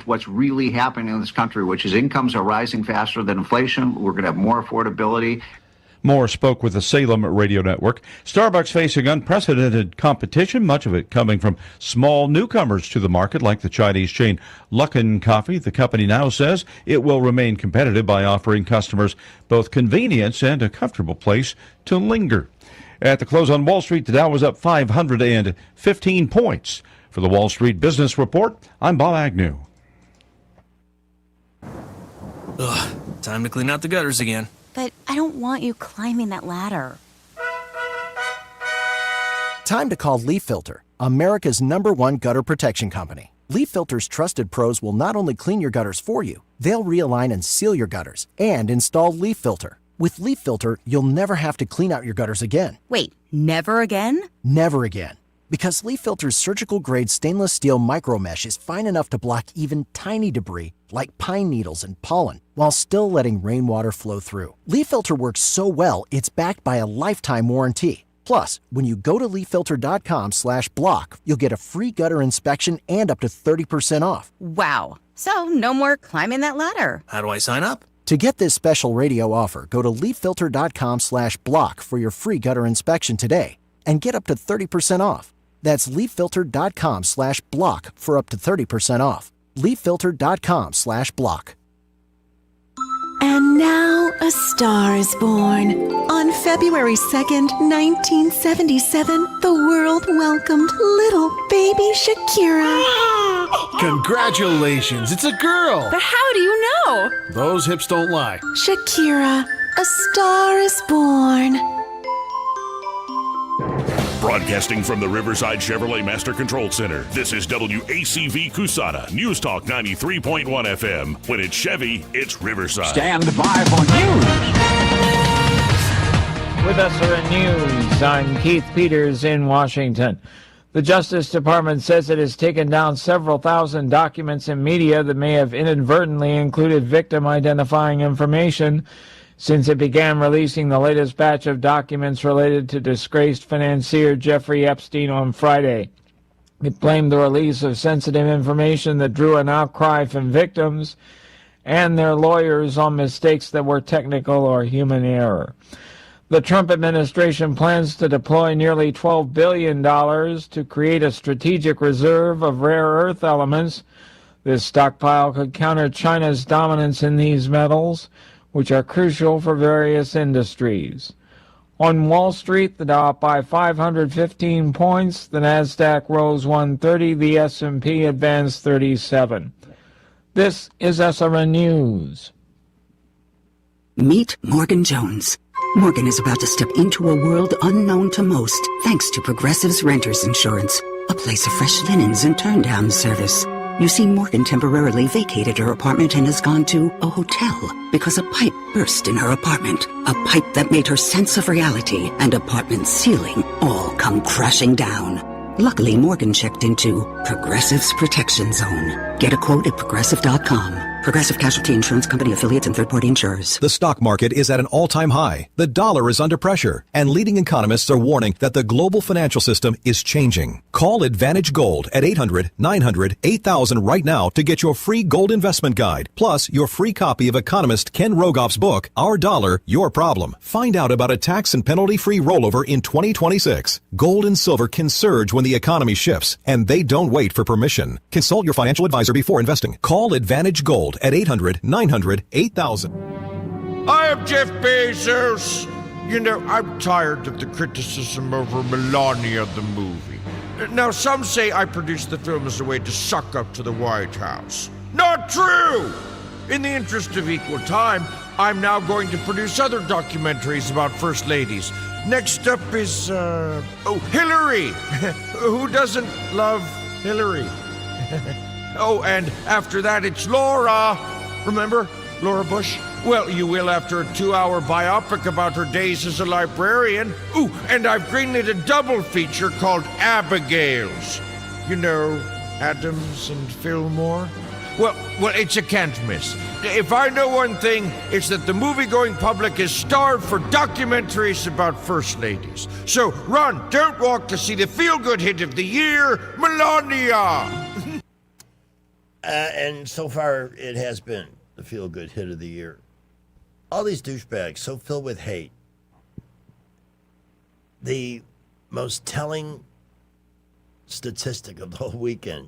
what's really happening in this country, which is incomes are rising faster than inflation. We're going to have more affordability. Moore spoke with the Salem Radio Network. Starbucks facing unprecedented competition, much of it coming from small newcomers to the market, like the Chinese chain Luckin Coffee. The company now says it will remain competitive by offering customers both convenience and a comfortable place to linger. At the close on Wall Street, the Dow was up 515 points. For the Wall Street Business Report, I'm Bob Agnew. Ugh, time to clean out the gutters again. But I don't want you climbing that ladder. Time to call Leaf Filter, America's #1 gutter protection company. Leaf Filter's trusted pros will not only clean your gutters for you, they'll realign and seal your gutters and install Leaf Filter. With Leaf Filter, you'll never have to clean out your gutters again. Wait, never again? Never again. Because Leaf Filter's surgical-grade stainless steel micro mesh is fine enough to block even tiny debris like pine needles and pollen, while still letting rainwater flow through. Leaf Filter works so well, it's backed by a lifetime warranty. Plus, when you go to leaffilter.com/block, you'll get a free gutter inspection and up to 30% off. Wow. So no more climbing that ladder. How do I sign up? To get this special radio offer, go to leaffilter.com/block for your free gutter inspection today and get up to 30% off. That's leaffilter.com/block for up to 30% off. leaffilter.com/block. And now a star is born. On February 2nd, 1977, the world welcomed little baby Shakira. Congratulations, it's a girl. But how do you know? Those hips don't lie. Shakira, a star is born. Broadcasting from the Riverside Chevrolet Master Control Center, this is WACV Cusana, News Talk 93.1 FM. When it's Chevy, it's Riverside. Stand by for news. With SRN News, I'm Keith Peters in Washington. The Justice Department says it has taken down several thousand documents in media that may have inadvertently included victim identifying information since it began releasing the latest batch of documents related to disgraced financier Jeffrey Epstein on Friday. It blamed the release of sensitive information that drew an outcry from victims and their lawyers on mistakes that were technical or human error. The Trump administration plans to deploy nearly $12 billion to create a strategic reserve of rare earth elements. This stockpile could counter China's dominance in these metals, which are crucial for various industries. On Wall Street, the Dow up by 515 points, the Nasdaq rose 130, the S&P advanced 37. This is SRN News. Meet Morgan Jones. Morgan is about to step into a world unknown to most, thanks to Progressive's Renters Insurance, a place of fresh linens and turn-down service. You see, Morgan temporarily vacated her apartment and has gone to a hotel because a pipe burst in her apartment. A pipe that made her sense of reality and apartment ceiling all come crashing down. Luckily, Morgan checked into Progressive's Protection Zone. Get a quote at Progressive.com. Progressive Casualty Insurance Company affiliates and third-party insurers. The stock market is at an all-time high. The dollar is under pressure, and leading economists are warning that the global financial system is changing. Call Advantage Gold at 800-900-8000 right now to get your free gold investment guide, plus your free copy of economist Ken Rogoff's book, Our Dollar, Your Problem. Find out about a tax and penalty-free rollover in 2026. Gold and silver can surge when the economy shifts, and they don't wait for permission. Consult your financial advisor before investing. Call Advantage Gold at 800-900-8000. I am Jeff Bezos. You know, I'm tired of the criticism over Melania the movie. Now, some say I produced the film as a way to suck up to the White House. Not true! In the interest of equal time, I'm now going to produce other documentaries about First Ladies. Next up is, Hillary! Who doesn't love Hillary? Oh, and after that, it's Laura. Remember Laura Bush? Well, you will after a 2-hour biopic about her days as a librarian. Ooh, and I've greenlit a double feature called Abigail's. You know, Adams and Fillmore? Well, it's a can't miss. If I know one thing, it's that the movie-going public is starved for documentaries about First Ladies. So run, don't walk to see the feel-good hit of the year, Melania! And so far, it has been the feel-good hit of the year. All these douchebags, so filled with hate. The most telling statistic of the whole weekend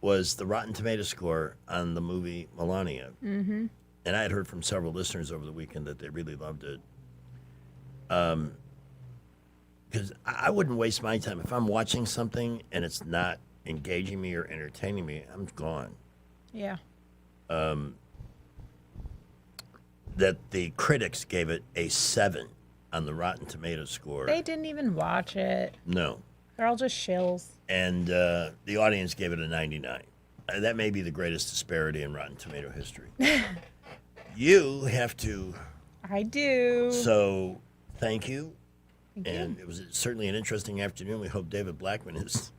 was the Rotten Tomato score on the movie Melania. Mm-hmm. And I had heard from several listeners over the weekend that they really loved it. Because I wouldn't waste my time. If I'm watching something and it's not engaging me or entertaining me, I'm gone. Yeah. That the critics gave it a 7 on the Rotten Tomato score. They didn't even watch it. No. They're all just shills. And the audience gave it a 99. That may be the greatest disparity in Rotten Tomato history. You have to. I do. So, thank you. Thank and you. It was certainly an interesting afternoon. We hope David Blackman is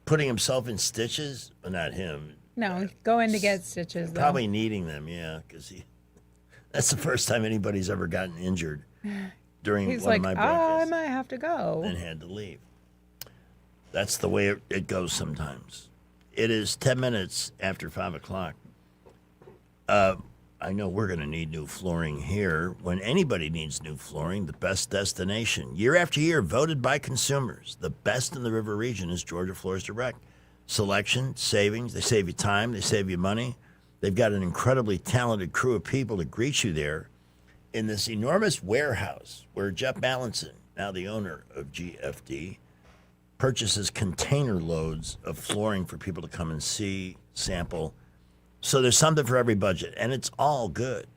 putting himself in stitches. Well, not him. No, go in to get stitches, though. Probably needing them, yeah, because that's the first time anybody's ever gotten injured during He's one like, of my I broadcasts might have to go. and had to leave. That's the way it goes sometimes. It is 10 minutes after 5 o'clock. I know we're going to need new flooring here. When anybody needs new flooring, the best destination, year after year, voted by consumers, the best in the River region is Georgia Floors Direct. Selection, savings, they save you time, they save you money. They've got an incredibly talented crew of people to greet you there in this enormous warehouse where Jeff Ballinson, now the owner of GFD, purchases container loads of flooring for people to come and see, sample. So there's something for every budget, and it's all good.